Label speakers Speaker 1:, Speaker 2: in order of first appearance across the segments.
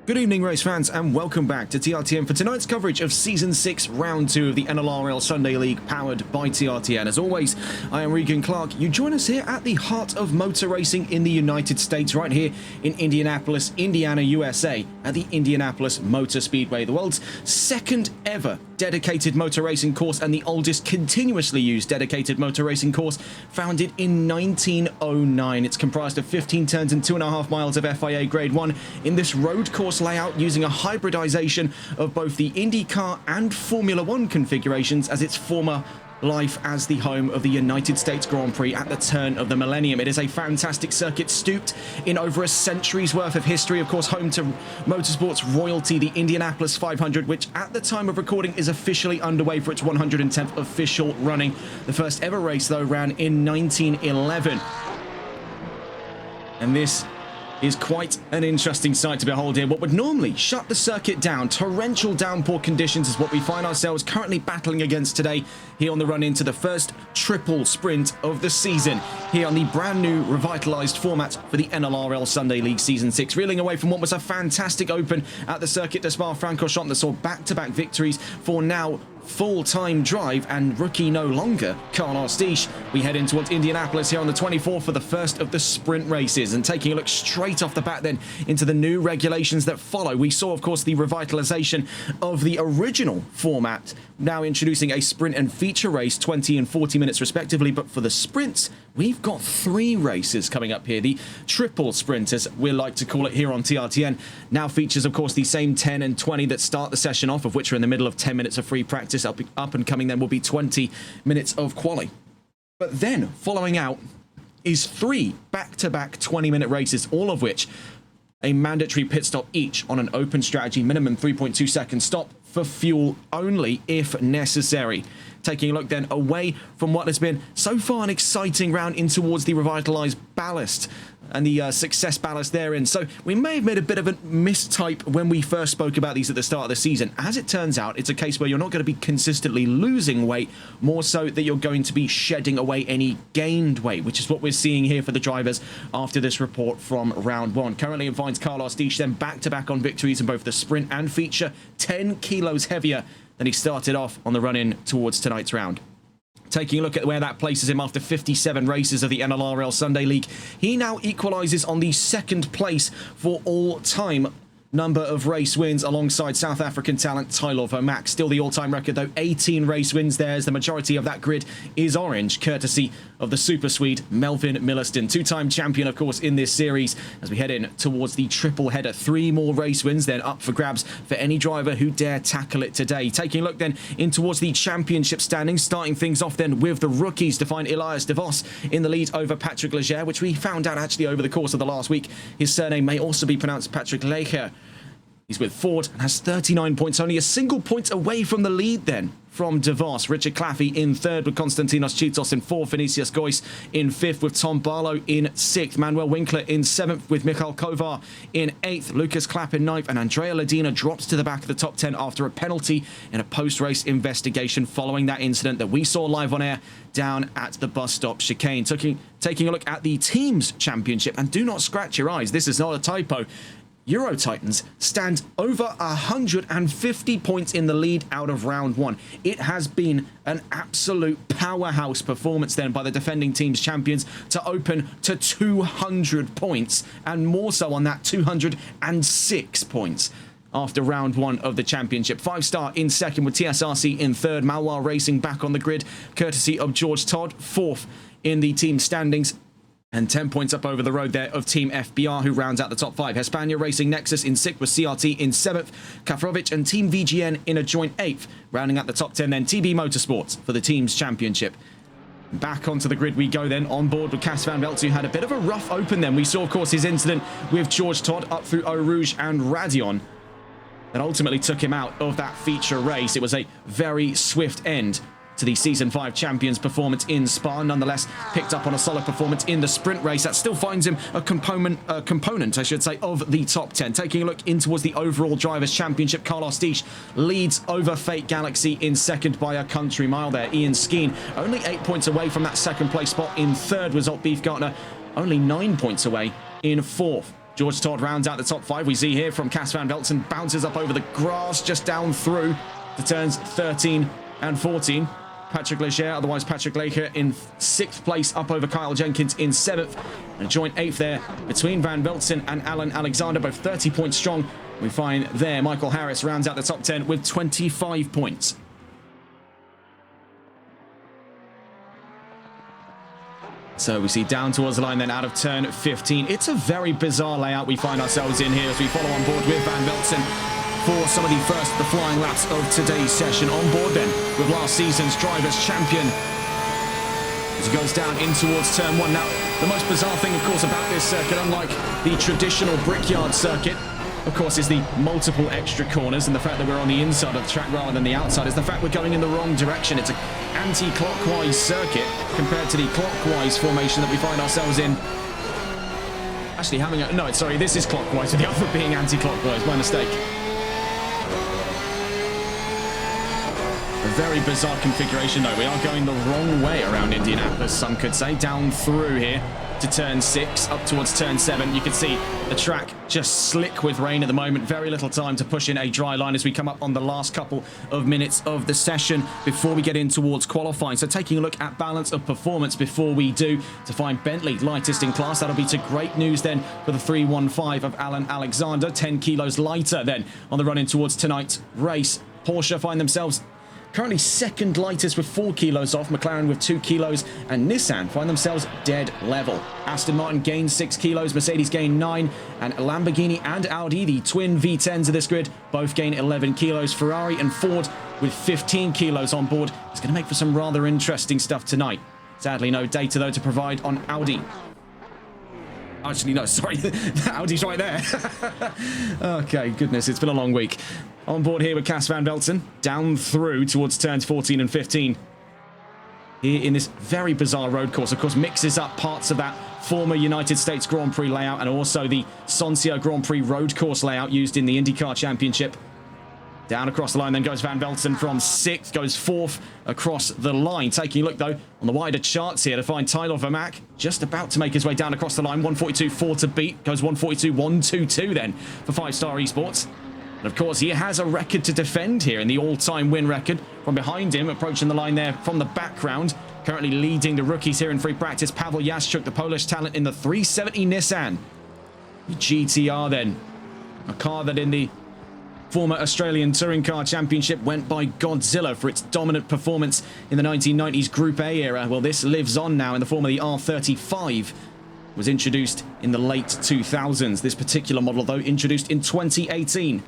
Speaker 1: Good evening, race fans, and welcome back to TRTN for tonight's coverage of Season 6, Round 2 of the NLRL Sunday League, powered by TRTN. As always, I am Regan Clark. You join us here at the heart of motor racing in the United States, right here in Indianapolis, Indiana, USA, at the Indianapolis Motor Speedway, the world's second ever dedicated motor racing course and the oldest continuously used dedicated motor racing course, founded in 1909. It's comprised of 15 turns and 2.5 miles of FIA Grade 1 in this road course layout, using a hybridization of both the IndyCar and Formula One configurations as its former life as the home of the United States Grand Prix at the turn of the millennium. It is a fantastic circuit steeped in over a century's worth of history, of course home to motorsports royalty, the Indianapolis 500, which at the time of recording is officially underway for its 110th official running. The first ever race, though, ran in 1911. And this is quite an interesting sight to behold here. What would normally shut the circuit down, torrential downpour conditions, is what we find ourselves currently battling against today here on the run into the first triple sprint of the season here on the brand new revitalized format for the NLRL Sunday League Season 6, reeling away from what was a fantastic open at the Circuit de Spa-Francorchamps that saw back-to-back victories for now full-time drive and rookie no longer Carlos Disch. We head in towards Indianapolis here on the 24th for the first of the sprint races, and taking a look straight off the bat then into the new regulations that follow. We saw, of course, the revitalization of the original format, now introducing a sprint and feature race, 20 and 40 minutes respectively, but for the sprints we've got 3 races coming up here. The triple sprint, as we like to call it here on TRTN, now features, of course, the same 10 and 20 that start the session off, of which are in the middle of 10 minutes of free practice. Up and coming then will be 20 minutes of quali. But then, following out, is 3 back-to-back 20-minute races, all of which a mandatory pit stop each on an open strategy, minimum 3.2 second stop for fuel only if necessary. Taking a look then away from what has been so far an exciting round in towards the revitalized ballast and the success ballast therein. So we may have made a bit of a mistype when we first spoke about these at the start of the season. As it turns out, it's a case where you're not going to be consistently losing weight, more so that you're going to be shedding away any gained weight, which is what we're seeing here for the drivers after this report from round 1. Currently it finds Carlos Disch then back-to-back on victories in both the sprint and feature, 10 kilos heavier than he started off on the run-in towards tonight's round. Taking a look at where that places him after 57 races of the NLRL Sunday League, he now equalises on the second place for all-time number of race wins alongside South African talent Tyler Vermaak. Still the all-time record, though, 18 race wins there, as the majority of that grid is orange, courtesy of the Super Swede Melvin Milliston, 2-time champion, of course, in this series. As we head in towards the triple header, 3 more race wins then up for grabs for any driver who dare tackle it today. Taking a look then in towards the championship standings, starting things off then with the rookies to find Elias de Vos in the lead over Patrick Leger, which we found out actually over the course of the last week his surname may also be pronounced Patrick Leger. He's with Ford and has 39 points, only a single point away from the lead then from De Vos. Richard Claffey in 3rd with Konstantinos Chitos in 4th, Vinicius Gois in 5th with Tom Barlow in 6th, Manuel Winkler in 7th with Michal Kovar in 8th, Lucas Clapp in 9th, and Andrea Ledina drops to the back of the top 10 after a penalty in a post-race investigation following that incident that we saw live on air down at the bus stop chicane. Taking a look at the Teams Championship, and do not scratch your eyes, this is not a typo. Euro Titans stand over 150 points in the lead out of round 1. It has been an absolute powerhouse performance then by the defending team's champions to open to 200 points, and more so on that, 206 points after round 1 of the championship. 5-star in 2nd with TSRC in 3rd. Malwar Racing back on the grid courtesy of George Todd, 4th in the team standings. And 10 points up over the road there of Team FBR, who rounds out the top 5. Hispania Racing Nexus in 6th with CRT in 7th. Kafrovic and Team VGN in a joint 8th. Rounding out the top 10 then TB Motorsports for the Teams Championship. Back onto the grid we go then, on board with Cas van Velt, who had a bit of a rough open then. We saw, of course, his incident with George Todd up through Eau Rouge and Radion that ultimately took him out of that feature race. It was a very swift end to the Season 5 champions' performance in Spa. Nonetheless, picked up on a solid performance in the sprint race. That still finds him a component, I should say, of the top 10. Taking a look in towards the overall Drivers' Championship, Carlos Disch leads over Fate Galaxy in 2nd by a country mile there. Ian Skeen only 8 points away from that 2nd place spot in 3rd, was Alt Beefgartner only 9 points away in 4th. George Todd rounds out the top 5. We see here from Cas van Velzen, bounces up over the grass, just down through to turns 13 and 14. Patrick Leger, otherwise Patrick Leger, in 6th place, up over Kyle Jenkins in 7th. And a joint 8th there between Van Velzen and Alan Alexander, both 30 points strong. We find there Michael Harris rounds out the top 10 with 25 points. So we see down towards the line then out of turn 15. It's a very bizarre layout we find ourselves in here as we follow on board with Van Velzen for some of the flying laps of today's session. On board then with last season's Drivers' Champion as he goes down in towards turn 1. Now, the most bizarre thing, of course, about this circuit, unlike the traditional Brickyard circuit, of course, is the multiple extra corners, and the fact that we're on the inside of the track rather than the outside is the fact we're going in the wrong direction. It's an anti-clockwise circuit compared to the clockwise formation that we find ourselves in. Actually, having a... No, sorry, this is clockwise, with the other being anti-clockwise. My mistake. A very bizarre configuration, though. We are going the wrong way around Indianapolis, some could say. Down through here to turn 6, up towards turn 7. You can see the track just slick with rain at the moment. Very little time to push in a dry line as we come up on the last couple of minutes of the session before we get in towards qualifying. So taking a look at balance of performance before we do, to find Bentley lightest in class. That'll be to great news then for the 315 of Alan Alexander. 10 kilos lighter then on the run in towards tonight's race. Porsche find themselves currently second lightest with 4 kilos off, McLaren with 2 kilos, and Nissan find themselves dead level. Aston Martin gains 6 kilos, Mercedes gain 9, and Lamborghini and Audi, the twin V10s of this grid, both gain 11 kilos. Ferrari and Ford with 15 kilos on board. It's going to make for some rather interesting stuff tonight. Sadly, no data, though, to provide on Audi. Actually, no, sorry. Audi's right there. Okay, goodness, it's been a long week. On board here with Cas van Velzen, down through towards turns 14 and 15. Here in this very bizarre road course, of course, mixes up parts of that former United States Grand Prix layout and also the Sonsia Grand Prix road course layout used in the IndyCar Championship. Down across the line then goes Van Velzen from 6th, goes 4th across the line. Taking a look, though, on the wider charts here to find Tyler Vermack just about to make his way down across the line. 142.4 to beat, goes 142.122 then for 5-Star Esports. And of course, he has a record to defend here in the all-time win record. From behind him, approaching the line there from the background, currently leading the rookies here in free practice, Pavel Jaschuk, the Polish talent in the 370 Nissan. The GTR then, a car that in the former Australian Touring Car Championship went by Godzilla for its dominant performance in the 1990s Group A era. Well, this lives on now in the form of the R35. Was introduced in the late 2000s. This particular model, though, introduced in 2018.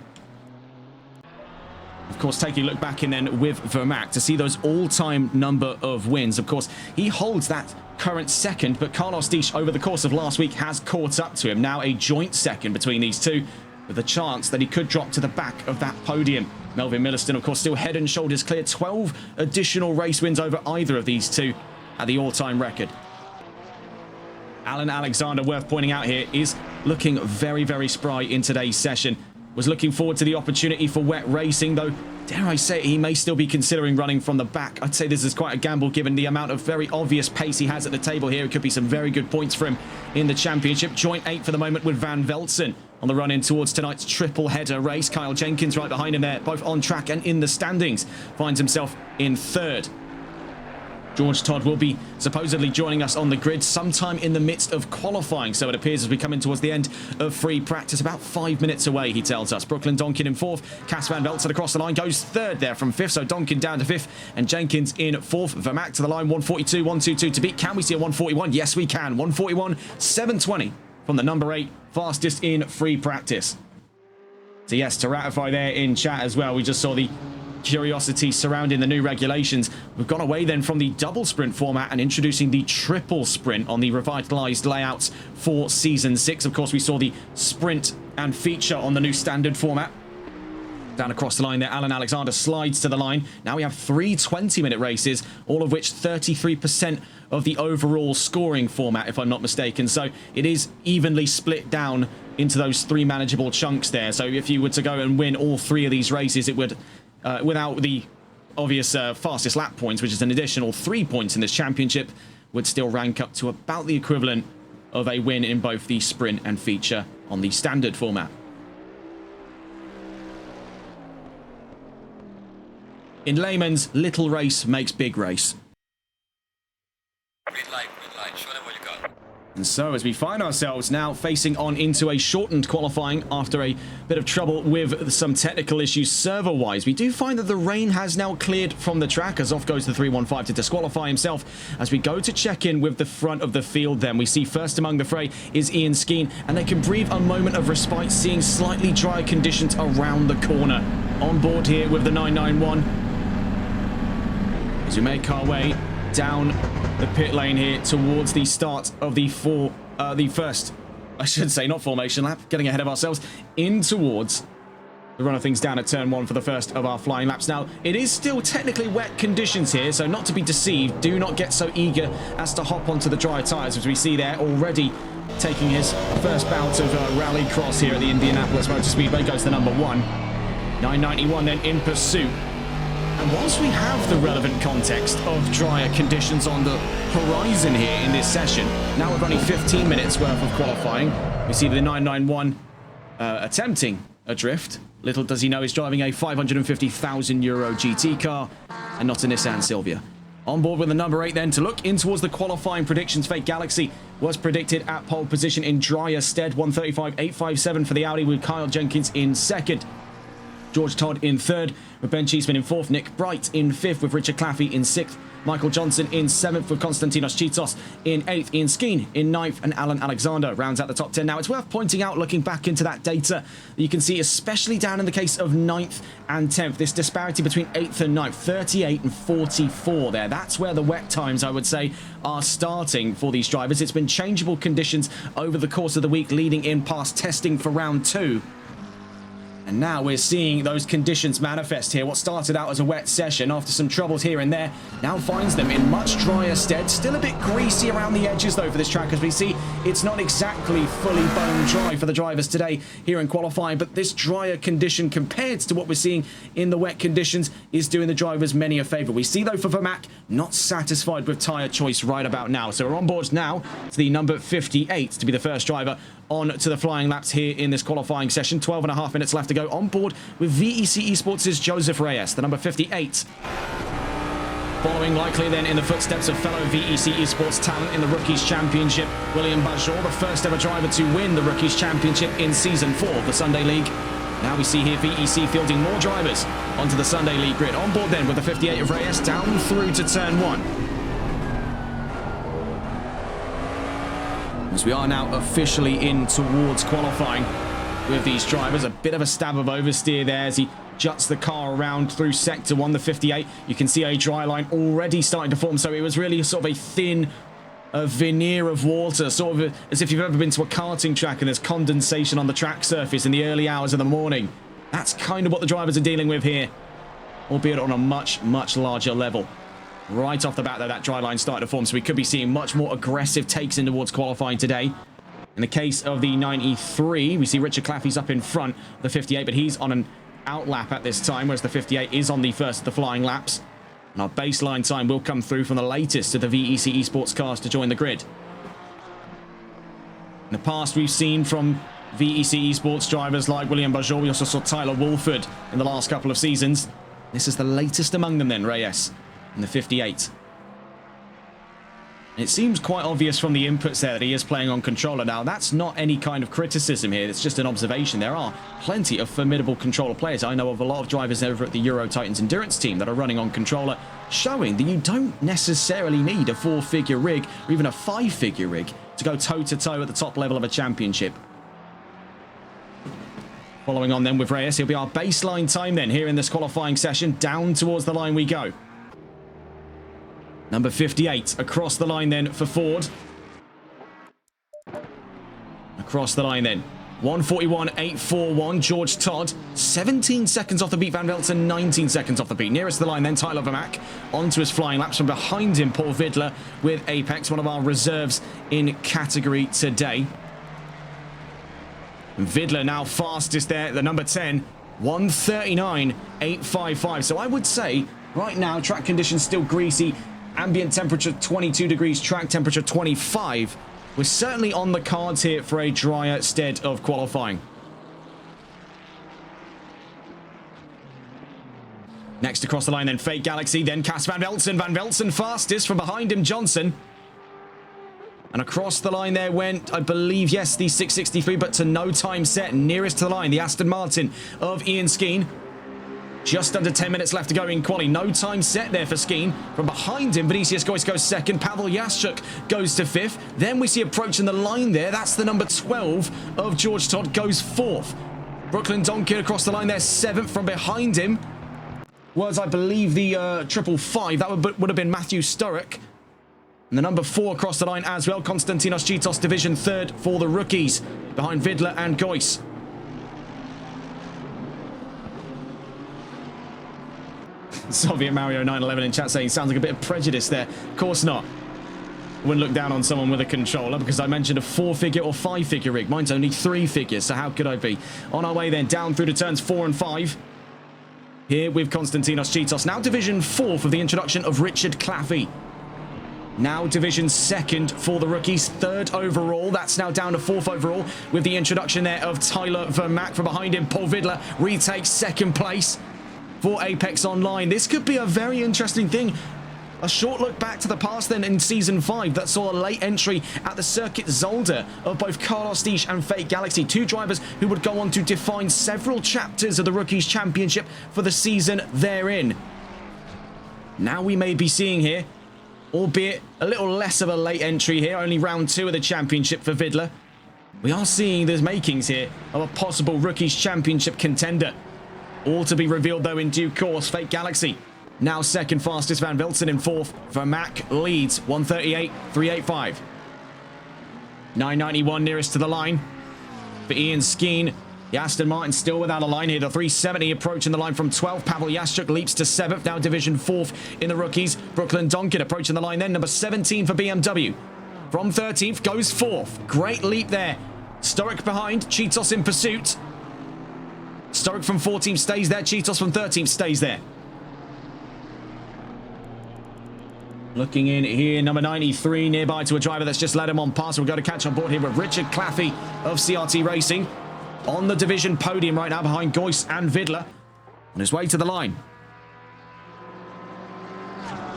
Speaker 1: Of course, taking a look back in then with Vermack to see those all-time number of wins. Of course, he holds that current second, but Carlos Disch over the course of last week has caught up to him. Now a joint second between these two, with a chance that he could drop to the back of that podium. Melvin Milliston, of course, still head and shoulders clear. 12 additional race wins over either of these two at the all-time record. Alan Alexander, worth pointing out here, is looking very, very spry in today's session. Was looking forward to the opportunity for wet racing, though, dare I say, he may still be considering running from the back. I'd say this is quite a gamble given the amount of very obvious pace he has at the table here. It could be some very good points for him in the championship. Joint 8 for the moment with Van Velzen on the run in towards tonight's triple header race. Kyle Jenkins right behind him there, both on track and in the standings, finds himself in 3rd. George Todd will be supposedly joining us on the grid sometime in the midst of qualifying, so it appears as we come in towards the end of free practice. About 5 minutes away, he tells us. Brooklyn Donkin in 4th. Cas van Velzen across the line goes 3rd there from 5th, so Donkin down to 5th and Jenkins in 4th. Vermack to the line, 142.122 to beat. Can we see a 141? Yes, we can. 141.720 from the number 8, fastest in free practice. So yes, to ratify there in chat as well, we just saw the curiosity surrounding the new regulations. We've gone away then from the double sprint format and introducing the triple sprint on the revitalized layouts for season 6. Of course, we saw the sprint and feature on the new standard format. Down across the line there, Alan Alexander slides to the line. Now we have 3 20-minute races, all of which 33% of the overall scoring format, if I'm not mistaken. So it is evenly split down into those 3 manageable chunks there. So if you were to go and win all 3 of these races, it would without the obvious fastest lap points, which is an additional 3 points in this championship, would still rank up to about the equivalent of a win in both the sprint and feature on the standard format. In layman's, little race makes big race.
Speaker 2: Green light, show them what you got.
Speaker 1: And so as we find ourselves now facing on into a shortened qualifying after a bit of trouble with some technical issues server-wise, we do find that the rain has now cleared from the track as off goes the 315 to disqualify himself. As we go to check in with the front of the field then, we see first among the fray is Ian Skeen, and they can breathe a moment of respite seeing slightly drier conditions around the corner. On board here with the 991 as we make our way down the pit lane here towards the start of the first, I should say, not formation lap, getting ahead of ourselves, in towards the run of things down at turn 1 for the first of our flying laps. Now, it is still technically wet conditions here, so not to be deceived, do not get so eager as to hop onto the dry tyres, as we see there already taking his first bout of rally cross here at the Indianapolis Motor Speedway, goes the number 1. 991 then in pursuit. And whilst we have the relevant context of drier conditions on the horizon here in this session, now with only 15 minutes worth of qualifying, we see the 991 attempting a drift. Little does he know he's driving a €550,000 GT car and not a Nissan Silvia. On board with the number 8 then to look in towards the qualifying predictions. Fake Galaxy was predicted at pole position in drier stead. 135.857 for the Audi with Kyle Jenkins in second. George Todd in third, with Ben Cheeseman in fourth, Nick Bright in fifth, with Richard Claffey in sixth, Michael Johnson in seventh, with Konstantinos Chitos in eighth, Ian Skeen in ninth, and Alan Alexander rounds out the top 10. Now, it's worth pointing out, looking back into that data, that you can see, especially down in the case of 9th and 10th, this disparity between 8th and 9th, 38 and 44 there. That's where the wet times, I would say, are starting for these drivers. It's been changeable conditions over the course of the week leading in past testing for round 2. And now we're seeing those conditions manifest here. What started out as a wet session after some troubles here and there now finds them in much drier stead. Still a bit greasy around the edges though for this track, as we see it's not exactly fully bone dry for the drivers today here in qualifying, but this drier condition compared to what we're seeing in the wet conditions is doing the drivers many a favour. We see though for Vermac not satisfied with tyre choice right about now. So we're on board now to the number 58 to be the first driver on to the flying laps here in this qualifying session. 12.5 minutes left to go. On board with VEC Esports' Joseph Reyes, the number 58. Following likely then in the footsteps of fellow VEC Esports talent in the Rookies Championship, William Bajor, the first ever driver to win the Rookies Championship in Season 4 of the Sunday League. Now we see here VEC fielding more drivers onto the Sunday League grid. On board then with the 58 of Reyes down through to turn 1. As we are now officially in towards qualifying with these drivers. A bit of a stab of oversteer there as he juts the car around through Sector 1, the 58. You can see a dry line already starting to form, so it was really sort of a thin veneer of water, sort of as if you've ever been to a karting track and there's condensation on the track surface in the early hours of the morning. That's kind of what the drivers are dealing with here, albeit on a much, much larger level. Right off the bat, though, that dry line started to form, so we could be seeing much more aggressive takes in towards qualifying today. In the case of the 93, we see Richard Claffey's up in front of the 58, but he's on an outlap at this time, whereas the 58 is on the first of the flying laps. And our baseline time will come through from the latest of the VEC Esports cars to join the grid. In the past, we've seen from VEC Esports drivers like William Bajor. We also saw Tyler Wolford in the last couple of seasons. This is the latest among them then, Reyes, in the 58. It seems quite obvious from the inputs there that he is playing on controller. Now, that's not any kind of criticism here. It's just an observation. There are plenty of formidable controller players. I know of a lot of drivers over at the Euro Titans Endurance team that are running on controller, showing that you don't necessarily need a 4-figure rig or even a 5-figure rig to go toe-to-toe at the top level of a championship. Following on then with Reyes, he'll be our baseline time then here in this qualifying session. Down towards the line we go. Number 58 across the line then for Ford. Across the line then. 141.841, George Todd. 17 seconds off the beat, Van Velten, 19 seconds off the beat. Nearest the line then, Tyler Vermac. Onto his flying laps. From behind him, Paul Vidler with Apex, one of our reserves in category today. And Vidler now fastest there, the number 10. 139.855. So I would say, right now, track conditions still greasy. Ambient temperature 22 degrees, track temperature 25. we're certainly on the cards here for a drier stead of qualifying. Next across the line then, Fake Galaxy, then Cas Van Velzen. Van Velzen fastest, from behind him, Johnson. And across the line there went, I believe, yes, the 663, but to no time set. Nearest to the line, the Aston Martin of Ian Skeen. Just under 10 minutes left to go in quali. No time set there for Skeen. From behind him, Vinicius Goyce goes second. Pavel Jaschuk goes to fifth. Then we see approaching the line there. That's the number 12 of George Todd, goes fourth. Brooklyn Donkin across the line there, seventh. From behind him was, I believe, the 555. That would have been Matthew Sturrock. And the number 4 across the line as well, Konstantinos Chitos, division third for the rookies, behind Vidler and Goyce. Soviet Mario 911 in chat saying, sounds like a bit of prejudice there. Of course not. I wouldn't look down on someone with a controller because I mentioned a 4-figure or 5-figure rig. Mine's only 3 figures, so how could I be? On our way then, down through the turns 4 and 5. Here with Konstantinos Chitos. Now division 4 for the introduction of Richard Claffey. Now division 2nd for the rookies, 3rd overall. That's now down to 4th overall with the introduction there of Tyler Vermack. From behind him, Paul Vidler retakes 2nd place for Apex Online. This could be a very interesting thing. A short look back to the past then in Season 5 that saw a late entry at the Circuit Zolder of both Carlos Dish and Fake Galaxy, 2 drivers who would go on to define several chapters of the Rookies Championship for the season therein. Now we may be seeing here, albeit a little less of a late entry here, only round 2 of the championship for Vidler. We are seeing the makings here of a possible Rookies Championship contender. All to be revealed though in due course. Fake Galaxy now 2nd fastest, Van Velzen in 4th. Vermack leads 138.385. 991 nearest to the line for Ian Skeen. The Aston Martin still without a line here. The 370 approaching the line from 12th. Pavel Jaschuk leaps to 7th. Now division 4th in the rookies. Brooklyn Donkin approaching the line then. Number 17 for BMW. From 13th goes 4th. Great leap there. Sturrock behind. Chitos in pursuit. Sturrock from 14th stays there. Chitos from 13th stays there. Looking in here, number 93 nearby to a driver that's just led him on past. We've got to catch on board here with Richard Claffey of CRT Racing. On the division podium right now behind Goyce and Vidler. On his way to the line.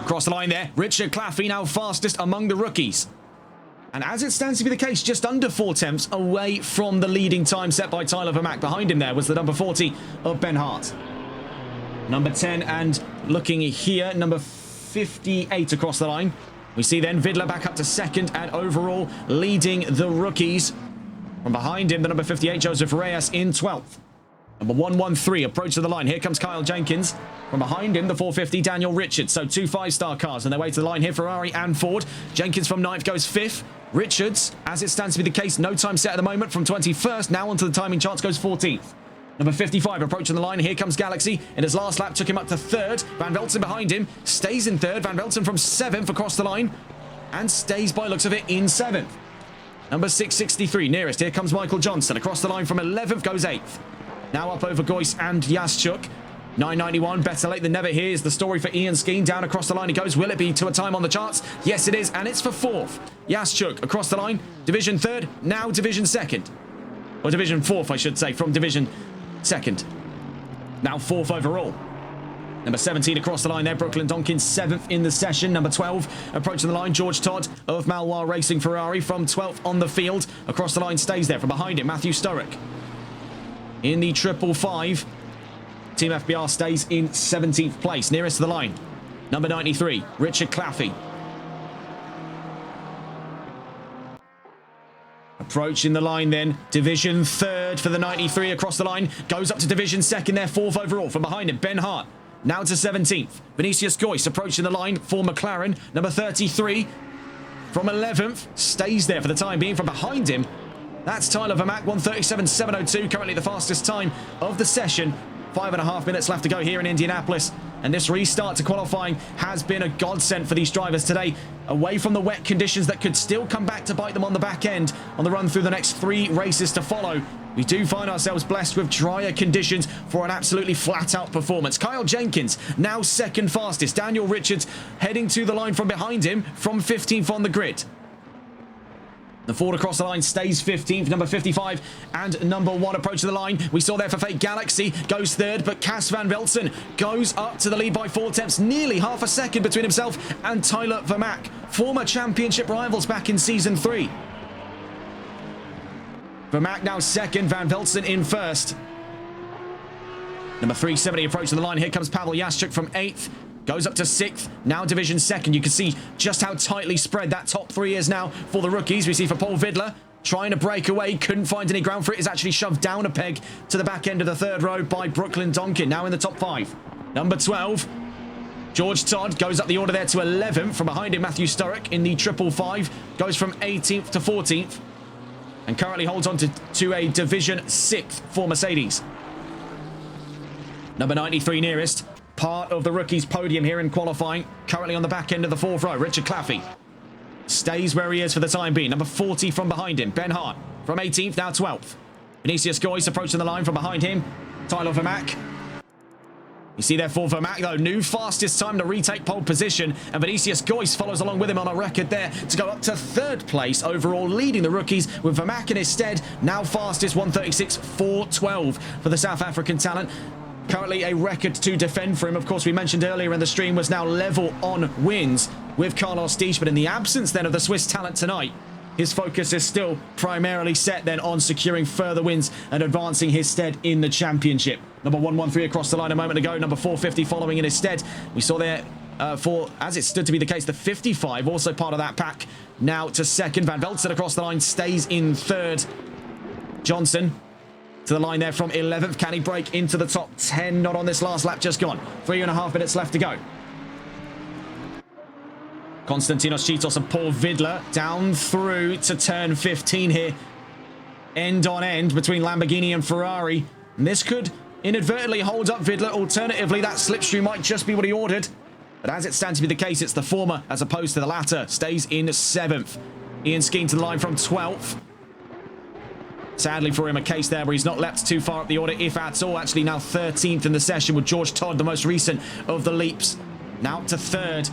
Speaker 1: Across the line there, Richard Claffey now fastest among the rookies. And as it stands to be the case, just under 4 tenths away from the leading time set by Tyler Vermack. Behind him there was the number 40 of Ben Hart. Number 10, and looking here, number 58 across the line. We see then Vidler back up to 2nd and overall leading the rookies. From behind him, the number 58, Joseph Reyes in 12th. Number 113 approaching the line. Here comes Kyle Jenkins. From behind him, the 450, Daniel Richards. So 2 5-star cars on their way to the line here, Ferrari and Ford. Jenkins from 9th goes 5th. Richards, as it stands to be the case, no time set at the moment, from 21st. Now onto the timing charts, goes 14th. Number 55 approaching the line. Here comes Galaxy. In his last lap, took him up to 3rd. Van Velzen behind him. Stays in 3rd. Van Velzen from 7th across the line. And stays, by looks of it, in 7th. Number 663 nearest. Here comes Michael Johnson. Across the line from 11th goes 8th. Now up over Goyce and Jaschuk. 991, better late than never. Here is the story for Ian Skeen. Down across the line he goes. Will it be to a time on the charts? Yes, it is. And it's for 4th. Jaschuk across the line. Division 3rd. Now Division 2nd. Or Division 4th, I should say. From Division 2nd. Now 4th overall. Number 17 across the line there. Brooklyn Donkin 7th in the session. Number 12 approaching the line. George Todd of Maloir Racing Ferrari from 12th on the field. Across the line stays there. From behind him, Matthew Sturrock. In the 555. Team FBR stays in 17th place. Nearest to the line. Number 93, Richard Claffey. Approaching the line then. Division 3rd for the 93 across the line. Goes up to Division 2nd there. 4th overall. From behind him, Ben Hart. Now to 17th. Vinicius Goyce approaching the line for McLaren. Number 33 from 11th. Stays there for the time being. From behind him, that's Tyler Vermack. 137.702. Currently the fastest time of the session. 5.5 minutes left to go here in Indianapolis. And this restart to qualifying has been a godsend for these drivers today. Away from the wet conditions that could still come back to bite them on the back end on the run through the next 3 races to follow. We do find ourselves blessed with drier conditions for an absolutely flat-out performance. Kyle Jenkins, now 2nd fastest. Daniel Richards heading to the line from behind him from 15th on the grid. The Ford across the line stays 15th, number 55 and number 1 approach to the line. We saw there for Fake Galaxy, goes third, but Cas van Velsen goes up to the lead by 4 tenths, nearly half a second between himself and Tyler Vermaak, former championship rivals back in Season 3. Vermaak now second, Van Velsen in first. Number 370 approaching the line. Here comes Pavel Jaschuk from 8th. Goes up to 6th, now division 2nd. You can see just how tightly spread that top 3 is now for the rookies. We see for Paul Vidler trying to break away, couldn't find any ground for it. Is actually shoved down a peg to the back end of the 3rd row by Brooklyn Donkin, now in the top 5. Number 12, George Todd goes up the order there to 11th. From behind him, Matthew Sturrock in the 555 goes from 18th to 14th and currently holds on to a division 6th for Mercedes. Number 93 nearest, part of the rookies' podium here in qualifying, currently on the back end of the 4th row. Richard Claffey stays where he is for the time being. Number 40 from behind him, Ben Hart from 18th, now 12th. Vinicius Goyce approaching the line from behind him, Tyler Vermaak. You see there for Vermaak, though, new fastest time to retake pole position, and Vinicius Goyce follows along with him on a record there to go up to 3rd place overall, leading the rookies, with Vermaak in his stead, now fastest, 1:36.412 for the South African talent. Currently a record to defend for him. Of course, we mentioned earlier in the stream, was now level on wins with Carlos Deesch, but in the absence then of the Swiss talent tonight, his focus is still primarily set then on securing further wins and advancing his stead in the championship. Number 113 across the line a moment ago, number 450 following in his stead. We saw there for, as it stood to be the case, the 55, also part of that pack, now to 2nd. Van Velsen across the line stays in 3rd. Johnson to the line there from 11th. Can he break into the top 10? Not on this last lap just gone. 3.5 minutes left to go. Konstantinos Chitos and Paul Vidler down through to turn 15 here. End on end between Lamborghini and Ferrari. And this could inadvertently hold up Vidler. Alternatively, that slipstream might just be what he ordered. But as it stands to be the case, it's the former as opposed to the latter. Stays in 7th. Ian Skeen to the line from 12th. Sadly for him, a case there where he's not leapt too far up the order, if at all. Actually now 13th in the session with George Todd, the most recent of the leaps. Now to 3rd.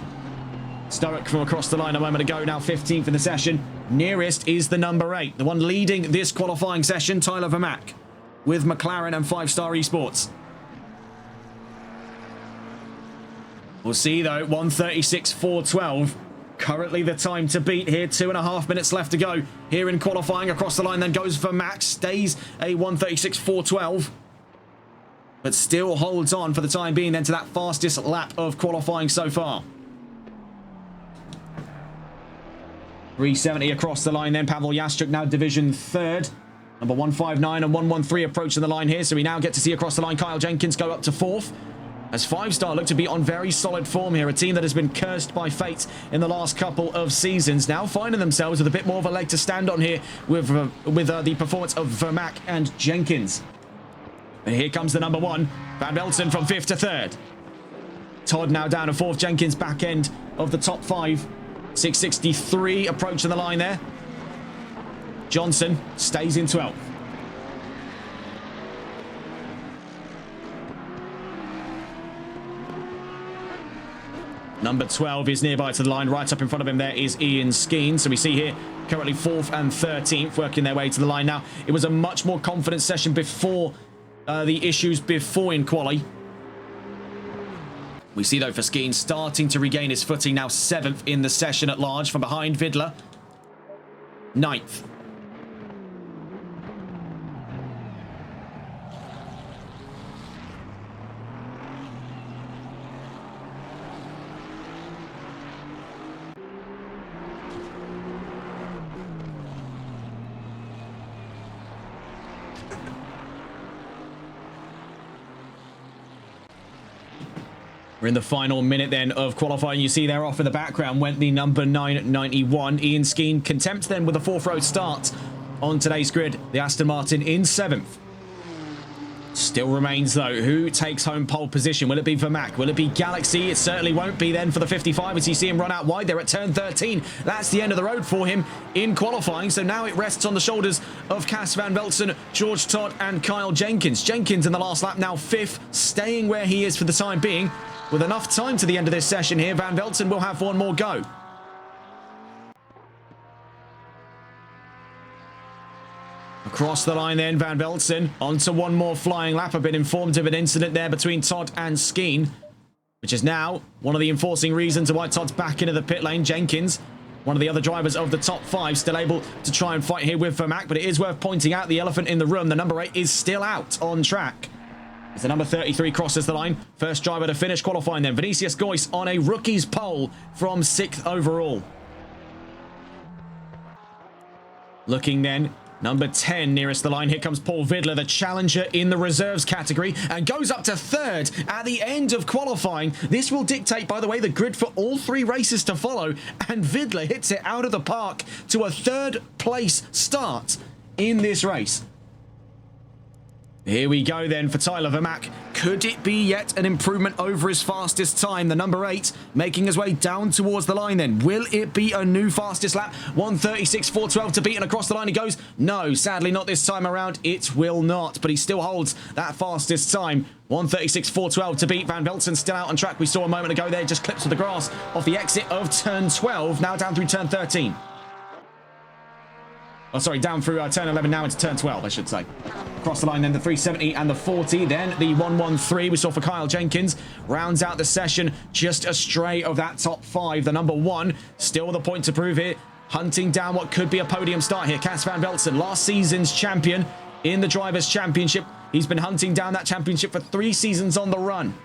Speaker 1: Sturrock from across the line a moment ago, now 15th in the session. Nearest is the number 8, the one leading this qualifying session, Tyler Vermaak, with McLaren and 5-Star Esports. We'll see though, 1:36.412. Currently the time to beat here. 2.5 minutes left to go here in qualifying. Across the line then goes Vermaak. Stays a 1:36.412. But still holds on for the time being then to that fastest lap of qualifying so far. 370 across the line then. Pavel Jaschuk now division 3rd. Number 159 and 113 approaching the line here. So we now get to see across the line Kyle Jenkins go up to 4th. As 5-Star look to be on very solid form here. A team that has been cursed by fate in the last couple of seasons. Now finding themselves with a bit more of a leg to stand on here with the performance of Vermaak and Jenkins. And here comes the number 1. Van Velsen from 5th to 3rd. Todd now down to 4th. Jenkins back end of the top 5. 663 approaching the line there. Johnson stays in 12th. Number 12 is nearby to the line. Right up in front of him there is Ian Skeen. So we see here currently 4th and 13th working their way to the line now. It was a much more confident session before the issues before in quali. We see though for Skeen starting to regain his footing, now 7th in the session at large from behind Vidler. 9th. We're in the final minute then of qualifying. You see there off in the background went the number 991. Ian Skeen contempt then with a 4th row start on today's grid. The Aston Martin in 7th. Still remains though, who takes home pole position? Will it be Vermaak? Will it be Galaxy? It certainly won't be then for the 55 as you see him run out wide there at turn 13. That's the end of the road for him in qualifying. So now it rests on the shoulders of Cas van Velsen, George Todd and Kyle Jenkins. Jenkins in the last lap now 5th, staying where he is for the time being. With enough time to the end of this session here, Van Velsen will have one more go. Across the line then, Van Velsen onto one more flying lap. I've been informed of an incident there between Todd and Skeen, which is now one of the enforcing reasons why Todd's back into the pit lane. Jenkins, one of the other drivers of the top 5, still able to try and fight here with Vermack, but it is worth pointing out the elephant in the room. The number 8 is still out on track as the number 33 crosses the line. First driver to finish qualifying then, Vinicius Goyce on a rookie's pole from 6th overall. Looking then, number 10 nearest the line. Here comes Paul Vidler, the challenger in the reserves category, and goes up to 3rd at the end of qualifying. This will dictate, by the way, the grid for all 3 races to follow, and Vidler hits it out of the park to a 3rd place start in this race. Here we go then for Tyler Vermack. Could it be yet an improvement over his fastest time? The number 8 making his way down towards the line then. Will it be a new fastest lap? 1:36.412 to beat, and across the line he goes. No, sadly not this time around. It will not, but he still holds that fastest time. 1:36.412 to beat. Van Velsen still out on track. We saw a moment ago there, just clips with the grass off the exit of turn 12, now down through turn 13. Oh, sorry, down through turn 11, now into turn 12, I should say. Across the line then, the 370 and the 40. Then the 113 we saw for Kyle Jenkins rounds out the session just astray of that top 5. The number 1 still with a point to prove here, hunting down what could be a podium start here. Cas Van Velsen, last season's champion in the Drivers' Championship. He's been hunting down that championship for 3 seasons on the run.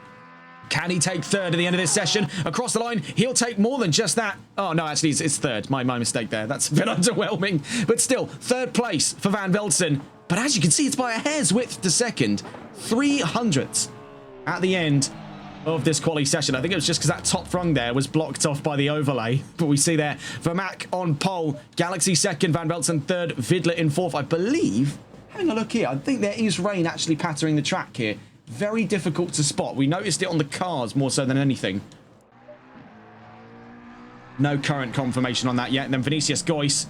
Speaker 1: Can he take 3rd at the end of this session? Across the line, he'll take more than just that. Oh, no, actually, it's 3rd. My mistake there. That's a bit underwhelming. But still, 3rd place for Van Velsen. But as you can see, it's by a hair's width to 2nd. 300ths at the end of this quali session. I think it was just because that top rung there was blocked off by the overlay. But we see there, Vermack on pole. Galaxy 2nd, Van Velsen 3rd, Vidler in 4th. I believe, hang a look here, I think there is rain actually pattering the track here. Very difficult to spot. We noticed it on the cars more so than anything. No current confirmation on that yet. And then Vinicius Goyce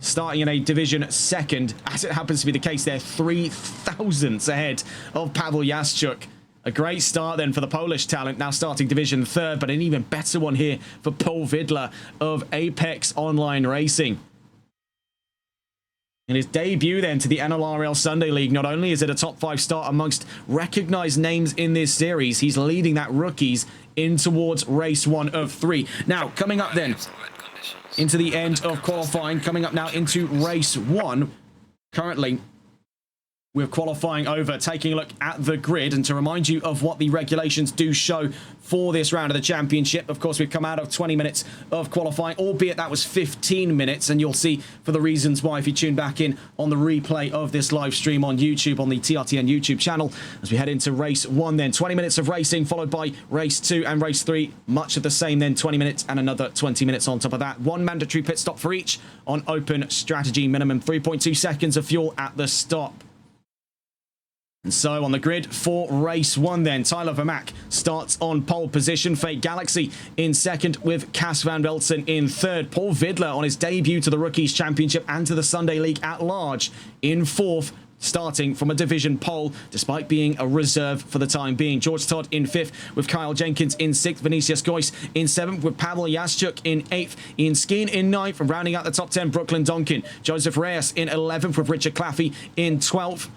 Speaker 1: starting in a division 2nd, as it happens to be the case there, 3 thousandths ahead of Pavel Jaschuk. A great start then for the Polish talent, now starting division 3rd, but an even better one here for Paul Vidler of Apex Online Racing. In his debut then to the NLRL Sunday League, not only is it a top 5 start amongst recognised names in this series, he's leading that rookies in towards race 1 of 3. Now, coming up then into the end of qualifying, coming up now into race 1. Currently, we're qualifying over, taking a look at the grid, and to remind you of what the regulations do show for this round of the championship. Of course, we've come out of 20 minutes of qualifying, albeit that was 15 minutes, and you'll see for the reasons why if you tune back in on the replay of this live stream on YouTube, on the TRTN YouTube channel, as we head into race 1 then. 20 minutes of racing, followed by race 2 and race 3, much of the same then, 20 minutes and another 20 minutes on top of that. 1 mandatory pit stop for each on open strategy, minimum 3.2 seconds of fuel at the stop. And so on the grid for race 1 then, Tyler Vermack starts on pole position. Fake Galaxy in 2nd with Cas Van Velsen in 3rd. Paul Vidler on his debut to the Rookies Championship and to the Sunday League at large in 4th, starting from a division pole despite being a reserve for the time being. George Todd in 5th with Kyle Jenkins in 6th. Vinicius Goyce in 7th with Pavel Jaschuk in 8th. Ian Skeen in 9th, and rounding out the top 10, Brooklyn Donkin. Joseph Reyes in 11th with Richard Claffey in 12th.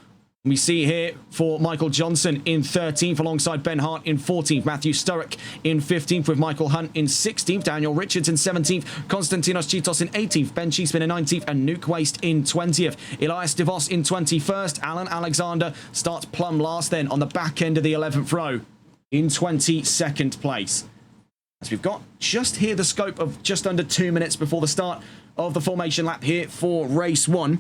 Speaker 1: We see here for Michael Johnson in 13th alongside Ben Hart in 14th. Matthew Sturrock in 15th with Michael Hunt in 16th. Daniel Richards in 17th. Konstantinos Chitos in 18th. Ben Cheeseman in 19th. And Nuke Waste in 20th. Elias DeVos in 21st. Alan Alexander starts plumb last then on the back end of the 11th row in 22nd place. As we've got just here the scope of just under 2 minutes before the start of the formation lap here for race 1.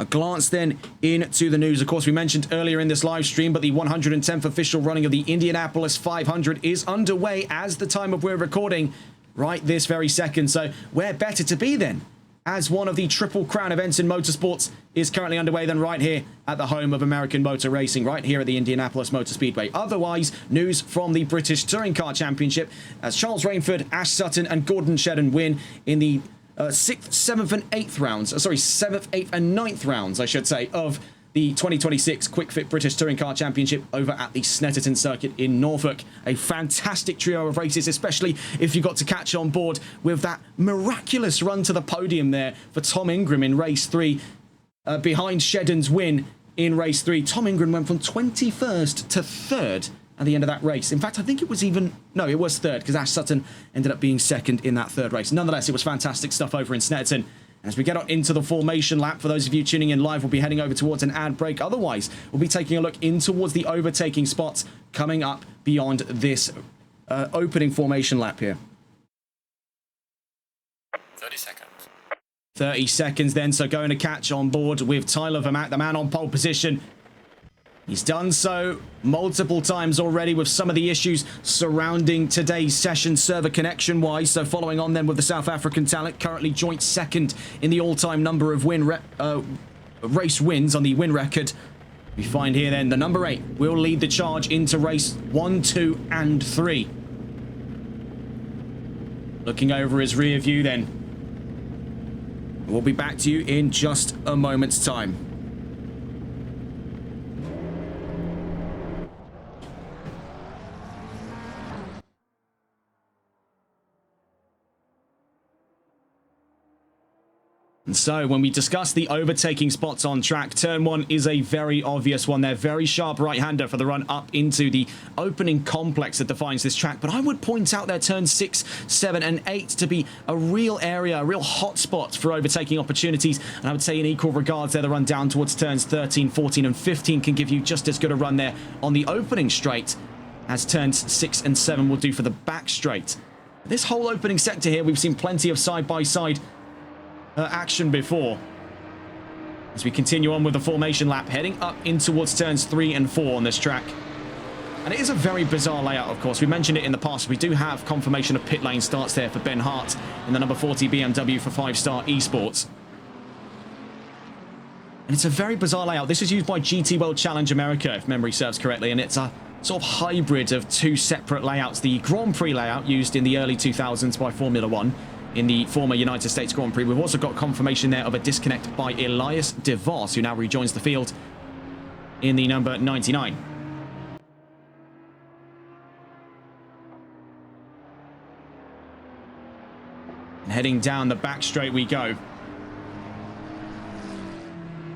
Speaker 1: A glance then into the news. Of course, we mentioned earlier in this live stream, but the 110th official running of the Indianapolis 500 is underway as the time of we're recording right this very second. So where better to be then, as one of the Triple Crown events in motorsports is currently underway than right here at the home of American Motor Racing, right here at the Indianapolis Motor Speedway. Otherwise, news from the British Touring Car Championship as Charles Rainford, Ash Sutton and Gordon Shedden win in the 6th, 7th and 8th rounds, 7th, 8th and 9th rounds, I should say, of the 2026 Quick Fit British Touring Car Championship over at the Snetterton Circuit in Norfolk. A fantastic trio of races, especially if you got to catch on board with that miraculous run to the podium there for Tom Ingram in race 3. behind Shedden's win in race 3. Tom Ingram went from 21st to 3rd at the end of that race. In fact, I think it was even... No, it was 3rd, because Ash Sutton ended up being 2nd in that 3rd race. Nonetheless, it was fantastic stuff over in Snetterton. As we get on into the formation lap, for those of you tuning in live, we'll be heading over towards an ad break. Otherwise, we'll be taking a look in towards the overtaking spots coming up beyond this opening formation lap here.
Speaker 2: 30 seconds.
Speaker 1: 30 seconds then, so going to catch on board with Tyler Vermaak, the man on pole position. He's done so multiple times already with some of the issues surrounding today's session server connection-wise. So following on then with the South African talent, currently joint 2nd in the all-time number of race wins on the win record. We find here then the number 8 will lead the charge into race 1, 2, and 3. Looking over his rear view then. We'll be back to you in just a moment's time. And so, when we discuss the overtaking spots on track, turn 1 is a very obvious one. They're very sharp right-hander for the run up into the opening complex that defines this track. But I would point out their turns 6, 7, and 8 to be a real area, a real hotspot for overtaking opportunities. And I would say in equal regards there, the run down towards turns 13, 14, and 15 can give you just as good a run there on the opening straight as turns 6 and 7 will do for the back straight. This whole opening sector here, we've seen plenty of side-by-side action before. As we continue on with the formation lap, heading up in towards turns 3 and 4 on this track. And it is a very bizarre layout, of course. We mentioned it in the past. We do have confirmation of pit lane starts there for Ben Hart in the number 40 BMW for 5-star Esports. And it's a very bizarre layout. This is used by GT World Challenge America, if memory serves correctly, and it's a sort of hybrid of 2 separate layouts. The Grand Prix layout used in the early 2000s by Formula 1 in the former United States Grand Prix. We've also got confirmation there of a disconnect by Elias de Vos, who now rejoins the field in the number 99. And heading down the back straight we go.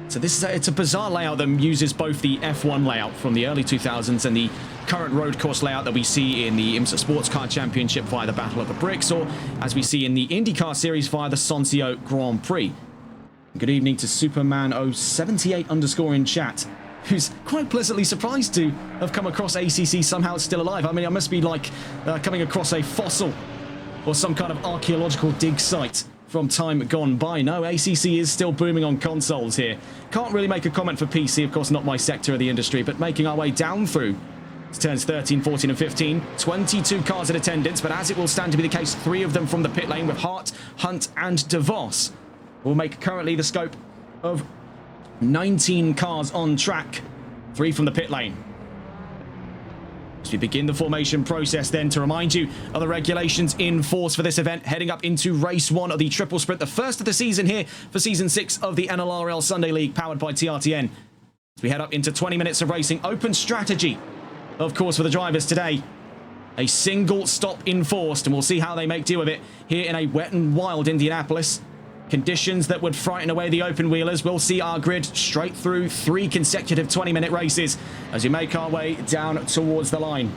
Speaker 1: So it's a bizarre layout that uses both the F1 layout from the early 2000s and the current road course layout that we see in the IMSA Sports Car Championship via the Battle of the Bricks, or as we see in the IndyCar Series via the Soncio Grand Prix. Good evening to Superman078_ in chat, who's quite pleasantly surprised to have come across ACC somehow still alive. I mean, I must be like coming across a fossil or some kind of archaeological dig site from time gone by. No, ACC is still booming on consoles here. Can't really make a comment for PC, of course, not my sector of the industry, but making our way down through turns 13, 14, and 15. 22 cars in attendance, but as it will stand to be the case, 3 of them from the pit lane with Hart, Hunt, and DeVos will make currently the scope of 19 cars on track, 3 from the pit lane. As we begin the formation process then, to remind you of the regulations in force for this event, heading up into race 1 of the triple sprint, the first of the season here for season 6 of the NLRL Sunday League powered by TRTN. As we head up into 20 minutes of racing, open strategy, of course, for the drivers today. A single stop enforced, and we'll see how they make do with it here in a wet and wild Indianapolis. Conditions that would frighten away the open wheelers. We'll see our grid straight through 3 consecutive 20-minute races as we make our way down towards the line.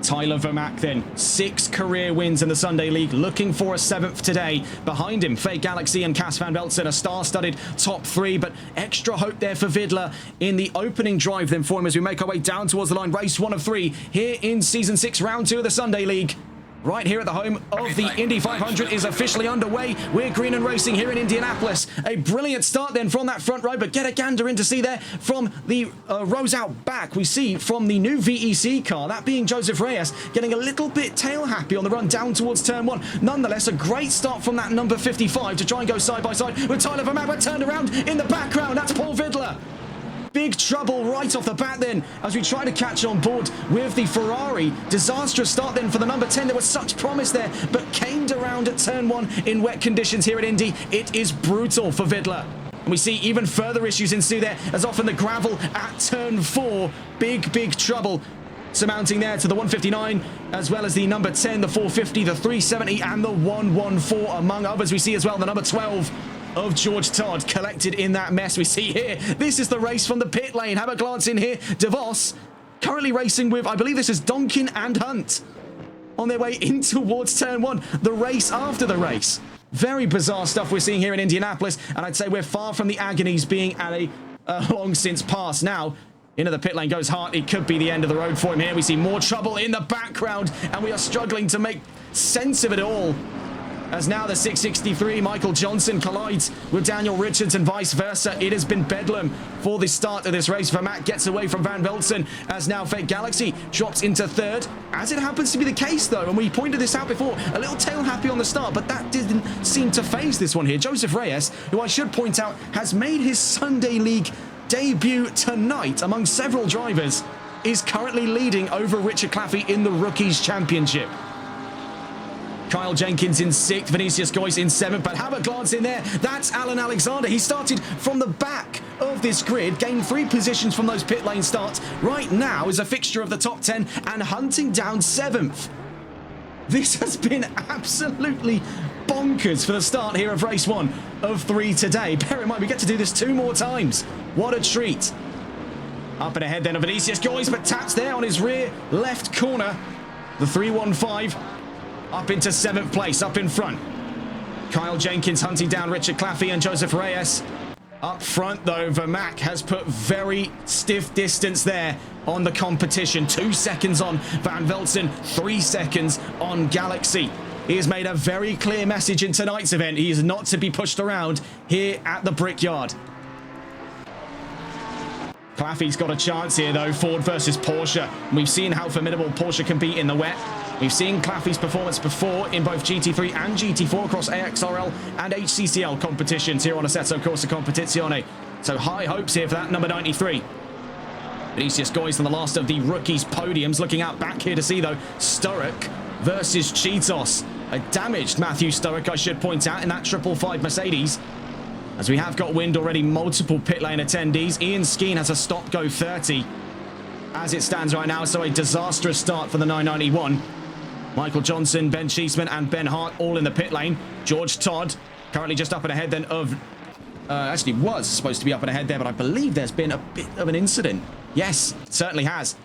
Speaker 1: Tyler Vermaak then, 6 career wins in the Sunday League, looking for a 7th today. Behind him, Faye Galaxy and Cas van Veltzen, a star-studded top 3, but extra hope there for Vidler in the opening drive then for him as we make our way down towards the line. Race 1 of 3 here in Season 6, Round 2 of the Sunday League. Right here at the home of the Indy 500 is officially underway. We're green and racing here in Indianapolis. A brilliant start then from that front row, but get a gander in to see there from the rows out back. We see from the new VEC car, that being Joseph Reyes, getting a little bit tail happy on the run down towards turn 1. Nonetheless, a great start from that number 55 to try and go side by side with Tyler Vermaak, but turned around in the background. That's Paul Vidler. Big trouble right off the bat then as we try to catch on board with the Ferrari. Disastrous start then for the number 10. There was such promise there, but caned around at turn 1 in wet conditions here at Indy. It is brutal for Vidler. And we see even further issues ensue there as often the gravel at turn 4. Big trouble surmounting there to the 159, as well as the number 10, the 450, the 370, and the 114, among others. We see as well the number 12 of George Todd collected in that mess we see here. This is the race from the pit lane. Have a glance in here. DeVos currently racing with, I believe this is Donkin and Hunt, on their way in towards turn one. The race after the race. Very bizarre stuff we're seeing here in Indianapolis, and I'd say we're far from the agonies being at a long since past. Now, into the pit lane goes Hart. It could be the end of the road for him here. We see more trouble in the background, and we are struggling to make sense of it all. As now the 663 Michael Johnson collides with Daniel Richards and vice versa. It has been bedlam for the start of this race. Vermaat gets away from Van Velzen as now Fake Galaxy drops into third. As it happens to be the case though, and we pointed this out before, a little tail happy on the start, but that didn't seem to phase this one here. Joseph Reyes, who I should point out has made his Sunday League debut tonight among several drivers, is currently leading over Richard Claffey in the Rookies Championship. Kyle Jenkins in 6th, Vinicius Goyce in 7th, but have a glance in there. That's Alan Alexander. He started from the back of this grid, gained 3 positions from those pit lane starts. Right now is a fixture of the top 10 and hunting down 7th. This has been absolutely bonkers for the start here of race 1 of 3 today. Bear in mind, we get to do this 2 more times. What a treat. Up and ahead then of Vinicius Goyce, but taps there on his rear left corner. The 315 up into 7th place, up in front. Kyle Jenkins hunting down Richard Claffey and Joseph Reyes. Up front, though, Vermaat has put very stiff distance there on the competition. 2 seconds on Van Velzen, 3 seconds on Galaxy. He has made a very clear message in tonight's event. He is not to be pushed around here at the Brickyard. Claffey's got a chance here, though. Ford versus Porsche. We've seen how formidable Porsche can be in the wet. We've seen Claffey's performance before in both GT3 and GT4 across AXRL and HCCL competitions here on Assetto Corsa Competizione. So high hopes here for that number 93. Vinicius Goyce on the last of the rookies' podiums. Looking out back here to see, though, Sturrock versus Cheetos. A damaged Matthew Sturrock, I should point out, in that 555 Mercedes. As we have got wind already, multiple pit lane attendees. Ian Skeen has a stop-go 30 as it stands right now, so a disastrous start for the 991. Michael Johnson, Ben Cheeseman and Ben Hart all in the pit lane. George Todd currently just up and ahead then of... actually was supposed to be up and ahead there, but I believe there's been a bit of an incident. Yes, it certainly has.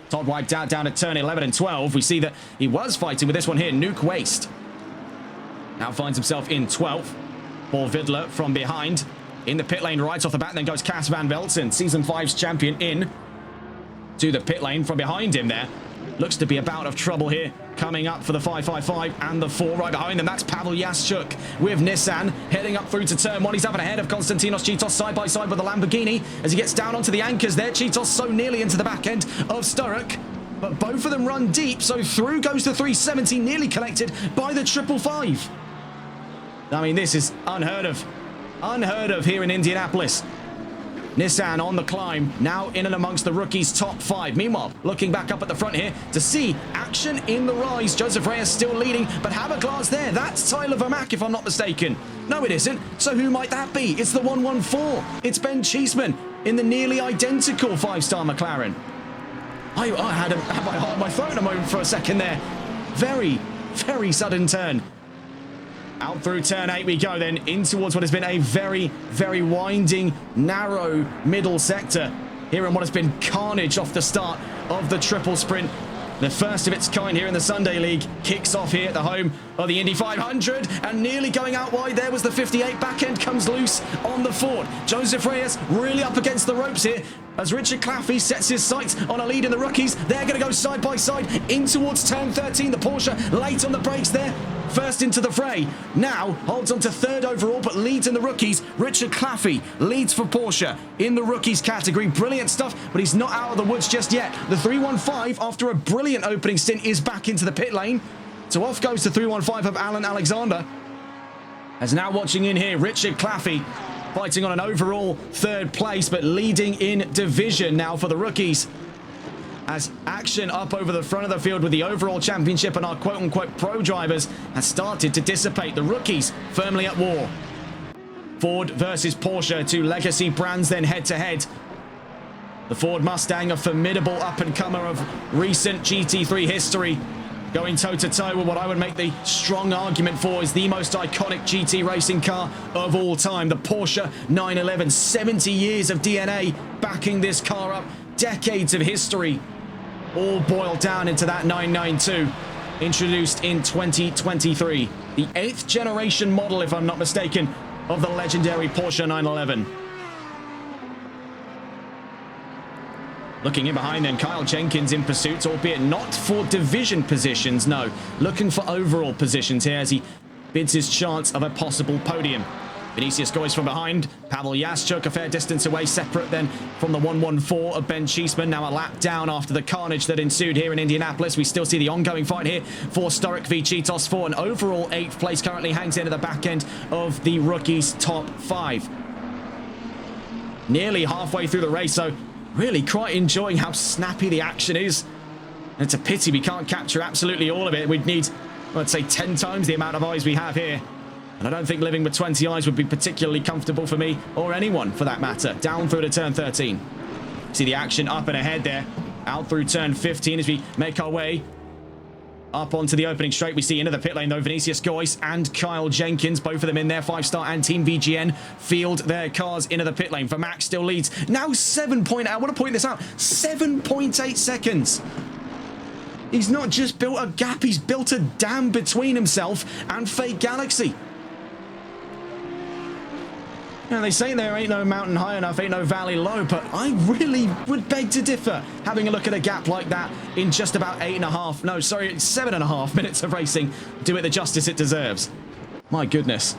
Speaker 1: Todd wiped out down at turn 11 and 12. We see that he was fighting with this one here, Nuke Waste. Now finds himself in 12th. Paul Vidler from behind. In the pit lane right off the bat, then goes Cas Van Velzen, Season 5's champion, in to the pit lane from behind him there. Looks to be a bout of trouble here coming up for the 555 and the 4 right behind them. That's Pavel Yaschuk with Nissan heading up through to turn 1. He's up and ahead of Konstantinos Cheetos side by side with the Lamborghini as he gets down onto the anchors there. Cheetos so nearly into the back end of Sturrock, but both of them run deep, so through goes the 370, nearly collected by the 555. I mean, this is unheard of. Unheard of here in Indianapolis. Nissan on the climb, now in and amongst the rookies' top 5. Meanwhile, looking back up at the front here to see action in the rise. Joseph Reyes still leading, but have a glance there. That's Tyler Vermaat, if I'm not mistaken. No, it isn't. So who might that be? It's the 114. It's Ben Cheeseman in the nearly identical 5-star McLaren. I had my heart in my throat a moment for a second there. Very, very sudden turn. Out through turn 8 we go then, in towards what has been a very, very winding, narrow middle sector here in what has been carnage off the start of the triple sprint. The first of its kind here in the Sunday League kicks off here at the home of the Indy 500, and nearly going out wide there was the 58. Back end comes loose on the Ford. Joseph Reyes really up against the ropes here as Richard Claffey sets his sights on a lead in the rookies. They're going to go side by side in towards turn 13. The Porsche late on the brakes there. First into the fray. Now holds on to 3rd overall, but leads in the rookies. Richard Claffey leads for Porsche in the rookies category. Brilliant stuff, but he's not out of the woods just yet. The 315, after a brilliant opening stint, is back into the pit lane. So off goes the 315 of Alan Alexander. As now watching in here, Richard Claffey fighting on an overall 3rd place, but leading in division now for the rookies. As action up over the front of the field with the overall championship and our quote-unquote pro drivers has started to dissipate. The rookies firmly at war. Ford versus Porsche, 2 legacy brands then head-to-head. The Ford Mustang, a formidable up-and-comer of recent GT3 history. going toe-to-toe with what I would make the strong argument for is the most iconic GT racing car of all time, the Porsche 911. 70 years of DNA backing this car up, decades of history, all boiled down into that 992, introduced in 2023. The 8th generation model, if I'm not mistaken, of the legendary Porsche 911. Looking in behind then, Kyle Jenkins in pursuit, albeit not for division positions, no. Looking for overall positions here as he bids his chance of a possible podium. Vinicius goes from behind. Pavel Jaschuk a fair distance away, separate then from the 114 of Ben Cheeseman. Now a lap down after the carnage that ensued here in Indianapolis. We still see the ongoing fight here for Sturrock v Cheetos for an overall 8th place. Currently hangs in at the back end of the rookies' top 5. Nearly halfway through the race, so really quite enjoying how snappy the action is. And it's a pity we can't capture absolutely all of it. We'd need, let's say, 10 times the amount of eyes we have here. And I don't think living with 20 eyes would be particularly comfortable for me, or anyone for that matter. Down through to turn 13. See the action up and ahead there. Out through turn 15 as we make our way up onto the opening straight. We see into the pit lane though, Vinicius Goyce and Kyle Jenkins, both of them in there. 5-star and Team VGN field their cars into the pit lane. For Max still leads. Now 7.8, I want to point this out, 7.8 seconds. He's not just built a gap, he's built a dam between himself and Fake Galaxy. Now, they say there ain't no mountain high enough, ain't no valley low, but I really would beg to differ. Having a look at a gap like that in just about 7.5 minutes of racing, do it the justice it deserves. My goodness.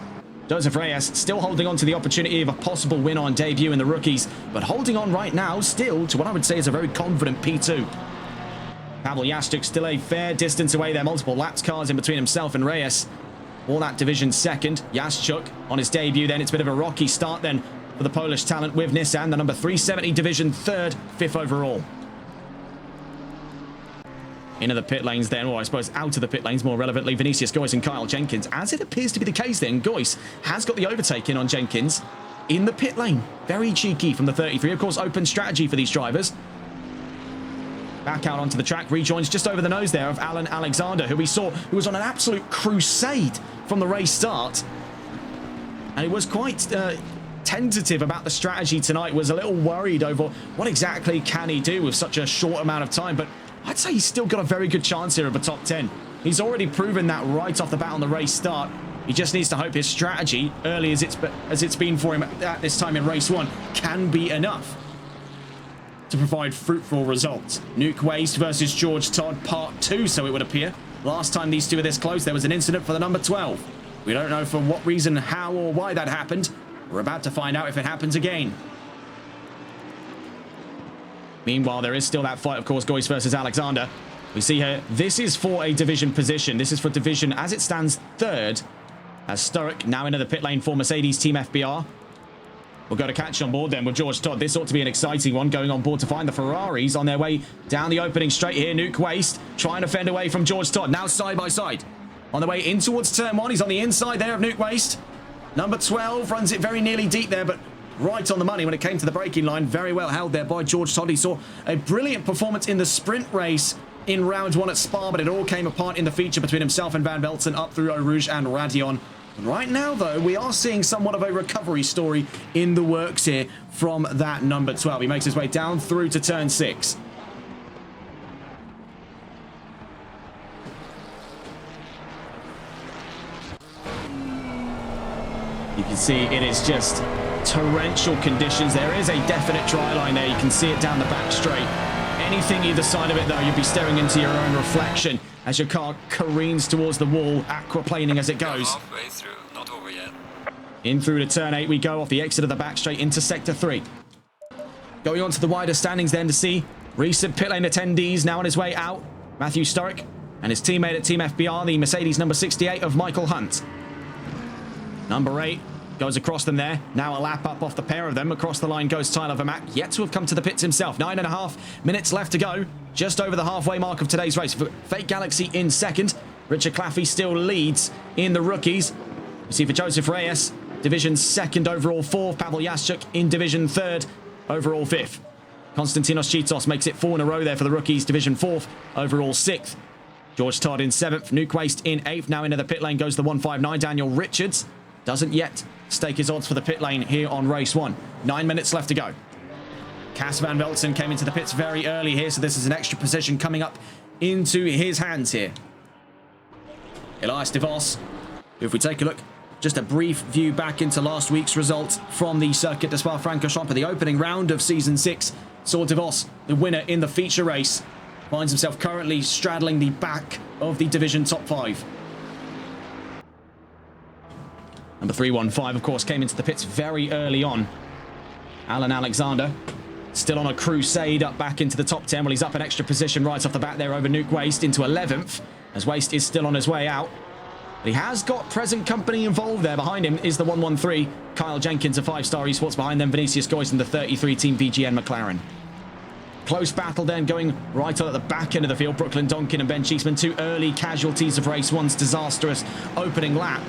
Speaker 1: Joseph Reyes still holding on to the opportunity of a possible win on debut in the rookies, but holding on right now still to what I would say is a very confident P2. Pavel Jaschuk still a fair distance away there, multiple laps cars in between himself and Reyes. All that division second. Jaschuk on his debut then. It's a bit of a rocky start then for the Polish talent with Nissan. The number 370 division third, 5th overall. Into the pit lanes then, or I suppose out of the pit lanes more relevantly, Vinicius Goyce and Kyle Jenkins. As it appears to be the case then, Goyce has got the overtake in on Jenkins in the pit lane. Very cheeky from the 33. Of course, open strategy for these drivers. Back out onto the track, rejoins just over the nose there of Alan Alexander, who we saw, who was on an absolute crusade from the race start. And he was quite tentative about the strategy tonight, was a little worried over what exactly can he do with such a short amount of time. But I'd say he's still got a very good chance here of a top 10. He's already proven that right off the bat on the race start. He just needs to hope his strategy, early as it's been for him at this time in race 1, can be enough to provide fruitful results. Nuke Waste versus George Todd, part 2, so it would appear. Last time these two were this close, there was an incident for the number 12. We don't know for what reason, how, or why that happened. We're about to find out if it happens again. Meanwhile, there is still that fight, of course, Goyce versus Alexander. We see here, this is for a division position. This is for division as it stands third, as Sturrock now into the pit lane for Mercedes Team FBR. We'll go to catch on board then with George Todd. This ought to be an exciting one, going on board to find the Ferraris on their way down the opening straight here. Nuke Waste trying to fend away from George Todd. Now side by side. On the way in towards turn 1. He's on the inside there of Nuke Waste. Number 12 runs it very nearly deep there, but right on the money when it came to the braking line. Very well held there by George Todd. He saw a brilliant performance in the sprint race in round 1 at Spa, but it all came apart in the feature between himself and Van Velzen up through Eau Rouge and Radion. Right now, though, we are seeing somewhat of a recovery story in the works here from that number 12. He makes his way down through to turn 6. You can see it is just torrential conditions. There is a definite dry line there. You can see it down the back straight. Anything either side of it, though, you'll be staring into your own reflection as your car careens towards the wall, aquaplaning as it goes.
Speaker 2: Halfway through, not over yet.
Speaker 1: In through to turn 8 we go, off the exit of the back straight into sector 3. Going on to the wider standings then to see recent pit lane attendees now on his way out. Matthew Sturrock and his teammate at Team FBR, the Mercedes number 68 of Michael Hunt. Number 8 goes across them there. Now a lap up off the pair of them. Across the line goes Tyler Vermack, yet to have come to the pits himself. 9.5 minutes left to go. Just over the halfway mark of today's race. Fake Galaxy in second. Richard Claffey still leads in the rookies. You see for Joseph Reyes, Division 2nd overall 4th. Pavel Jaschuk in Division 3rd overall 5th. Konstantinos Chitos makes it 4 in a row there for the rookies. Division 4th overall 6th. George Todd in 7th, Nuke Waste in 8th. Now into the pit lane goes the 159. Daniel Richards doesn't yet stake his odds for the pit lane here on race 1. 9 minutes left to go. Cas van Veltzen came into the pits very early here, so this is an extra position coming up into his hands here. Elias de Vos, if we take a look, just a brief view back into last week's results from the Circuit de Spa-Francorchamps, the opening round of Season 6, saw de Vos, the winner in the feature race, finds himself currently straddling the back of the division top 5. Number 315, of course, came into the pits very early on. Alan Alexander, still on a crusade up back into the top 10. Well, he's up an extra position right off the bat there over Nuke Waste into 11th, as Waste is still on his way out. But he has got present company involved there. Behind him is the 113, Kyle Jenkins, a 5-star esports. Behind them, Vinicius Goyson, the 33 Team VGN McLaren. Close battle then going right on at the back end of the field. Brooklyn Donkin and Ben Cheeseman, 2 early casualties of race 1's disastrous opening lap.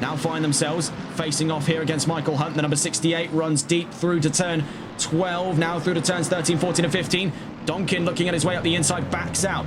Speaker 1: Now find themselves facing off here against Michael Hunt. The number 68 runs deep through to turn 12. Now through to turns 13, 14 and 15. Donkin looking at his way up the inside, backs out.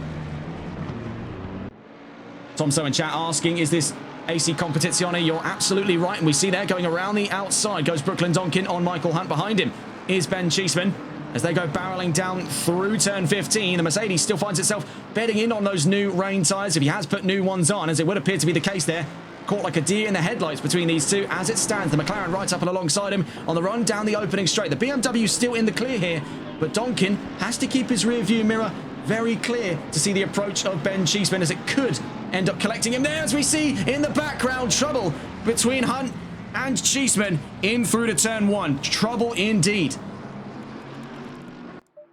Speaker 1: Tomso in chat asking, is this AC Competizione? You're absolutely right. And we see there going around the outside goes Brooklyn Donkin on Michael Hunt. Behind him is Ben Cheeseman. As they go barreling down through turn 15, the Mercedes still finds itself bedding in on those new rain tyres. If he has put new ones on, as it would appear to be the case there, caught like a deer in the headlights between these two. As it stands, the McLaren right up and alongside him on the run down the opening straight. The BMW still in the clear here, but Donkin has to keep his rear view mirror very clear to see the approach of Ben Cheeseman, as it could end up collecting him there. As we see in the background, trouble between Hunt and Cheeseman in through to turn 1. Trouble indeed.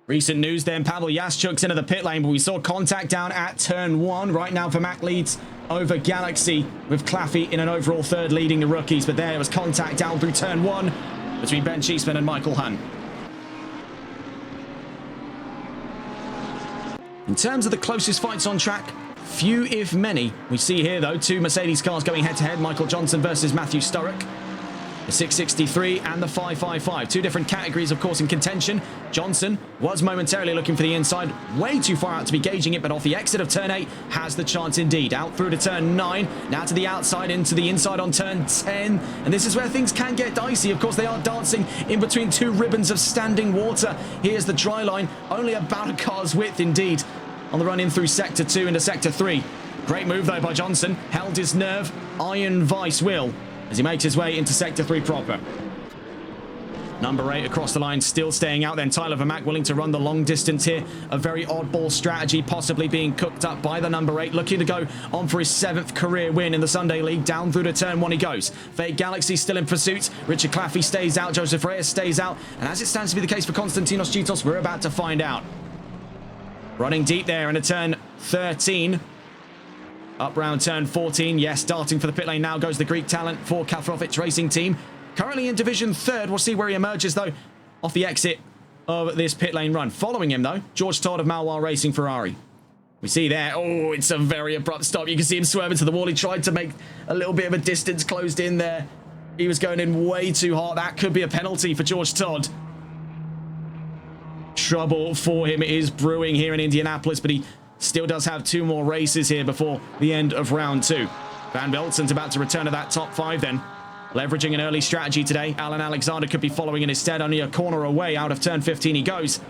Speaker 1: Recent news then, Pavel Jaschuk's into the pit lane, but we saw contact down at turn 1. Right now for Mac leads over Galaxy, with Claffey in an overall 3rd leading the rookies. But there was contact down through turn 1 between Ben Cheeseman and Michael Hunt. In terms of the closest fights on track, few if many. We see here though 2 Mercedes cars going head to head. Michael Johnson versus Matthew Sturrock. The 663 and the 555. 2 different categories, of course, in contention. Johnson was momentarily looking for the inside, way too far out to be gauging it, but off the exit of turn 8 has the chance indeed. Out through to turn 9, now to the outside, into the inside on turn 10. And this is where things can get dicey. Of course, they are dancing in between 2 ribbons of standing water. Here's the dry line, only about a car's width indeed, on the run in through sector 2 into sector 3. Great move, though, by Johnson. Held his nerve, iron vice will, as he makes his way into sector 3 proper. Number 8 across the line, still staying out then. Tyler Vermack willing to run the long distance here. A very oddball strategy, possibly being cooked up by the number 8. Looking to go on for his 7th career win in the Sunday League. Down through to turn 1 he goes. Fake Galaxy still in pursuit. Richard Claffey stays out. Joseph Reyes stays out. And as it stands to be the case for Konstantinos Gitos, we're about to find out. Running deep there into turn 13. Up round turn 14. Yes, starting for the pit lane now goes the Greek talent for Kafrovic Racing Team. Currently in division 3rd. We'll see where he emerges, though, off the exit of this pit lane run. Following him, though, George Todd of Malwar Racing Ferrari. We see there, oh, it's a very abrupt stop. You can see him swerving to the wall. He tried to make a little bit of a distance closed in there. He was going in way too hard. That could be a penalty for George Todd. Trouble for him is brewing here in Indianapolis, but he still does have 2 more races here before the end of round 2. Van Veltzen's about to return to that top 5 then. Leveraging an early strategy today. Alan Alexander could be following in his stead. Only a corner away. Out of turn 15 he goes.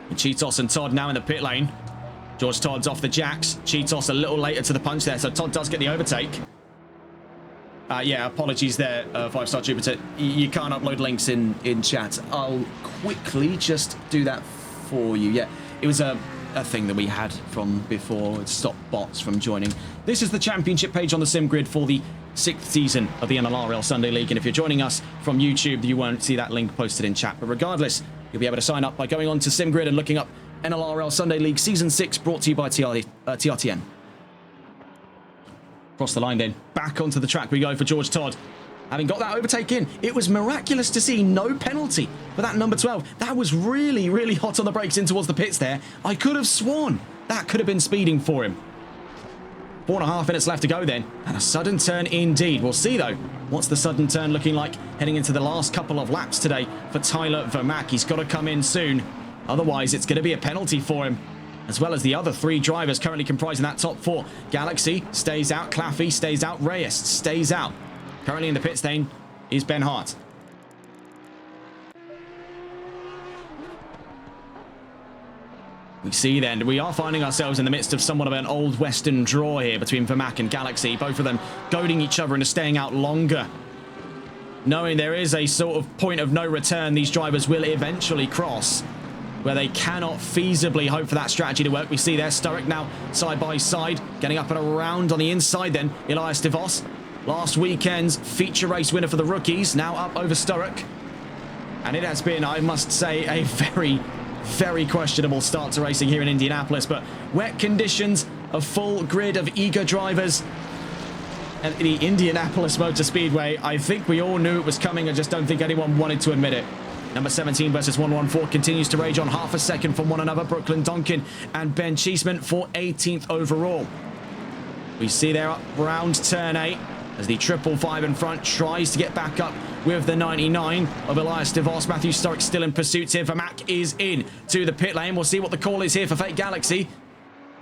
Speaker 1: And Cheetos and Todd now in the pit lane. George Todd's off the jacks. Cheetos a little later to the punch there, so Todd does get the overtake. Yeah, apologies there, 5-star Jupiter. You can't upload links in chat. I'll quickly just do that for you. Yeah, it was a thing that we had from before. It stopped bots from joining. This is the championship page on the sim grid for the 6th season of the NLRL Sunday League. And if you're joining us from YouTube, you won't see that link posted in chat. But regardless, you'll be able to sign up by going on to SimGrid and looking up NLRL Sunday League Season 6, brought to you by TRTN. Across the line then, back onto the track we go for George Todd. Having got that overtake in, it was miraculous to see no penalty for that number 12. That was really, really hot on the brakes in towards the pits there. I could have sworn that could have been speeding for him. 4.5 minutes left to go then, and a sudden turn indeed. We'll see though, what's the sudden turn looking like heading into the last couple of laps today for Tyler Vermack. He's got to come in soon, otherwise it's going to be a penalty for him. as well as the other 3 drivers currently comprising that top 4. Galaxy stays out, Claffey stays out, Reyes stays out. Currently in the pit lane is Ben Hart. We see then, we are finding ourselves in the midst of somewhat of an old Western draw here between Vermac and Galaxy, both of them goading each other into staying out longer. Knowing there is a sort of point of no return, these drivers will eventually cross, where they cannot feasibly hope for that strategy to work. We see there Sturrock now side by side, getting up and around on the inside then. Elias de Vos, last weekend's feature race winner for the rookies, now up over Sturrock. And it has been, I must say, a very questionable start to racing here in Indianapolis, but wet conditions, a full grid of eager drivers at the Indianapolis Motor Speedway. I think we all knew it was coming. I just don't think anyone wanted to admit it. Number 17 versus 114 continues to rage on, half a second from one another. Brooklyn Donkin and Ben Cheeseman for 18th overall. We see there up round turn 8 as the 555 in front tries to get back up with the 99 of Elias de Vos. Matthew Sturrock still in pursuit here. Vermac is in to the pit lane. We'll see what the call is here for Fake Galaxy.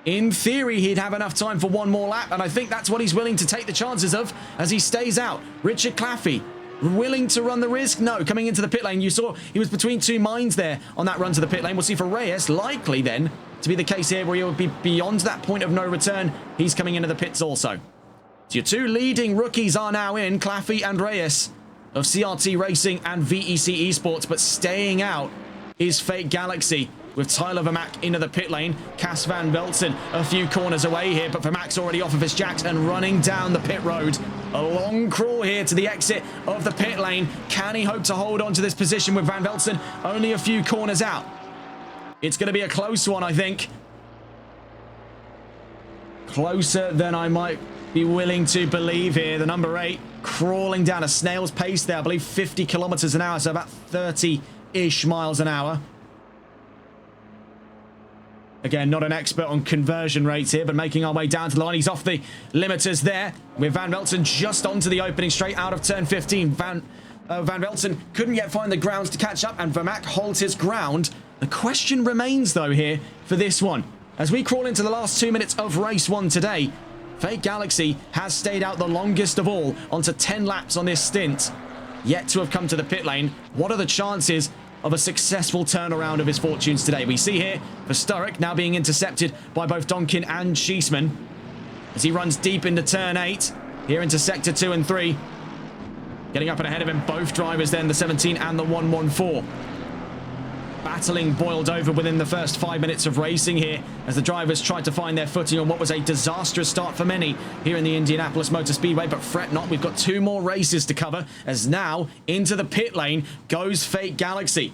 Speaker 1: In theory, he'd have enough time for one more lap, and I think that's what he's willing to take the chances of as he stays out. Richard Claffey, willing to run the risk? No, coming into the pit lane. You saw he was between 2 minds there on that run to the pit lane. We'll see for Reyes, likely then to be the case here where he'll be beyond that point of no return. He's coming into the pits also. So your 2 leading rookies are now in, Claffey and Reyes of CRT Racing and VEC Esports, but staying out is Fake Galaxy with Tyler Vermac into the pit lane. Cas Van Velzen a few corners away here, but Vermac's already off of his jacks and running down the pit road. A long crawl here to the exit of the pit lane. Can he hope to hold on to this position with Van Velzen only a few corners out? It's going to be a close one, I think. Closer than I might be willing to believe here. The number 8 crawling down a snail's pace there. I believe 50 kilometers an hour, so about 30-ish miles an hour. Again, not an expert on conversion rates here, but making our way down to the line. He's off the limiters there with Van Velzen just onto the opening straight out of turn 15. Van Velzen couldn't yet find the grounds to catch up, and Vermac holds his ground. The question remains, though, here for this one. As we crawl into the last 2 minutes of race 1 today, Fake Galaxy has stayed out the longest of all, onto 10 laps on this stint, yet to have come to the pit lane. What are the chances of a successful turnaround of his fortunes today? We see here for Sturrock now being intercepted by both Donkin and Cheeseman as he runs deep into turn 8 here into sector 2 and 3. Getting up and ahead of him, both drivers then, the 17 and the 114. Battling boiled over within the first 5 minutes of racing here as the drivers tried to find their footing on what was a disastrous start for many here in the Indianapolis Motor Speedway. But fret not, we've got 2 more races to cover as now into the pit lane goes Fake Galaxy.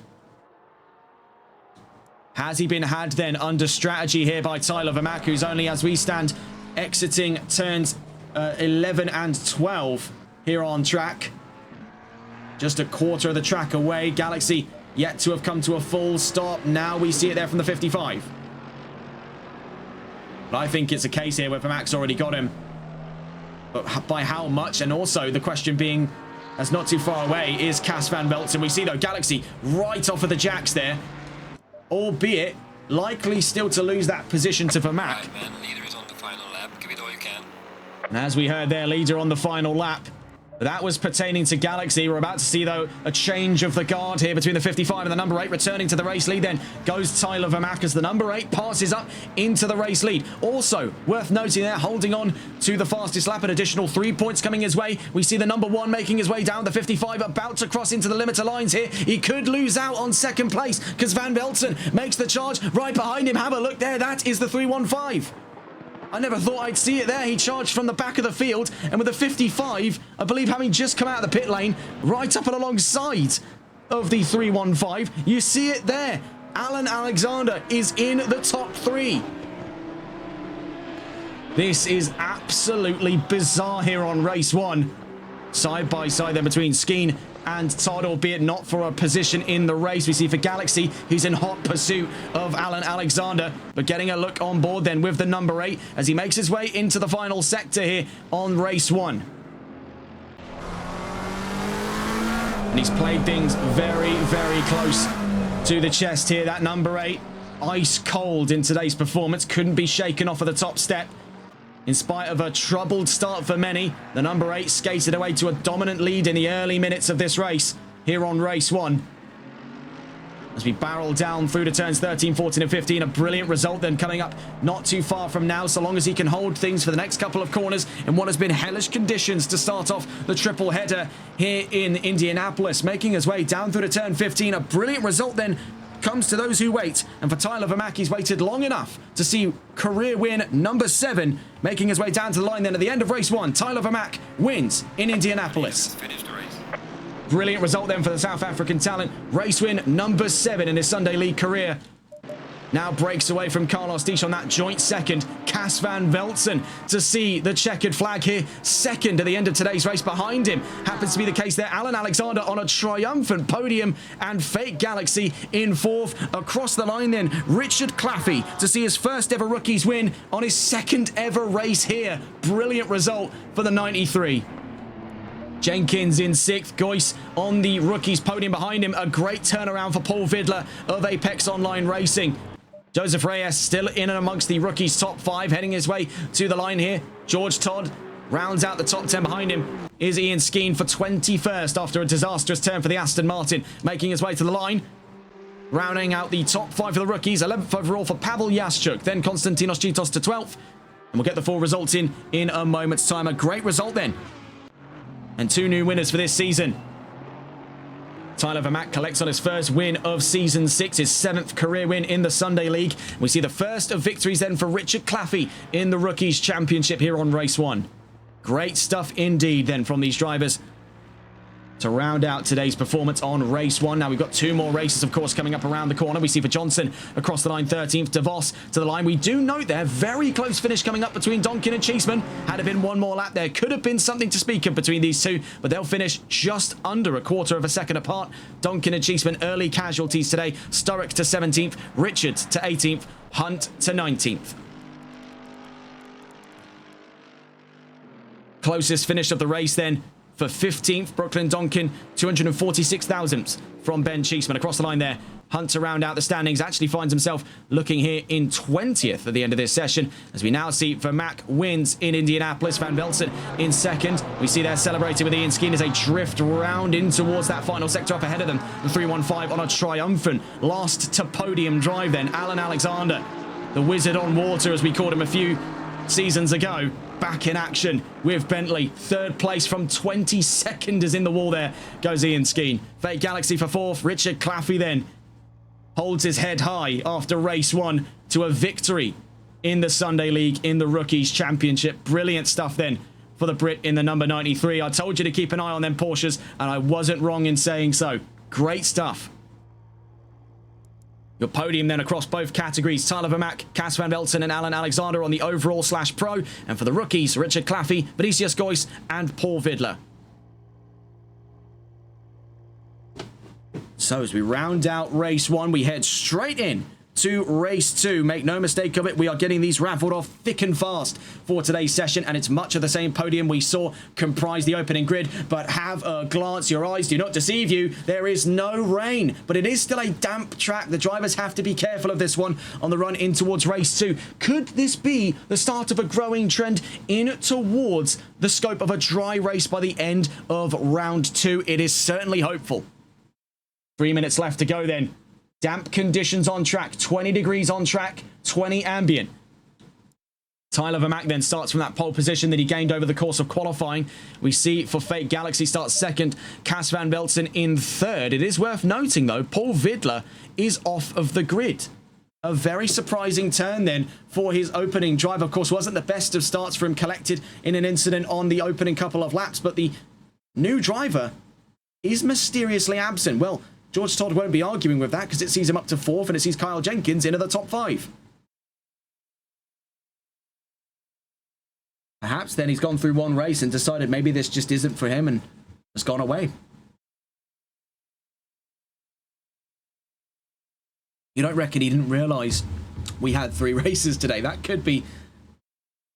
Speaker 1: Has he been had then under strategy here by Tyler Vermac, who's only, as we stand, exiting turns 11 and 12 here on track. Just a quarter of the track away. Galaxy yet to have come to a full stop. Now we see it there from the 55. But I think it's a case here where Vermac's already got him. But by how much? And also the question being, as not too far away, is Cas Van Velzen. We see, though, Galaxy right off of the jacks there. Albeit likely still to lose that position to Vermac.
Speaker 2: Right, man. Leader is on the final lap. Give it all you can.
Speaker 1: And as we heard there, leader on the final lap. That was pertaining to Galaxy. We're about to see, though, a change of the guard here between the 55 and the number 8. Returning to the race lead then goes Tyler Vermac as the number 8 passes up into the race lead. Also, worth noting there, holding on to the fastest lap, an additional 3 points coming his way. We see the number 1 making his way down the 55, about to cross into the limiter lines here. He could lose out on second place because Van Velzen makes the charge right behind him. Have a look there. That is the 315. I never thought I'd see it there. He charged from the back of the field, and with a 55, I believe having just come out of the pit lane, right up and alongside of the 315, you see it there. Alan Alexander is in the top 3. This is absolutely bizarre here on race 1. Side by side then between Skeen and Todd, albeit not for a position in the race. We see for Galaxy, who's in hot pursuit of Alan Alexander, but getting a look on board then with the number 8 as he makes his way into the final sector here on race 1. And he's played things very, very close to the chest here. That number 8 ice cold in today's performance. Couldn't be shaken off of the top step. In spite of a troubled start for many, the number 8 skated away to a dominant lead in the early minutes of this race here on race 1. As we barrel down through to turns 13, 14 and 15, a brilliant result then coming up not too far from now, so long as he can hold things for the next couple of corners in what has been hellish conditions to start off the triple header here in Indianapolis. Making his way down through to turn 15, a brilliant result then comes to those who wait, and for Tyler Vermack, he's waited long enough to see career win number 7, making his way down to the line then at the end of race 1. Tyler Vermack wins in Indianapolis.
Speaker 2: Finished the race.
Speaker 1: Brilliant result then for the South African talent. Race win number 7 in his Sunday League career. Now breaks away from Carlos Diesch on that joint second. Cas van Velzen to see the checkered flag here. Second at the end of today's race. Behind him happens to be the case there. Alan Alexander on a triumphant podium, and Fake Galaxy in 4th. Across the line then, Richard Claffey to see his first ever rookies win on his second ever race here. Brilliant result for the 93. Jenkins in 6th. Goyce on the rookies podium behind him. A great turnaround for Paul Vidler of Apex Online Racing. Joseph Reyes still in and amongst the rookies top 5, heading his way to the line here. George Todd rounds out the top 10. Behind him is Ian Skeen for 21st after a disastrous turn for the Aston Martin, making his way to the line. Rounding out the top 5 for the rookies, 11th overall for Pavel Jaschuk, then Konstantinos Chitos to 12th. And we'll get the full results in a moment's time. A great result then. And 2 new winners for this season. Tyler Vermack collects on his first win of season 6, his 7th career win in the Sunday League. We see the first of victories then for Richard Claffey in the Rookies Championship here on race 1. Great stuff indeed then from these drivers to round out today's performance on race 1. Now we've got 2 more races, of course, coming up around the corner. We see for Johnson across the line 13th, DeVos to the line. We do note there, very close finish coming up between Donkin and Cheeseman. Had it been one more lap there, could have been something to speak of between these two, but they'll finish just under a quarter of a second apart. Donkin and Cheeseman early casualties today. Sturrock to 17th, Richard to 18th, Hunt to 19th. Closest finish of the race then for 15th, Brooklyn Donkin, 246 thousandths from Ben Cheeseman. Across the line there, Hunt to round out the standings, actually finds himself looking here in 20th at the end of this session, as we now see Vermack wins in Indianapolis. Van Velzen in 2nd. We see there celebrating with Ian Skeen as they drift round in towards that final sector up ahead of them. The 315 on a triumphant last to podium drive then. Alan Alexander, the wizard on water as we called him a few seasons ago, back in action with Bentley. 3rd place from 22nd is in the wall there goes Ian Skeen. Fake Galaxy for 4th. Richard Claffey then holds his head high after race 1 to a victory in the Sunday League in the Rookies Championship. Brilliant stuff then for the Brit in the number 93. I told you to keep an eye on them Porsches, and I wasn't wrong in saying so. Great stuff. Your podium then across both categories. Tyler Vermack, Cas van Velzen and Alan Alexander on the overall/pro. And for the rookies, Richard Claffey, Vinicius Goyce and Paul Vidler. So as we round out race 1, we head straight in to race 2. Make no mistake of it, we are getting these raffled off thick and fast for today's session, and it's much of the same podium we saw comprise the opening grid. But have a glance, your eyes do not deceive you. There is no rain, but it is still a damp track. The drivers have to be careful of this one on the run in towards race 2. Could this be the start of a growing trend in towards the scope of a dry race by the end of round 2? It is certainly hopeful. 3 minutes left to go then. Damp conditions on track, 20 degrees on track, 20 ambient. Tyler Vermack then starts from that pole position that he gained over the course of qualifying. We see for Fake Galaxy starts 2nd, Cas van Velzen in 3rd. It is worth noting though, Paul Vidler is off of the grid. A very surprising turn then for his opening drive. Of course, wasn't the best of starts for him, collected in an incident on the opening couple of laps, but the new driver is mysteriously absent. Well, George Todd won't be arguing with that because it sees him up to 4th and it sees Kyle Jenkins into the top 5. Perhaps then he's gone through one race and decided maybe this just isn't for him and has gone away. You don't reckon he didn't realise we had 3 races today? That could be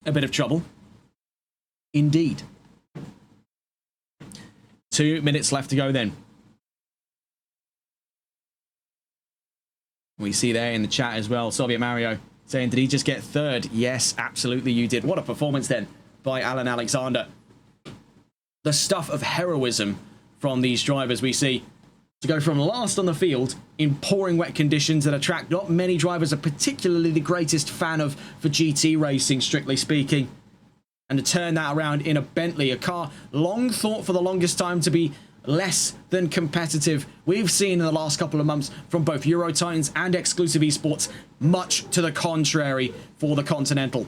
Speaker 1: a bit of trouble. Indeed. 2 minutes left to go then. We see there in the chat as well, Soviet Mario saying, did he just get third? Yes, absolutely you did. What a performance then by Alan Alexander. The stuff of heroism from these drivers we see. To go from last on the field in pouring wet conditions that a track not many drivers are particularly the greatest fan of for GT racing, strictly speaking. And to turn that around in a Bentley, a car long thought for the longest time to be less than competitive. We've seen in the last couple of months from both Euro Titans and Exclusive Esports, much to the contrary for the Continental.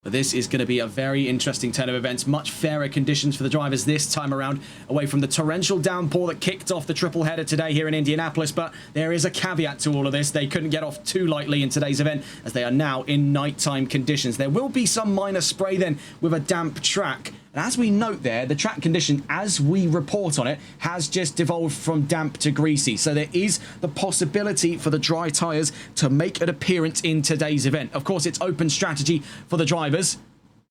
Speaker 1: But this is going to be a very interesting turn of events. Much fairer conditions for the drivers this time around, away from the torrential downpour that kicked off the triple header today here in Indianapolis. But there is a caveat to all of this. They couldn't get off too lightly in today's event, as they are now in nighttime conditions. There will be some minor spray then with a damp track. And as we note there, the track condition, as we report on it, has just devolved from damp to greasy. So there is the possibility for the dry tyres to make an appearance in today's event. Of course, it's open strategy for the drivers,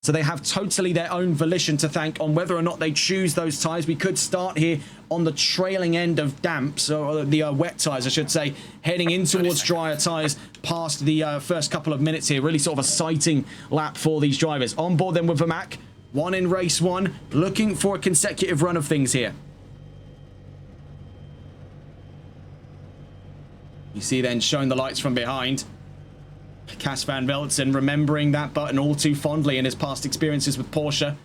Speaker 1: so they have totally their own volition to thank on whether or not they choose those tyres. We could start here on the trailing end of damps, or the wet tyres, I should say, heading in towards drier tyres past the first couple of minutes here. Really sort of a sighting lap for these drivers. On board then with the Mac. One in race one, looking for a consecutive run of things here. You see then showing the lights from behind. Cas van Veltzen remembering that button all too fondly in his past experiences with Porsche.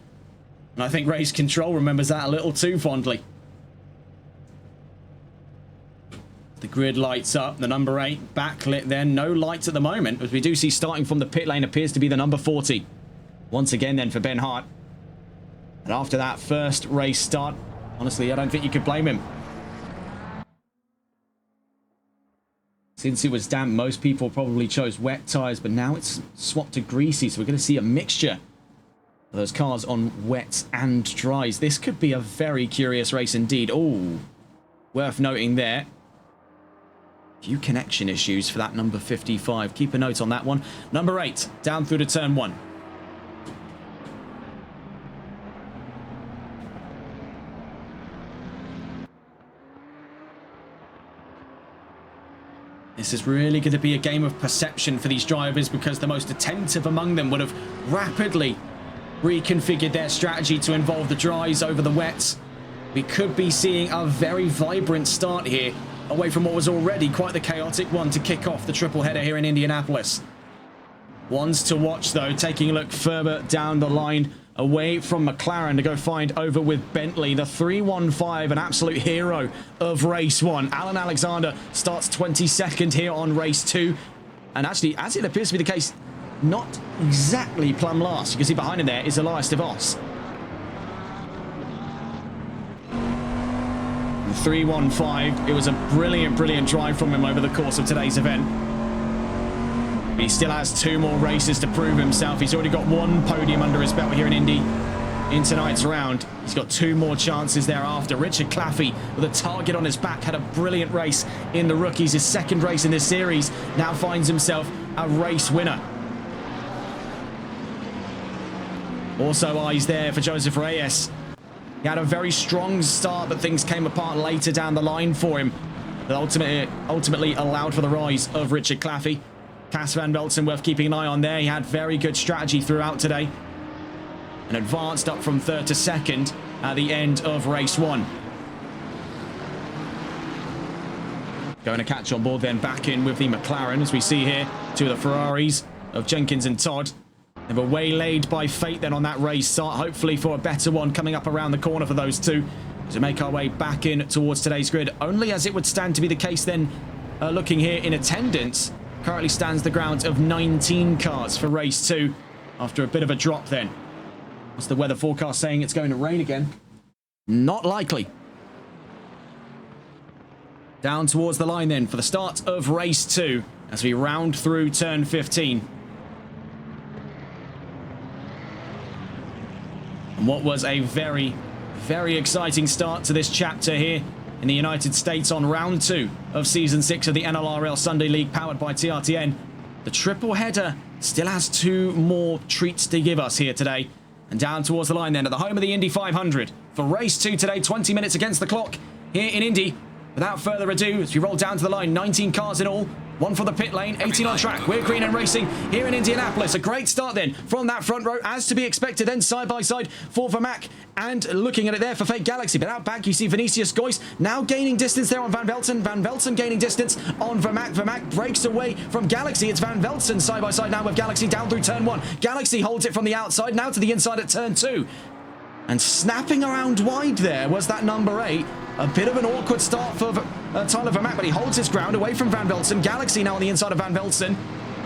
Speaker 1: And I think Race Control remembers that a little too fondly. The grid lights up, the number 8 backlit then. No lights at the moment, as we do see starting from the pit lane appears to be the number 40. Once again then for Ben Hart. And after that first race start, honestly, I don't think you could blame him. Since it was damp, most people probably chose wet tyres, but now it's swapped to greasy, so we're going to see a mixture of those cars on wets and dries. This could be a very curious race indeed. Oh, worth noting there. Few connection issues for that number 55. Keep a note on that one. Number 8, down through to turn 1. This is really going to be a game of perception for these drivers, because the most attentive among them would have rapidly reconfigured their strategy to involve the dries over the wets. We could be seeing a very vibrant start here, away from what was already quite the chaotic one to kick off the triple header here in Indianapolis. Ones to watch, though, taking a look further down the line, away from McLaren to go find over with Bentley. The 315, an absolute hero of race 1. Alan Alexander starts 22nd here on race 2. And actually, as it appears to be the case, not exactly plumb last. You can see behind him there is Elias de Vos. 315, it was a brilliant drive from him over the course of today's event. He still has 2 more races to prove himself. He's already got 1 podium under his belt here in Indy in tonight's round. He's got 2 more chances thereafter. Richard Claffey, with a target on his back, had a brilliant race in the rookies. His 2nd race in this series, now finds himself a race winner. Also eyes there for Joseph Reyes. He had a very strong start, but things came apart later down the line for him. That ultimately allowed for the rise of Richard Claffey. Cas van Veltzen worth keeping an eye on there. He had very good strategy throughout today and advanced up from 3rd to 2nd at the end of race 1. Going to catch on board then back in with the McLaren, as we see here 2 of the Ferraris of Jenkins and Todd. They were waylaid by fate then on that race start, hopefully for a better one coming up around the corner for those 2 to make our way back in towards today's grid. Only as it would stand to be the case then, looking here in attendance, currently stands the ground of 19 cars for race 2 after a bit of a drop then. What's the weather forecast saying? It's going to rain again? Not likely. Down towards the line then for the start of race 2 as we round through turn 15. And what was a very exciting start to this chapter here in the United States on round 2 of season 6 of the NLRL Sunday League powered by TRTN. The triple header still has 2 more treats to give us here today. And down towards the line then at the home of the Indy 500 for race 2 today, 20 minutes against the clock here in Indy. Without further ado, as we roll down to the line, 19 cars in all. One for the pit lane, 18 on track. We're green and racing here in Indianapolis. A great start then from that front row, as to be expected. Then side by side for Vermaak, and looking at it there for Fake Galaxy. But out back, you see Vinicius Goyce now gaining distance there on Van Velten. Van Velten gaining distance on Vermaak. Vermaak breaks away from Galaxy. It's Van Velten side by side now with Galaxy down through turn 1. Galaxy holds it from the outside, now to the inside at turn 2. And snapping around wide there was that number 8. A bit of an awkward start for Tyler Vermaak, but he holds his ground away from Van Velten. Galaxy now on the inside of Van Velten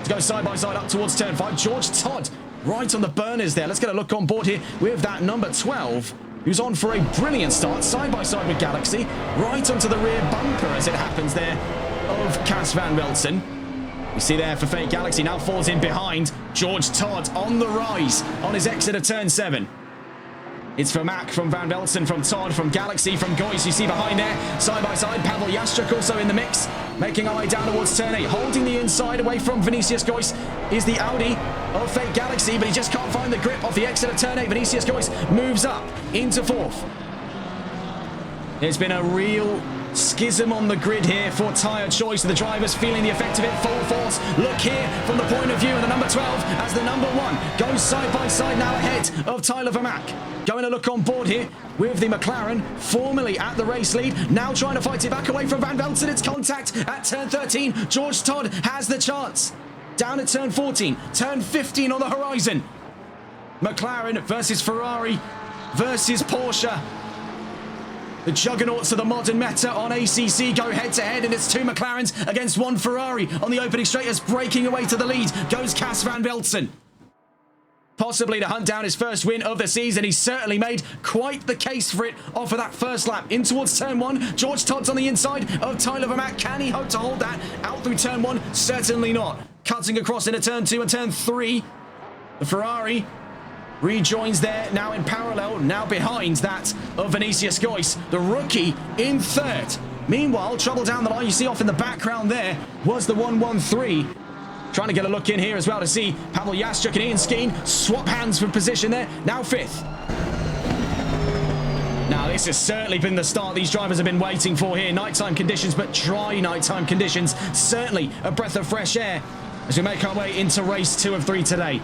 Speaker 1: to go side by side up towards turn 5. George Todd right on the burners there. Let's get a look on board here with that number 12, who's on for a brilliant start side by side with Galaxy, right onto the rear bumper as it happens there of Cas Van Velten. You see there for Fake Galaxy now falls in behind. George Todd on the rise on his exit of turn 7. It's Vermaak from Van Velten, from Todd, from Galaxy, from Goyce. You see behind there, side by side, Pavel Jastruk also in the mix, making our way down towards turn 8. Holding the inside away from Vinicius Goyce is the Audi of Fake Galaxy, but he just can't find the grip off the exit of turn 8. Vinicius Goyce moves up into 4th. There's been a real schism on the grid here for tyre choice. The drivers feeling the effect of it full force. Look here from the point of view of the number 12 as the number 1 goes side by side now ahead of Tyler Vermaak. Going to look on board here with the McLaren, formerly at the race lead, now trying to fight it back away from Van Velten. It's contact at turn 13. George Todd has the chance. Down at turn 14, turn 15 on the horizon. McLaren versus Ferrari versus Porsche. The juggernauts of the modern meta on ACC go head-to-head, and it's 2 McLarens against 1 Ferrari on the opening straight as breaking away to the lead goes Cas Van Velten. Possibly to hunt down his first win of the season. He's certainly made quite the case for it off of that first lap. In towards turn 1, George Todd's on the inside of Tyler Vermaak. Can he hope to hold that out through turn 1? Certainly not. Cutting across into turn 2 and turn 3. The Ferrari rejoins there, now in parallel, now behind that of Vinicius Goyce, the rookie in 3rd. Meanwhile, trouble down the line, you see off in the background there was the 113. Trying to get a look in here as well to see Pavel Jastruk and Ian Skeen swap hands for position there, now 5th. Now, this has certainly been the start these drivers have been waiting for here. Nighttime conditions, but dry nighttime conditions. Certainly a breath of fresh air as we make our way into race 2 of 3 today.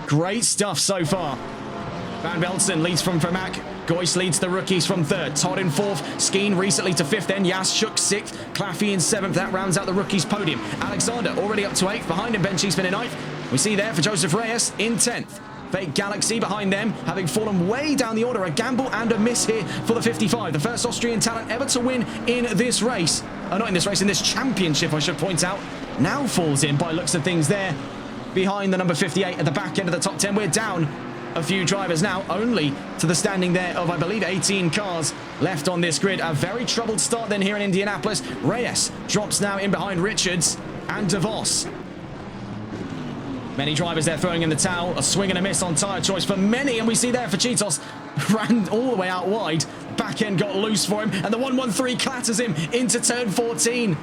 Speaker 1: Great stuff so far. Van Velten leads from Vermaak. Goyce leads the rookies from 3rd. Todd in 4th. Skeen recently to 5th then. Jastruk 6th. Claffey in 7th. That rounds out the rookies' podium. Alexander already up to 8th. Behind him, Ben Cheeseman in 9th. We see there for Joseph Reyes in 10th. Fake Galaxy behind them, having fallen way down the order. A gamble and a miss here for the 55. The first Austrian talent ever to win in this race. Not in this race, in this championship, I should point out. Now falls in by looks of things there. Behind the number 58 at the back end of the top 10. We're down a few drivers now, only to the standing there of, I believe, 18 cars left on this grid. A very troubled start then here in Indianapolis. Reyes drops now in behind Richards and DeVos. Many drivers there throwing in the towel. A swing and a miss on tyre choice for many, and we see there for Cheetos ran all the way out wide. Back end got loose for him, and the 113 clatters him into turn 14.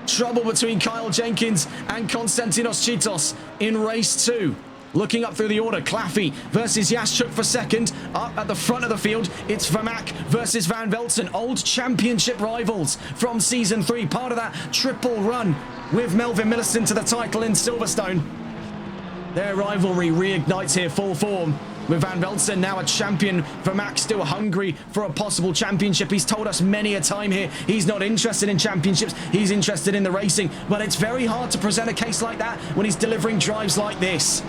Speaker 1: Trouble between Kyle Jenkins and Konstantinos Cheetos in race 2. Looking up through the order, Claffey versus Jastruk for 2nd. Up at the front of the field, it's Vermaak versus Van Velten. Old championship rivals from Season 3. Part of that triple run with Melvin Millicent to the title in Silverstone. Their rivalry reignites here full form. With Van Velten now a champion, Vermaak still hungry for a possible championship. He's told us many a time here he's not interested in championships, he's interested in the racing. But it's very hard to present a case like that when he's delivering drives like this.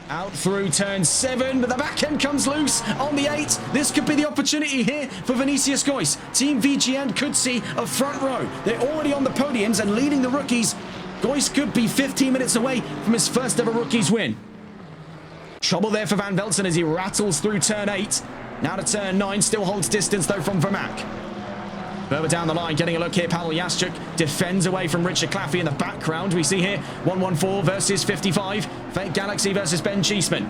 Speaker 1: Out through turn 7, but the back end comes loose on the 8. This could be the opportunity here for Vinicius Goyce. Team VGN could see a front row. They're already on the podiums and leading the rookies. Goyce could be 15 minutes away from his first ever rookies win. Trouble there for Van Velten as he rattles through turn 8. Now to turn 9, still holds distance though from Vermaak. Further down the line, getting a look here, Pavel Jastruk defends away from Richard Claffey in the background. We see here 114 versus 55. Fake Galaxy versus Ben Cheeseman.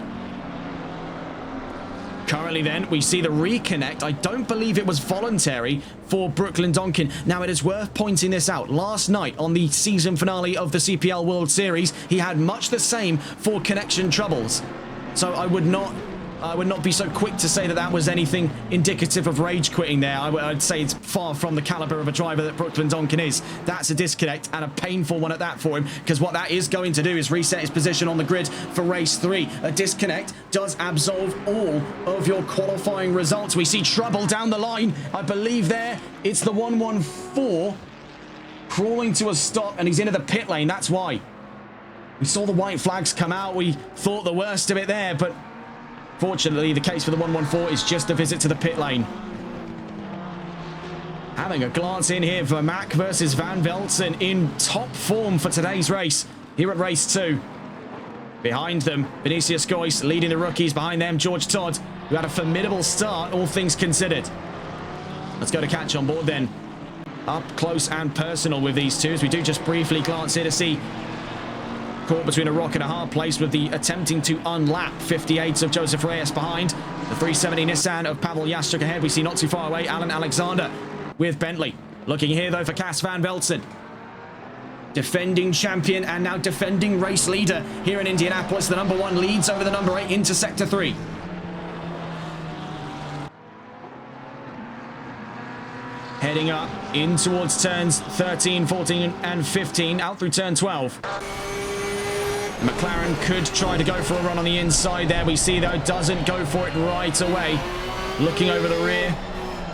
Speaker 1: Currently then, we see the reconnect. I don't believe it was voluntary for Brooklyn Donkin. Now, it is worth pointing this out. Last night on the season finale of the CPL World Series, he had much the same for connection troubles. So I would not I would not be so quick to say that that was anything indicative of rage quitting there. I'd say it's far from the caliber of a driver that Brooklyn Donkin is. That's a disconnect, and a painful one at that for him, because what that is going to do is reset his position on the grid for race 3. A disconnect does absolve all of your qualifying results. We see trouble down the line. I believe there it's the 114 crawling to a stop, and he's into the pit lane. That's why. We saw the white flags come out. We thought the worst of it there, but fortunately, the case for the 114 is just a visit to the pit lane. Having a glance in here for Mack versus Van Velzen in top form for today's race here at race 2. Behind them, Vinicius Goyce leading the rookies. Behind them, George Todd, who had a formidable start, all things considered. Let's go to catch on board then. Up close and personal with these two, as we do just briefly glance here to see caught between a rock and a hard place with the attempting to unlap 58s of Joseph Reyes behind. The 370 Nissan of Pavel Jastruk ahead. We see not too far away Alan Alexander with Bentley. Looking here though for Cas Van Velzen. Defending champion and now defending race leader here in Indianapolis. The number 1 leads over the number 8 into sector 3. Heading up in towards turns 13, 14 and 15 out through turn 12. McLaren could try to go for a run on the inside there. We see, though, doesn't go for it right away. Looking over the rear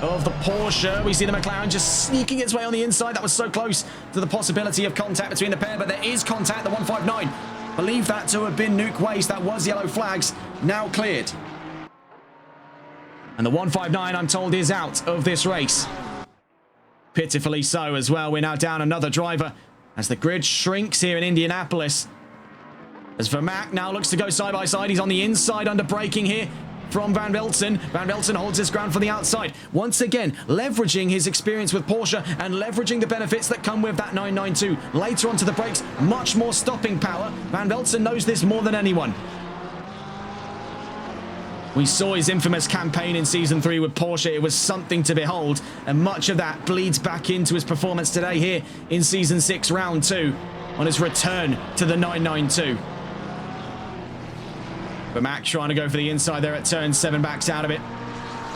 Speaker 1: of the Porsche, we see the McLaren just sneaking its way on the inside. That was so close to the possibility of contact between the pair, but there is contact. The 159. Believe that to have been Nuke Waste. That was yellow flags. Now cleared. And the 159, I'm told, is out of this race. Pitifully so as well. We're now down another driver as the grid shrinks here in Indianapolis. As Vermaak now looks to go side by side. He's on the inside under braking here from Van Velzen. Van Velzen holds his ground from the outside. Once again, leveraging his experience with Porsche and leveraging the benefits that come with that 992. Later onto the brakes, much more stopping power. Van Velzen knows this more than anyone. We saw his infamous campaign in Season 3 with Porsche. It was something to behold, and much of that bleeds back into his performance today here in Season 6, Round 2, on his return to the 992. Vermaak trying to go for the inside there at turn 7, backs out of it.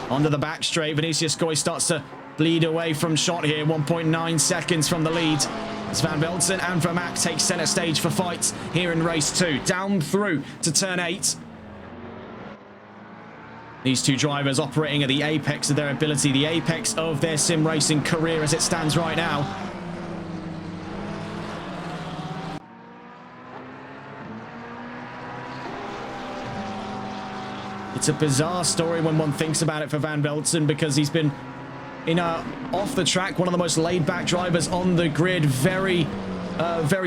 Speaker 1: Onto the back straight, Vinicius Goy starts to bleed away from shot here, 1.9 seconds from the lead. As Van Velzen and Vermaak take centre stage for fights here in race 2. Down through to turn 8. These two drivers operating at the apex of their ability, the apex of their sim racing career as it stands right now. It's a bizarre story when one thinks about it for Van Velzen, because he's been in a off the track, one of the most laid-back drivers on the grid. Very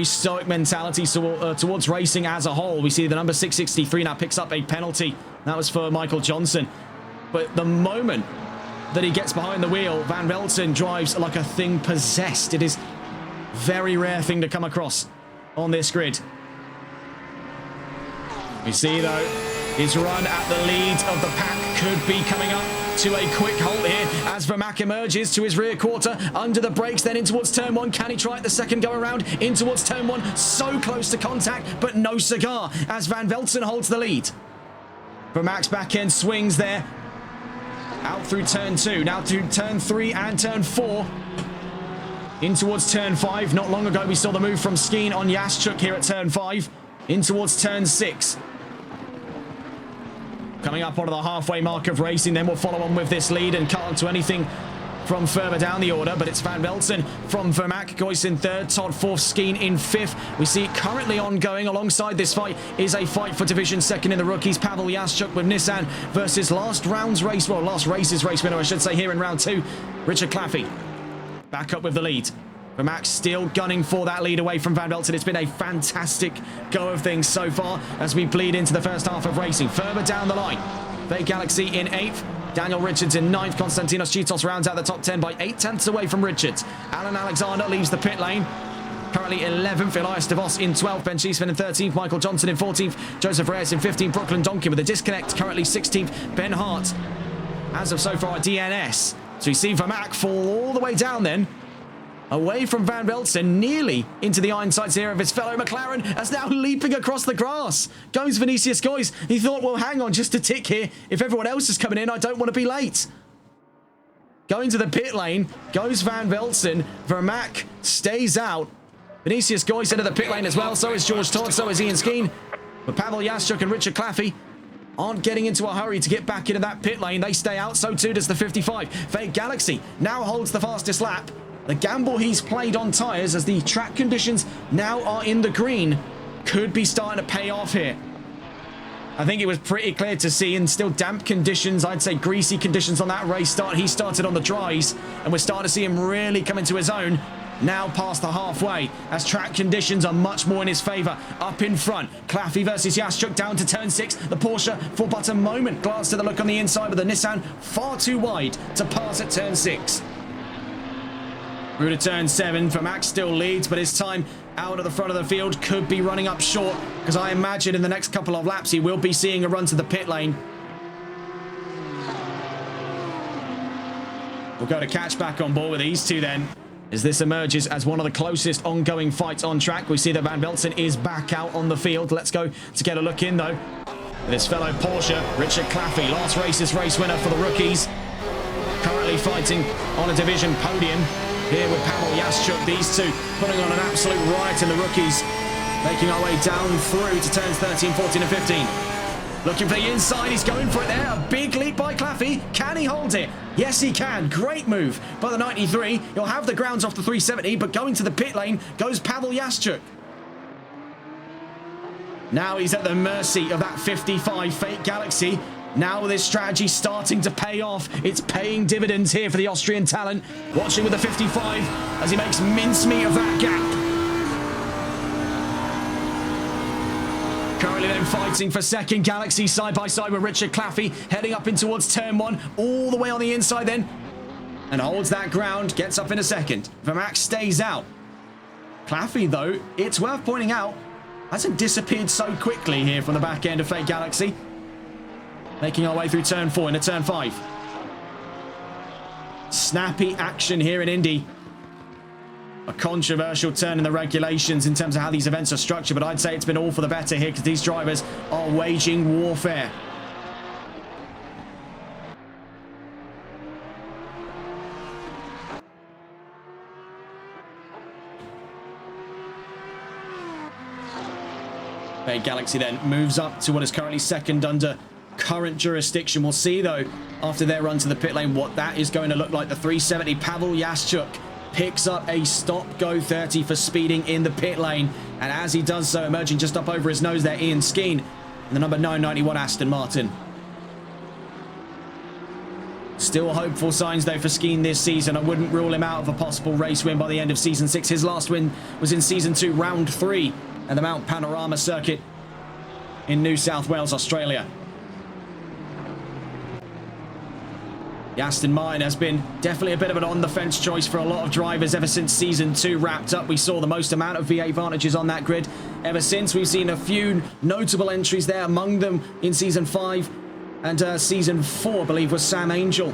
Speaker 1: stoic mentality towards racing as a whole. We see the number 663 now picks up a penalty. That was for Michael Johnson. But the moment that he gets behind the wheel, Van Velzen drives like a thing possessed. It is a very rare thing to come across on this grid. You see, though, his run at the lead of the pack could be coming up to a quick halt here as Vermaak emerges to his rear quarter under the brakes, then in towards turn 1. Can he try it the second go around? In towards turn 1, so close to contact, but no cigar as Van Velzen holds the lead. Vermaak's back end swings there. Out through turn 2, now through turn 3 and turn 4. In towards turn 5. Not long ago we saw the move from Skeen on Jastruk here at turn 5. In towards turn 6. Coming up onto the halfway mark of racing, then we'll follow on with this lead and cut on to anything from further down the order. But it's Van Velzen from Vermaak, Goyce in 3rd, Todd 4th, Skeen in 5th. We see currently ongoing alongside this fight is a fight for Division 2nd in the rookies. Pavel Jastruk with Nissan versus last race's race winner, I should say, here in round 2, Richard Claffey. Back up with the lead. Vermaak still gunning for that lead away from Van Velzen. It's been a fantastic go of things so far as we bleed into the first half of racing. Further down the line, Fake Galaxy in 8th. Daniel Richards in 9th. Konstantinos Chitos rounds out the top 10 by 8 tenths away from Richards. Alan Alexander leaves the pit lane. Currently 11th. Elias DeVos in 12th. Ben Cheeseman in 13th. Michael Johnson in 14th. Joseph Reyes in 15th. Brooklyn Donkin with a disconnect. Currently 16th. Ben Hart, as of so far, DNS. So you see Vermaak fall all the way down then. away from Van Velzen, nearly into the iron sights here of his fellow McLaren, as now leaping across the grass. Goes Vinicius Goys. He thought, well, hang on just a tick here. If everyone else is coming in, I don't want to be late. Going to the pit lane, goes Van Velzen. Vermaak stays out. Vinicius Goys into the pit lane as well. So is George Todd, so is Ian Skeen. But Pavel Jaschuk and Richard Claffey aren't getting into a hurry to get back into that pit lane. They stay out, so too does the 55. Fake Galaxy now holds the fastest lap. The gamble he's played on tyres as the track conditions now are in the green could be starting to pay off here. I think it was pretty clear to see in still damp conditions, I'd say greasy conditions on that race start. He started on the dries and we're starting to see him really come into his own now past the halfway as track conditions are much more in his favour. Up in front, Claffey versus Jaschuk down to turn 6. The Porsche for but a moment glanced at the look on the inside, but the Nissan far too wide to pass at turn 6. Through to turn 7, Vermaak still leads, but his time out at the front of the field could be running up short, because I imagine in the next couple of laps he will be seeing a run to the pit lane. We'll go to catch back on board with these two then, as this emerges as one of the closest ongoing fights on track. We see that Van Velzen is back out on the field. Let's go to get a look in though. With his fellow Porsche, Richard Claffey, last race's race winner for the rookies, currently fighting on a division podium. Here with Pavel Jaschuk, these two putting on an absolute riot in the rookies, making our way down through to turns 13, 14 and 15. Looking for the inside, he's going for it there. A big leap by Claffey. Can he hold it? Yes, he can. Great move by the 93. He'll have the grounds off the 370, but going to the pit lane goes Pavel Jaschuk. Now he's at the mercy of that 55 Fake Galaxy. Now this strategy starting to pay off. It's paying dividends here for the Austrian talent. Watching with the 55 as he makes mincemeat of that gap. Currently then fighting for second. Galaxy side by side with Richard Claffey, heading up in towards turn 1, all the way on the inside then, and holds that ground, gets up in a second. Vermaak stays out. Claffey though, it's worth pointing out, hasn't disappeared so quickly here from the back end of Fake Galaxy. Making our way through turn 4 into turn 5. Snappy action here in Indy. A controversial turn in the regulations in terms of how these events are structured, but I'd say it's been all for the better here because these drivers are waging warfare. Fake Galaxy then moves up to what is currently second under current jurisdiction. We'll see though after their run to the pit lane what that is going to look like. The 370 Pavel Jaschuk picks up a stop-go 30 for speeding in the pit lane, and as he does so, emerging just up over his nose there, Ian Skeen and the number 991 Aston Martin. Still hopeful signs though for Skeen this season. I wouldn't rule him out of a possible race win by the end of season 6. His last win was in season 2 round 3 at the Mount Panorama circuit in New South Wales, Australia. The Aston Martin has been definitely a bit of an on-the-fence choice for a lot of drivers ever since Season 2 wrapped up. We saw the most amount of V8 advantages on that grid ever since. We've seen a few notable entries there, among them in Season 5 and Season 4, I believe, was Sam Angel.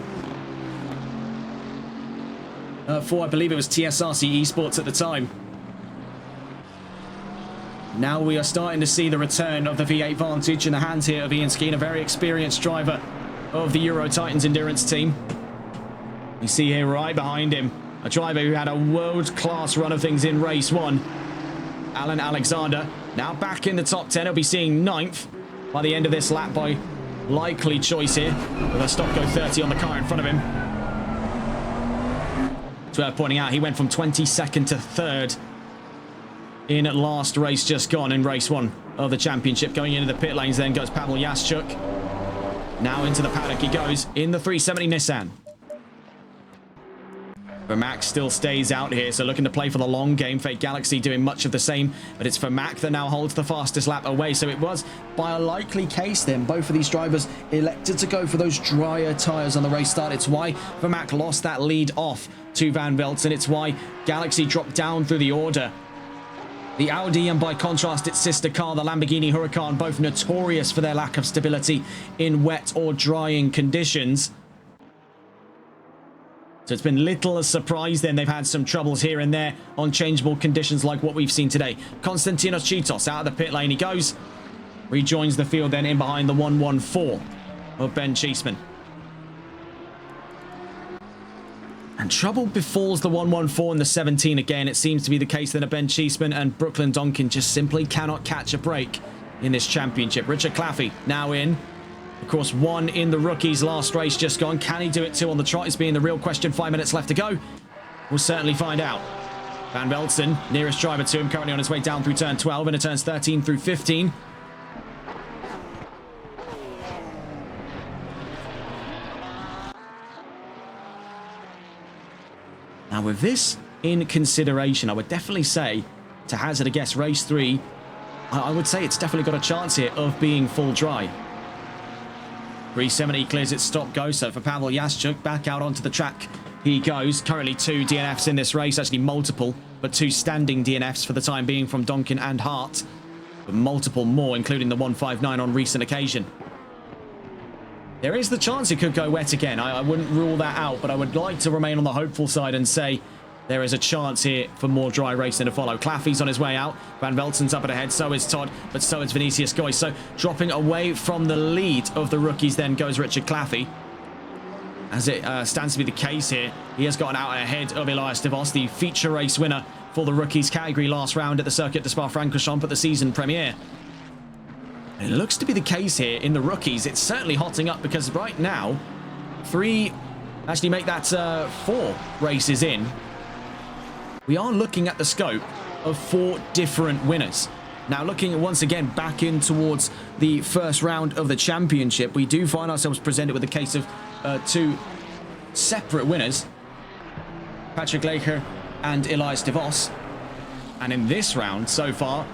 Speaker 1: 4, I believe it was TSRC Esports at the time. Now we are starting to see the return of the V8 advantage in the hands here of Ian Skeen, a very experienced driver of the Euro Titans endurance team. You see here right behind him a driver who had a world-class run of things in race 1, Alan Alexander. Now back in the top 10. He'll be seeing 9th by the end of this lap by likely choice here, with a stop-go 30 on the car in front of him. It's worth pointing out he went from 22nd to 3rd in last race just gone in race 1 of the championship. Going into the pit lanes then goes Pavel Jaschuk. Now into the paddock he goes in the 370 Nissan. Vermaak still stays out here, so looking to play for the long game. Fake Galaxy doing much of the same, but it's Vermaak that now holds the fastest lap away. So it was, by a likely case then, both of these drivers elected to go for those drier tyres on the race start. It's why Vermaak lost that lead off to Van Velzen. It's why Galaxy dropped down through the order. The Audi and by contrast its sister car, the Lamborghini Huracan, both notorious for their lack of stability in wet or drying conditions. So it's been little a surprise then. They've had some troubles here and there on changeable conditions like what we've seen today. Konstantinos Chitos out of the pit lane he goes. Rejoins the field then in behind the 114 of Ben Cheeseman. And trouble befalls the 114 and the 17 again. It seems to be the case that Ben Cheeseman and Brooklyn Donkin just simply cannot catch a break in this championship. Richard Claffey now in. Of course, one in the rookies last race just gone. Can he do it two on the trot is being the real question. 5 minutes left to go. We'll certainly find out. Van Velsen, nearest driver to him, currently on his way down through turn 12 into turns 13 through 15. Now, with this in consideration, I would definitely say, to hazard a guess, race 3, I would say it's definitely got a chance here of being full dry. 370 clears its stop-go, so for Pavel Jaschuk, back out onto the track he goes. Currently 2 DNFs in this race, actually multiple, but 2 standing DNFs for the time being from Donkin and Hart. But multiple more, including the 159 on recent occasion. There is the chance it could go wet again. I wouldn't rule that out, but I would like to remain on the hopeful side and say there is a chance here for more dry racing to follow. Claffey's on his way out. Van Velsen's up and ahead. So is Todd, but so is Vinicius Goy. So dropping away from the lead of the rookies then goes Richard Claffey. As it stands to be the case here, he has gotten out ahead of Elias De Vos, the feature race winner for the rookies category last round at the Circuit de Spa-Francorchamps at the season premiere. And it looks to be the case here in the rookies. It's certainly hotting up because right now, 4 races in, we are looking at the scope of 4 different winners. Now, looking once again back in towards the first round of the championship, we do find ourselves presented with a case of 2 separate winners, Patrick Lecher and Elias De Vos. And in this round so far,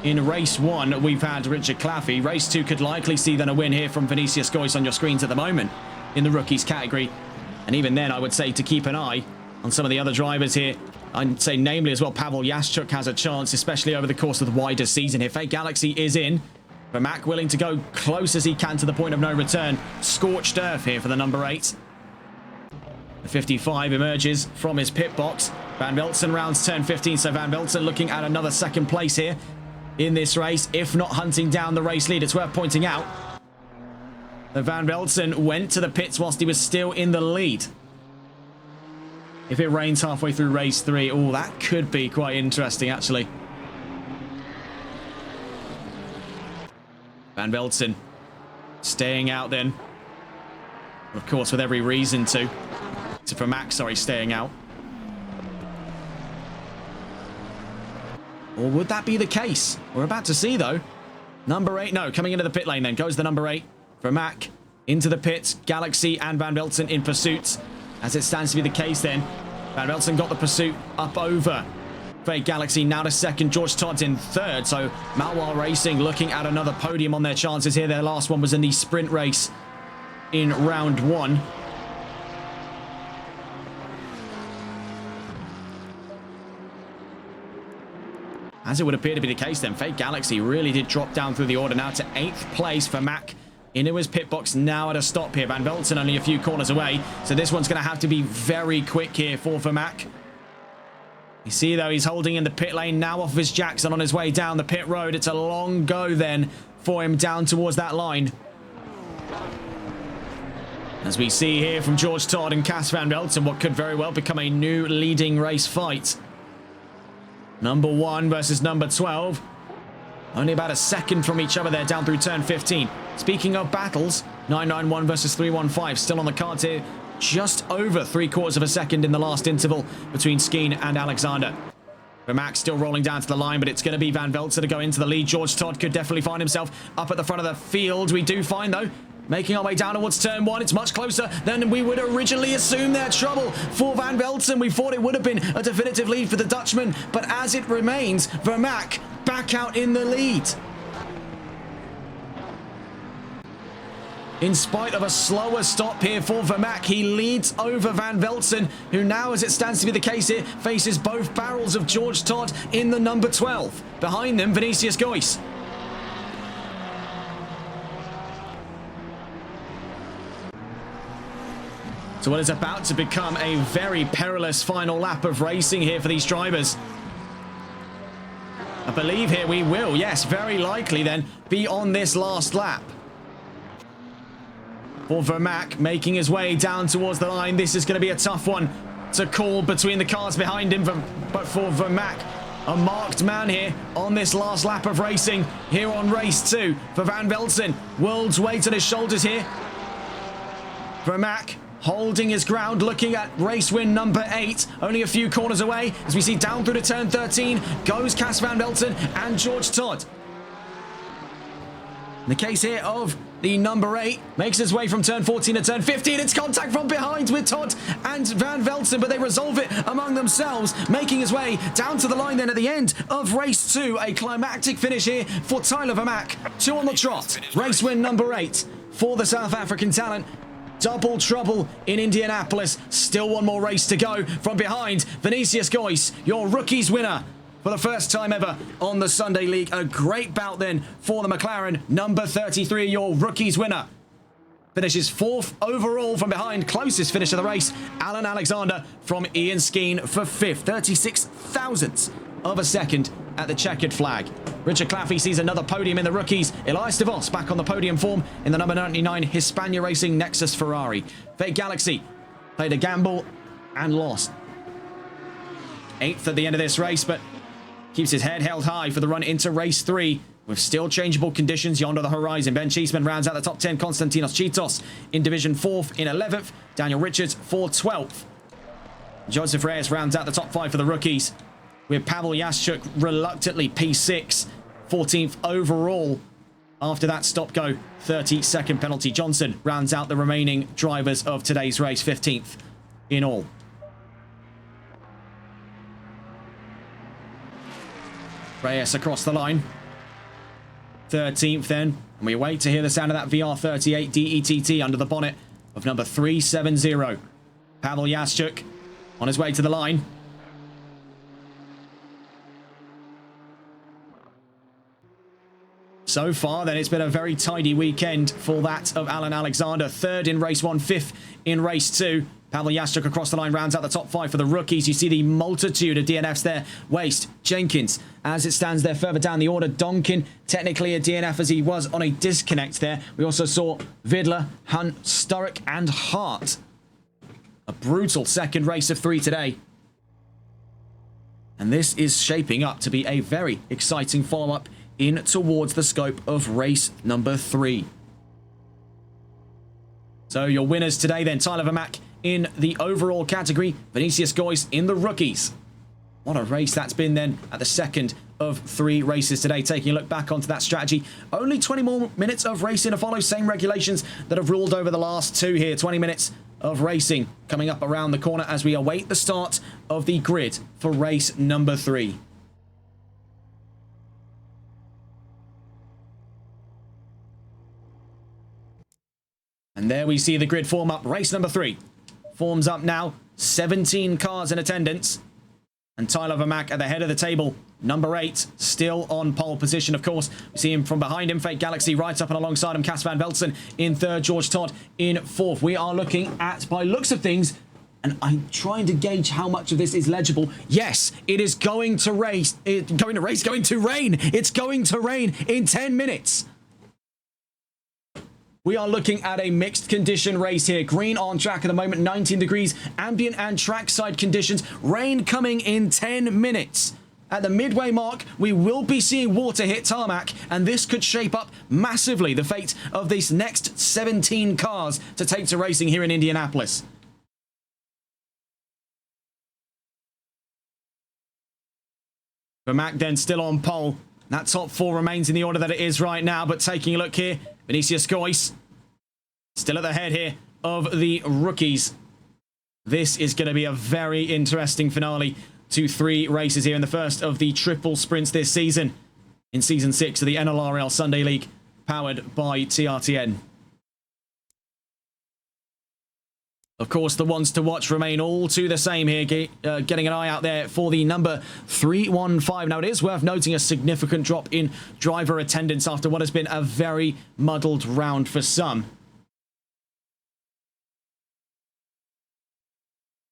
Speaker 1: in race 1, we've had Richard Claffey. Race 2 could likely see then a win here from Vinicius Goy on your screens at the moment in the rookies category. And even then, I would say to keep an eye on some of the other drivers here. I'd say namely as well, Pavel Jaschuk has a chance, especially over the course of the wider season here. Fake Galaxy is in. Vermaak willing to go close as he can to the point of no return. Scorched earth here for the number 8. The 55 emerges from his pit box. Van Velsen rounds turn 15, so Van Velsen looking at another second place here in this race, if not hunting down the race lead. It's worth pointing out that Van Velsen went to the pits whilst he was still in the lead. If it rains halfway through race 3, oh, that could be quite interesting, actually. Van Velsen staying out then. Of course, with every reason to. Vermaak, sorry, staying out. Or would that be the case? We're about to see, though. Number 8, no, coming into the pit lane then. Goes the number 8. Vermaak into the pits. Galaxy and Van Velsen in pursuit. As it stands to be the case then, Van Velsen got the pursuit up over Fake Galaxy. Now to second. George Todd's in third. So Malwar Racing looking at another podium on their chances here. Their last one was in the sprint race in round 1. As it would appear to be the case then, Fake Galaxy really did drop down through the order. Now to 8th place for Mack. Into his pit box now at a stop here. Van Velsen only a few corners away. So this one's going to have to be very quick here for Vermaak. You see, though, he's holding in the pit lane now off of his Jackson on his way down the pit road. It's a long go then for him down towards that line. As we see here from George Todd and Cas Van Velsen, what could very well become a new leading race fight. Number 1 versus number 12. Only about a second from each other there down through turn 15. Speaking of battles, 991 versus 315 still on the cards here. Just over 3/4 of a second in the last interval between Skeen and Alexander. Vermaak still rolling down to the line, but it's going to be Van Velsen to go into the lead. George Todd could definitely find himself up at the front of the field. We do find, though, making our way down towards turn 1. It's much closer than we would originally assume there. Trouble for Van Velsen. We thought it would have been a definitive lead for the Dutchman, but as it remains, Vermaak back out in the lead. In spite of a slower stop here for Vermaak, he leads over Van Velsen, who now, as it stands to be the case here, faces both barrels of George Todd in the number 12. Behind them, Vinicius Goy. So what is about to become a very perilous final lap of racing here for these drivers. I believe here we will, yes, very likely then, be on this last lap. For Vermaak making his way down towards the line. This is going to be a tough one to call between the cars behind him. But for Vermaak, a marked man here on this last lap of racing here on race 2 for Van Velzen. World's weight on his shoulders here. Vermaak holding his ground, looking at race win number 8, only a few corners away as we see down through to turn 13 goes Cas Van Velzen and George Todd. In the case here of the number 8, makes his way from turn 14 to turn 15. It's contact from behind with Todd and Van Velzen, but they resolve it among themselves, making his way down to the line then at the end of race 2. A climactic finish here for Tyler Vermaak. 2 on the trot. Race win number 8 for the South African talent. Double trouble in Indianapolis. Still one more race to go. From behind, Vinicius Goyce, your rookie's winner for the first time ever on the Sunday League. A great bout then for the McLaren. Number 33, your rookie's winner. Finishes 4th overall from behind. Closest finish of the race, Alan Alexander from Ian Skeen for 5th. 36 thousandths of a second at the checkered flag. Richard Claffey sees another podium in the rookies. Elias de Vos back on the podium form in the number 99 Hispania Racing Nexus Ferrari. Fake Galaxy played a gamble and lost. 8th at the end of this race, but keeps his head held high for the run into race 3 with still changeable conditions yonder the horizon. Ben Cheeseman rounds out the top 10. Konstantinos Chitos in Division 4th in 11th. Daniel Richards for 12th. Joseph Reyes rounds out the top 5 for the rookies, with Pavel Jaschuk reluctantly P6, 14th overall after that stop-go 30-second penalty. Johnson rounds out the remaining drivers of today's race, 15th in all. Reyes across the line, 13th then, and we wait to hear the sound of that VR38 DETT under the bonnet of number 370. Pavel Jaschuk on his way to the line. So far, then, it's been a very tidy weekend for that of Alan Alexander. 3rd in race 1, 5th in race 2. Pavel Jaschuk across the line rounds out the top 5 for the rookies. You see the multitude of DNFs there. Waste, Jenkins, as it stands there further down the order. Donkin, technically a DNF as he was on a disconnect there. We also saw Vidler, Hunt, Sturrock and Hart. A brutal second race of 3 today. And this is shaping up to be a very exciting follow-up in towards the scope of race number 3. So your winners today then, Tyler Vermaak in the overall category, Vinicius Goyce in the rookies. What a race that's been then at the second of 3 races today. Taking a look back onto that strategy. Only 20 more minutes of racing to follow. Same regulations that have ruled over the last 2 here. 20 minutes of racing coming up around the corner as we await the start of the grid for race number 3. And there we see the grid form up. Race number 3 forms up now. 17 cars in attendance. And Tyler Vermaak at the head of the table. Number 8, still on pole position, of course. We see him from behind him. Fake Galaxy right up and alongside him. Cas Van Velzen in 3rd. George Todd in 4th. We are looking at, by looks of things, and I'm trying to gauge how much of this is legible. Yes, it is going to rain. It's going to rain in 10 minutes. We are looking at a mixed condition race here. Green on track at the moment, 19 degrees. Ambient and trackside conditions. Rain coming in 10 minutes. At the midway mark, we will be seeing water hit tarmac, and this could shape up massively the fate of these next 17 cars to take to racing here in Indianapolis. Vermaak then still on pole. That top 4 remains in the order that it is right now, but taking a look here, Vinicius Goyce still at the head here of the rookies. This is going to be a very interesting finale to 3 races here in the first of the triple sprints this season in Season 6 of the NLRL Sunday League, powered by TRTN. Of course, the ones to watch remain all to the same here, getting an eye out there for the number 315. Now, it is worth noting a significant drop in driver attendance after what has been a very muddled round for some.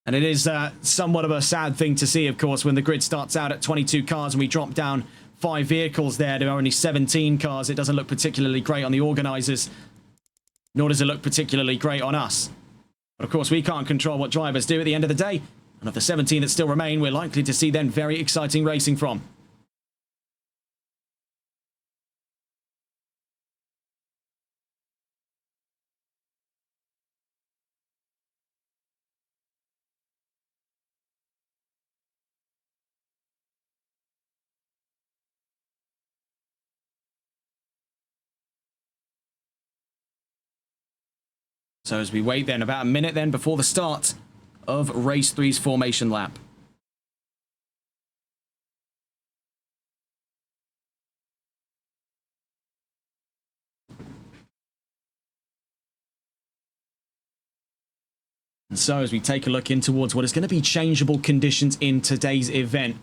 Speaker 1: And it is somewhat of a sad thing to see, of course, when the grid starts out at 22 cars and we drop down 5 vehicles there to only 17 cars. It doesn't look particularly great on the organisers, nor does it look particularly great on us. But of course, we can't control what drivers do at the end of the day. And of the 17 that still remain, we're likely to see then very exciting racing from. So as we wait then, about a minute then before the start of Race 3's formation lap. And so as we take a look in towards what is going to be changeable conditions in today's event.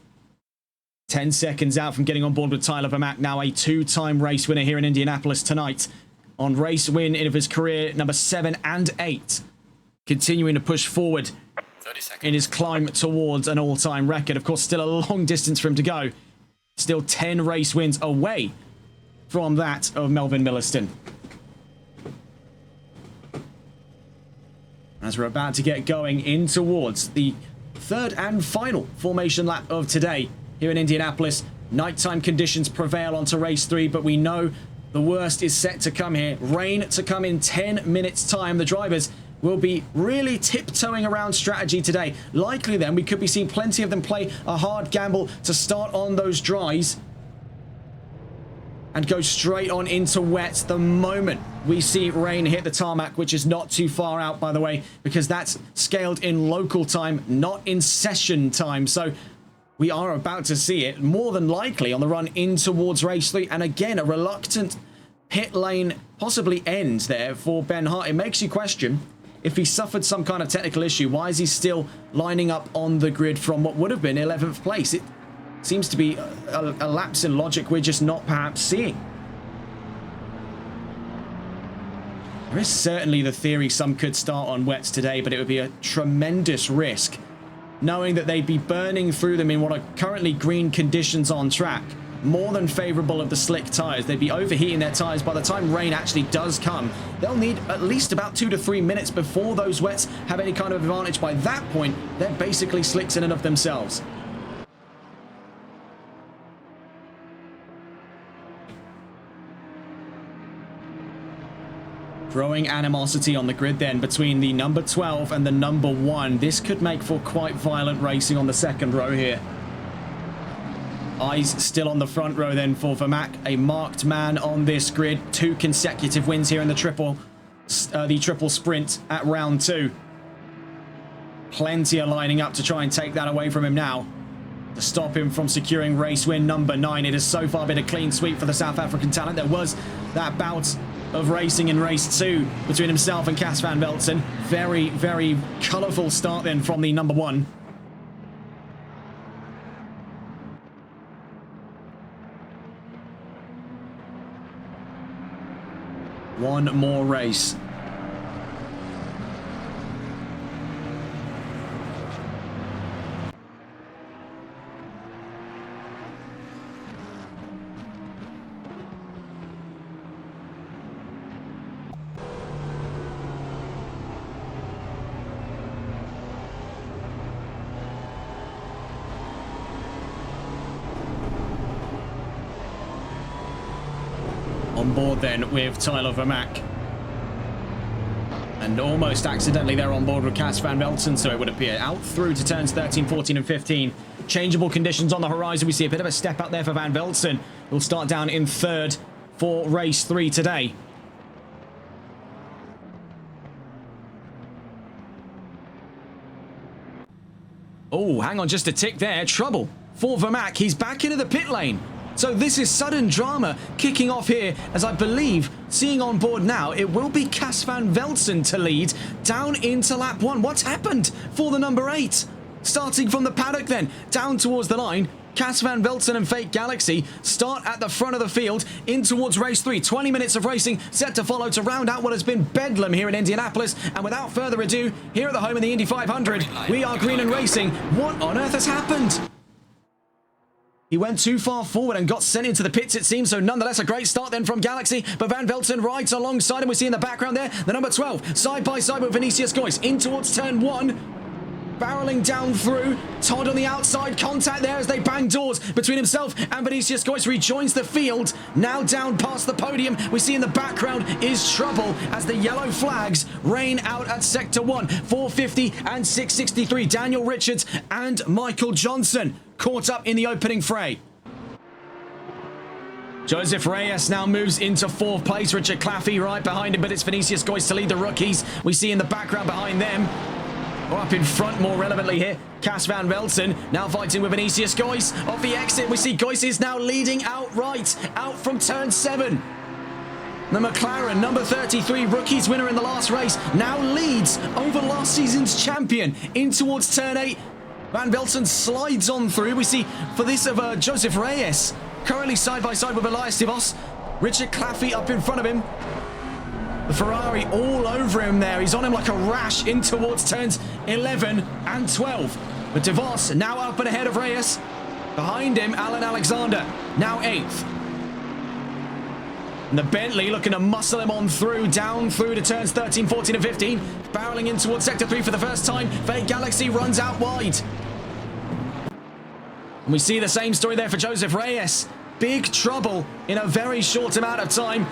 Speaker 1: 10 seconds out from getting on board with Tyler Vermack, now a 2-time race winner here in Indianapolis tonight. On race win of his career, number 7 and 8. Continuing to push forward in his climb towards an all-time record. Of course, still a long distance for him to go. Still 10 race wins away from that of Melvin Milliston. As we're about to get going in towards the third and final formation lap of today here in Indianapolis. Nighttime conditions prevail onto race 3, but we know the worst is set to come here. Rain to come in 10 minutes time. The drivers will be really tiptoeing around strategy today. Likely then we could be seeing plenty of them play a hard gamble to start on those dries and go straight on into wet the moment we see rain hit the tarmac, which is not too far out, by the way, because that's scaled in local time, not in session time. So we are about to see it more than likely on the run in towards race 3. And again, a reluctant pit lane possibly ends there for Ben Hart. It makes you question if he suffered some kind of technical issue. Why is he still lining up on the grid from what would have been 11th place? It seems to be a lapse in logic we're just not perhaps seeing. There is certainly the theory some could start on wets today, but it would be a tremendous risk, knowing that they'd be burning through them in what are currently green conditions on track, more than favorable of the slick tires. They'd be overheating their tires. By the time rain actually does come, they'll need at least about 2 to 3 minutes before those wets have any kind of advantage. By that point, they're basically slicks in and of themselves. Growing animosity on the grid then between the number 12 and the number 1. This could make for quite violent racing on the second row here. Eyes still on the front row then for Vermack, a marked man on this grid. 2 consecutive wins here in the triple sprint at round 2. Plenty are lining up to try and take that away from him now, to stop him from securing race win number 9. It has so far been a clean sweep for the South African talent. There was that bout of racing in race 2 between himself and Cas van Velzen. Very, very colourful start then from the number 1. One more race. On board then with Tyler Vermack. And almost accidentally they're on board with Cas van Velzen, so it would appear. Out through to turns 13, 14 and 15. Changeable conditions on the horizon. We see a bit of a step up there for Van Velzen. We'll start down in third for race 3 today. Oh, hang on just a tick there. Trouble for Vermack. He's back into the pit lane. So this is sudden drama kicking off here, as I believe, seeing on board now, it will be Cas van Velzen to lead down into lap 1. What's happened for the number 8? Starting from the paddock then, down towards the line. Cas Van Velzen and Fake Galaxy start at the front of the field in towards race 3. 20 minutes of racing set to follow to round out what has been bedlam here in Indianapolis. And without further ado, here at the home in the Indy 500, we are green and racing. What on earth has happened? He went too far forward and got sent into the pits, it seems, so nonetheless a great start then from Galaxy, but Van Velzen rides alongside him. We see in the background there, the number 12, side by side with Vinicius Goyce, in towards turn 1. Barreling down through, Todd on the outside, contact there as they bang doors between himself and Vinicius Goyce. Rejoins the field, now down past the podium. We see in the background is trouble as the yellow flags rain out at Sector 1. 450 and 663, Daniel Richards and Michael Johnson caught up in the opening fray. Joseph Reyes now moves into 4th place. Richard Claffey right behind him, but it's Vinicius Goyce to lead the rookies. We see in the background behind them, or up in front more relevantly here, Cas Van Velzen now fighting with Vinicius Goyce. Off the exit, we see Goyce is now leading outright, out from turn 7. The McLaren, number 33, rookies winner in the last race, now leads over last season's champion in towards turn 8. Van Velzen slides on through. We see for this of Joseph Reyes, currently side by side with Elias DeVos. Richard Claffey up in front of him. The Ferrari all over him there. He's on him like a rash in towards turns 11 and 12. But DeVos now up and ahead of Reyes. Behind him, Alan Alexander, now 8th. And the Bentley looking to muscle him on through, down through to turns 13, 14 and 15. Barreling in towards Sector 3 for the first time. Fake Galaxy runs out wide. And we see the same story there for Joseph Reyes. Big trouble in a very short amount of time,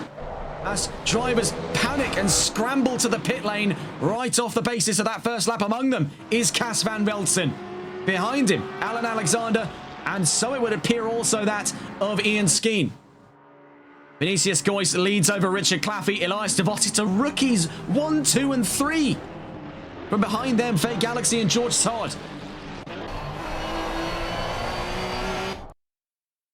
Speaker 1: as drivers panic and scramble to the pit lane right off the basis of that first lap. Among them is Cas Van Velzen. Behind him, Alan Alexander, and so it would appear also that of Ian Skeen. Vinicius Goyce leads over Richard Claffey. Elias DeVos to rookies 1, 2 and 3. From behind them, Fake Galaxy and George Todd.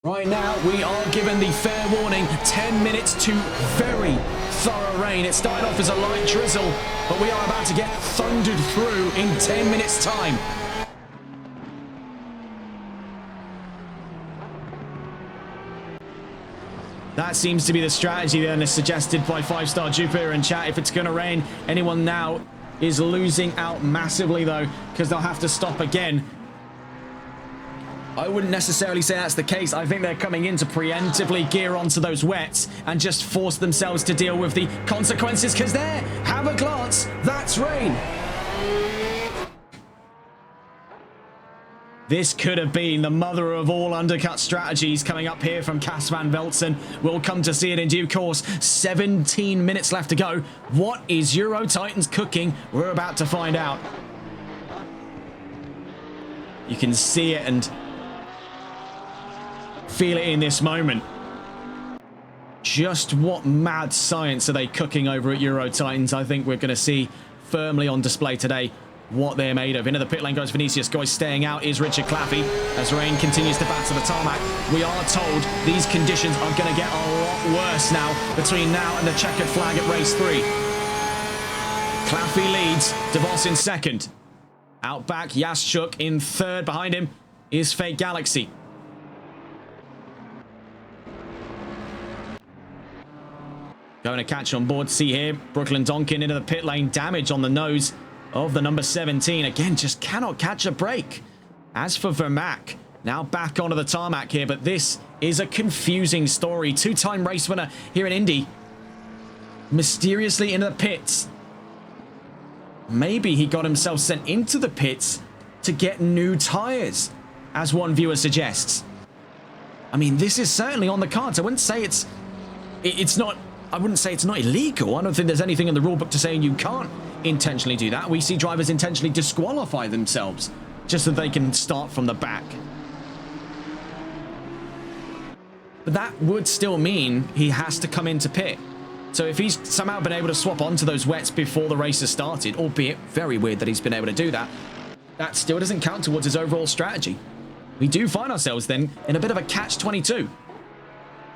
Speaker 1: Right now, we are given the fair warning, 10 minutes to very thorough rain. It started off as a light drizzle, but we are about to get thundered through in 10 minutes' time. That seems to be the strategy then, as suggested by 5-Star Jupiter in chat. If it's going to rain, anyone now is losing out massively, though, because they'll have to stop again. I wouldn't necessarily say that's the case. I think they're coming in to preemptively gear onto those wets and just force themselves to deal with the consequences, because there, have a glance, that's rain. This could have been the mother of all undercut strategies coming up here from Cas Van Velzen. We'll come to see it in due course. 17 minutes left to go. What is Euro Titans cooking? We're about to find out. You can see it and feel it in this moment. Just what mad science are they cooking over at Euro Titans? I think we're going to see firmly on display today what they're made of. Into the pit lane goes Vinicius Goyce. Staying out is Richard Claffey as rain continues to batter the tarmac. We are told these conditions are going to get a lot worse now between now and the checkered flag at race 3. Claffey leads, DeVos in 2nd. Out back, Yaschuk in 3rd. Behind him is Fake Galaxy. Going to catch on board. See here, Brooklyn Donkin into the pit lane. Damage on the nose of the number 17. Again, just cannot catch a break. As for Vermac, now back onto the tarmac here, but this is a confusing story. 2-time race winner here in Indy. Mysteriously into the pits. Maybe he got himself sent into the pits to get new tires, as one viewer suggests. I mean, this is certainly on the cards. I wouldn't say it's not... I wouldn't say it's not illegal. I don't think there's anything in the rulebook to say you can't intentionally do that. We see drivers intentionally disqualify themselves just so they can start from the back. But that would still mean he has to come into pit. So if he's somehow been able to swap onto those wets before the race has started, albeit very weird that he's been able to do that, that still doesn't count towards his overall strategy. We do find ourselves then in a bit of a catch-22.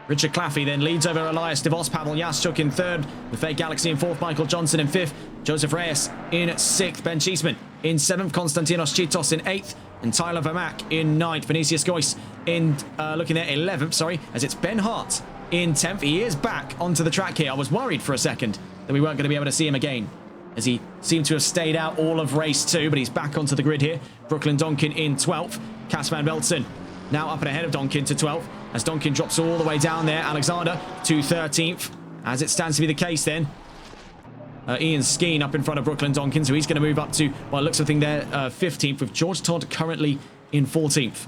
Speaker 1: Richard Claffey then leads over Elias DeVos. Pavel Yaschuk in 3rd. The Fake Galaxy in 4th. Michael Johnson in 5th. Joseph Reyes in 6th. Ben Cheeseman in 7th. Konstantinos Chitos in 8th. And Tyler Vermack in 9th. Vinicius Goyce in, looking at 11th, sorry, as it's Ben Hart in 10th. He is back onto the track here. I was worried for a second that we weren't going to be able to see him again, as he seemed to have stayed out all of race 2, but he's back onto the grid here. Brooklyn Donkin in 12th. Cas van Velzen now up and ahead of Donkin to 12th, as Donkin drops all the way down there. Alexander to 13th, as it stands to be the case then. Ian Skeen up in front of Brooklyn Donkin, so he's going to move up to, by the looks of thing there, 15th, with George Todd currently in 14th.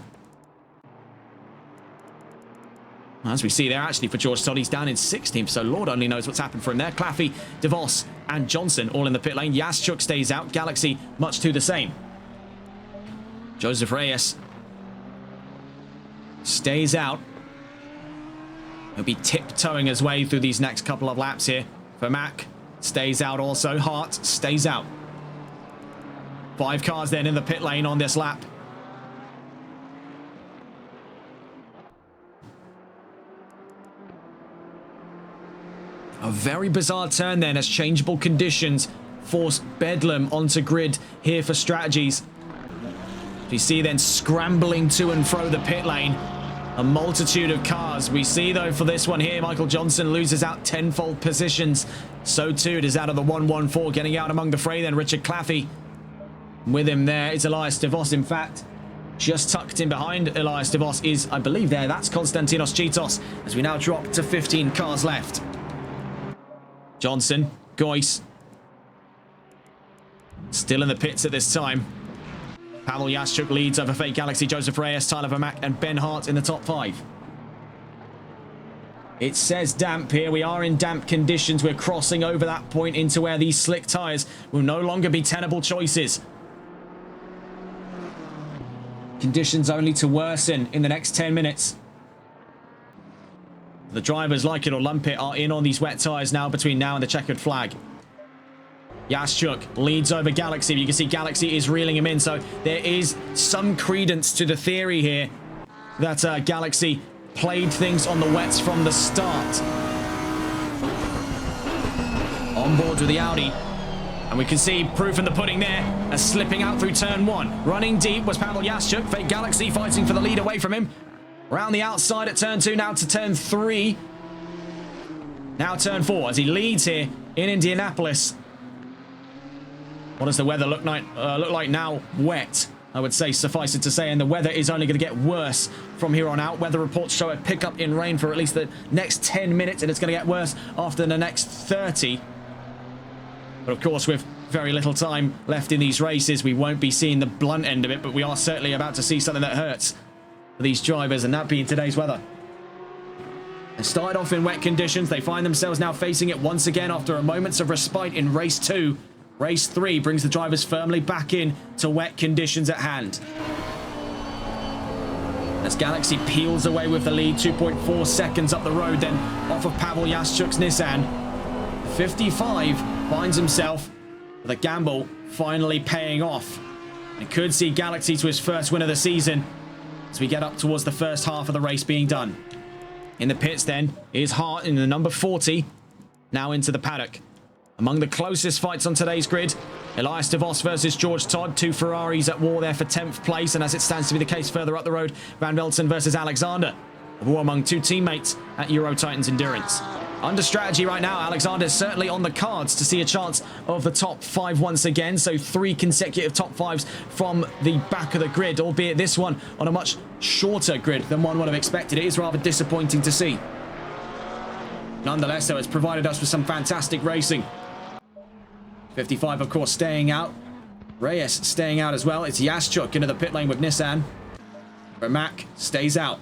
Speaker 1: As we see there, actually, for George Todd, he's down in 16th, so Lord only knows what's happened for him there. Claffey, DeVos, and Johnson all in the pit lane. Yaschuk stays out. Galaxy, much to the same. Joseph Reyes stays out. He'll be tiptoeing his way through these next couple of laps here. Vermack stays out also. Hart stays out. 5 cars then in the pit lane on this lap. A very bizarre turn then, as changeable conditions force Bedlam onto grid here for strategies. You see then scrambling to and fro the pit lane. A multitude of cars. We see though for this one here, Michael Johnson loses out tenfold positions. So too it is out of the 114, getting out among the fray then Richard Claffey. With him there is Elias DeVos, in fact. Just tucked in behind Elias DeVos is, I believe there, that's Konstantinos Chitos, as we now drop to 15 cars left. Johnson, Goyce, still in the pits at this time. Pavel Yaschuk leads over Fake Galaxy, Joseph Reyes, Tyler Vermack, and Ben Hart in the top 5. It says damp here. We are in damp conditions. We're crossing over that point into where these slick tyres will no longer be tenable choices. Conditions only to worsen in the next 10 minutes. The drivers, like it or lump it, are in on these wet tyres now between now and the checkered flag. Yaschuk leads over Galaxy. You can see Galaxy is reeling him in, so there is some credence to the theory here that Galaxy played things on the wets from the start. On board with the Audi, and we can see proof in the pudding there, as slipping out through turn 1. Running deep was Pavel Yaschuk. Fake Galaxy fighting for the lead away from him. Around the outside at turn 2, now to turn 3. Now turn 4, as he leads here in Indianapolis. What does the weather look like now? Wet, I would say, suffice it to say, and the weather is only going to get worse from here on out. Weather reports show a pickup in rain for at least the next 10 minutes, and it's going to get worse after the next 30. But of course, with very little time left in these races, we won't be seeing the blunt end of it, but we are certainly about to see something that hurts for these drivers, and that being today's weather. They started off in wet conditions. They find themselves now facing it once again after a moments of respite in race 2. Race 3 brings the drivers firmly back in to wet conditions at hand. As Galaxy peels away with the lead, 2.4 seconds up the road then off of Pavel Yaschuk's Nissan. 55 finds himself with a gamble finally paying off. And could see Galaxy to his first win of the season as we get up towards the first half of the race being done. In the pits then is Hart in the number 40, now into the paddock. Among the closest fights on today's grid, Elias DeVos versus George Todd. 2 Ferraris at war there for 10th place. And as it stands to be the case further up the road, Van Velzen versus Alexander. A war among 2 teammates at Euro Titans Endurance. Under strategy right now, Alexander is certainly on the cards to see a chance of the top 5 once again. So 3 consecutive top 5s from the back of the grid, albeit this one on a much shorter grid than one would have expected. It is rather disappointing to see. Nonetheless, though, it's provided us with some fantastic racing. 55, of course, staying out. Reyes staying out as well. It's Yaschuk into the pit lane with Nissan. Vermack stays out.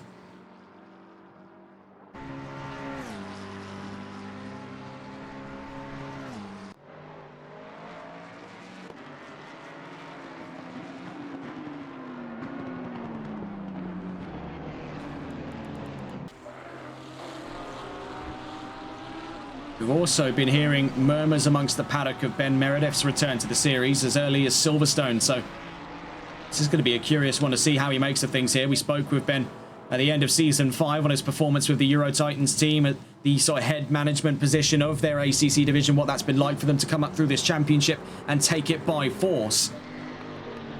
Speaker 1: We've also been hearing murmurs amongst the paddock of Ben Meredith's return to the series as early as Silverstone, so this is going to be a curious one to see how he makes of things here. We spoke with Ben at the end of Season 5 on his performance with the Euro Titans team at the sort of head management position of their ACC division, what that's been like for them to come up through this championship and take it by force.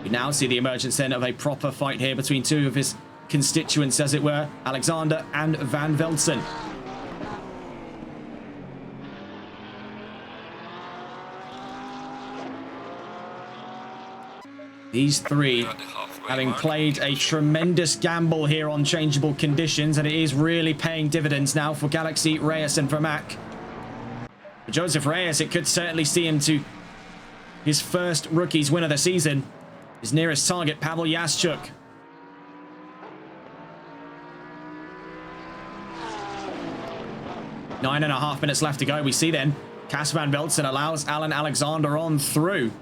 Speaker 1: We now see the emergence then of a proper fight here between two of his constituents, as it were, Alexander and Van Velzen. These three having played a tremendous gamble here on changeable conditions, and it is really paying dividends now for Galaxy, Reyes and Vermaak. For Joseph Reyes, it could certainly see him to his first rookie's win of the season. His nearest target, Pavel Yaschuk. Nine and a half minutes left to go. We see then Cas Van Velzen allows Alan Alexander on through.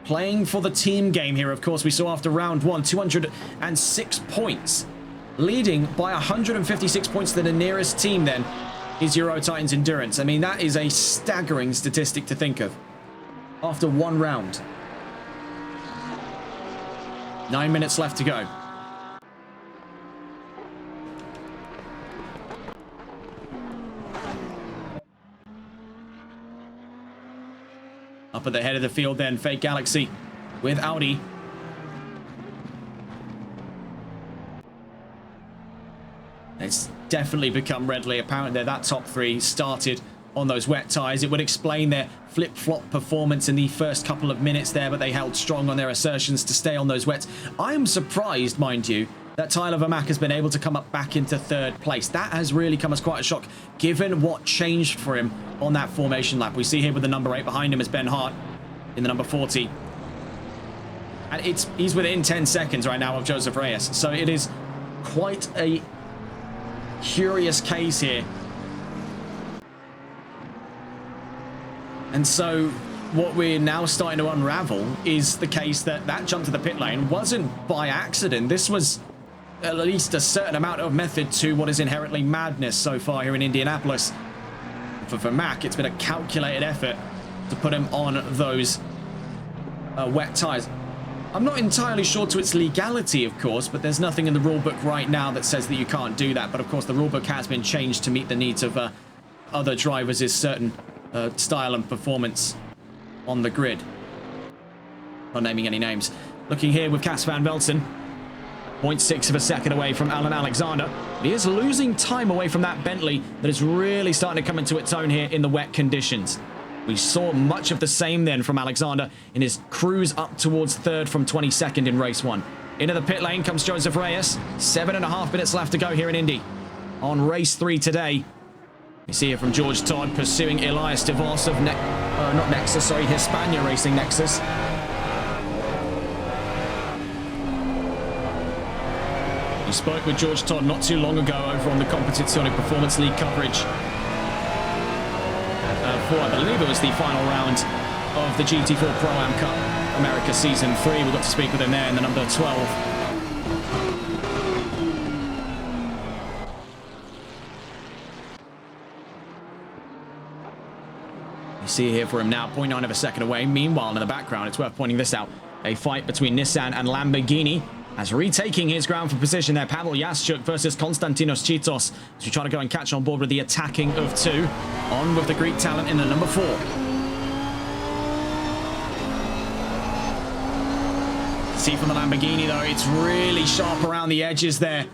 Speaker 1: Playing for the team game here, of course. We saw after round one, 206 points. Leading by 156 points to the nearest team then is Euro Titans Endurance. I mean, that is a staggering statistic to think of. After one round. 9 minutes left to go. Up at the head of the field then, Fake Galaxy with Audi. It's definitely become readily apparent that top three started on those wet tyres. It would explain their flip-flop performance in the first couple of minutes there, but they held strong on their assertions to stay on those wets. I am surprised, mind you, that Tyler Vermaak has been able to come up back into third place. That has really come as quite a shock, given what changed for him on that formation lap. We see here with the number 8 behind him is Ben Hart in the number 40. And he's within 10 seconds right now of Joseph Reyes. So it is quite a curious case here. And so what we're now starting to unravel is the case that that jump to the pit lane wasn't by accident. This was at least a certain amount of method to what is inherently madness so far here in Indianapolis. For Vermaak, it's been a calculated effort to put him on those wet tyres. I'm not entirely sure to its legality, of course, but there's nothing in the rulebook right now that says that you can't do that. But of course, the rulebook has been changed to meet the needs of other drivers' certain style and performance on the grid. Not naming any names. Looking here with Cas Van Velzen. 0.6 of a second away from Alan Alexander. He is losing time away from that Bentley that is really starting to come into its own here in the wet conditions. We saw much of the same then from Alexander in his cruise up towards third from 22nd in race 1. Into the pit lane comes Joseph Reyes. 7.5 minutes left to go here in Indy. On race 3 today. We see here from George Todd pursuing Elias DeVos of not Nexus, sorry, Hispania Racing Nexus. We spoke with George Todd not too long ago over on the Competizione Performance League coverage for, I believe it was the final round of the GT4 Pro-Am Cup America Season 3. We got to speak with him there in the number 12. You see here for him now, 0.9 of a second away. Meanwhile, in the background, it's worth pointing this out. A fight between Nissan and Lamborghini as retaking his ground for position there. Pavel Yaschuk versus Konstantinos Chitos as we try to go and catch on board with the attacking of 2. On with the Greek talent in the number 4. See from the Lamborghini, though, it's really sharp around the edges there.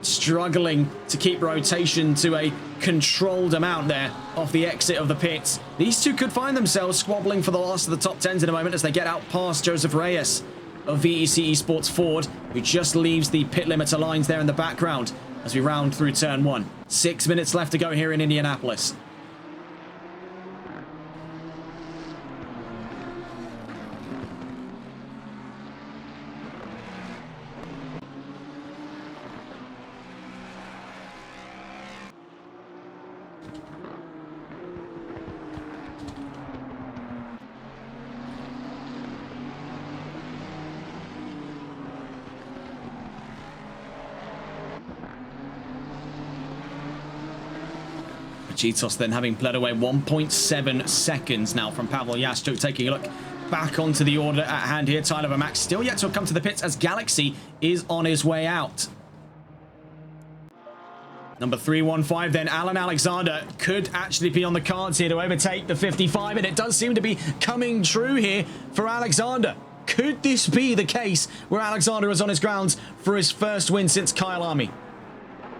Speaker 1: Struggling to keep rotation to a controlled amount there off the exit of the pits. These two could find themselves squabbling for the last of the top 10s in a moment as they get out past Joseph Reyes of VEC Esports Ford, who just leaves the pit limiter lines there in the background as we round through turn 1. 6 minutes left to go here in Indianapolis. Chitos then having bled away 1.7 seconds now from Pavel Yaschuk. Taking a look back onto the order at hand here. Tyler Vermaak still yet to have come to the pits as Galaxy is on his way out. Number 315 then, Alan Alexander could actually be on the cards here to overtake the 55, and it does seem to be coming true here for Alexander. Could this be the case where Alexander is on his grounds for his first win since Kyle Army?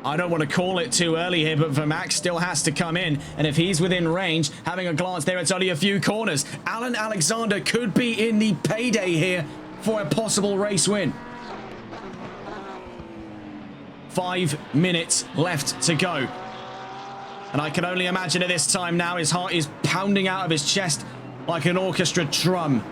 Speaker 1: I don't want to call it too early here, but Vermaak still has to come in. And if he's within range, having a glance there, it's only a few corners. Alan Alexander could be in the payday here for a possible race win. 5 minutes left to go. And I can only imagine at this time now his heart is pounding out of his chest like an orchestra drum.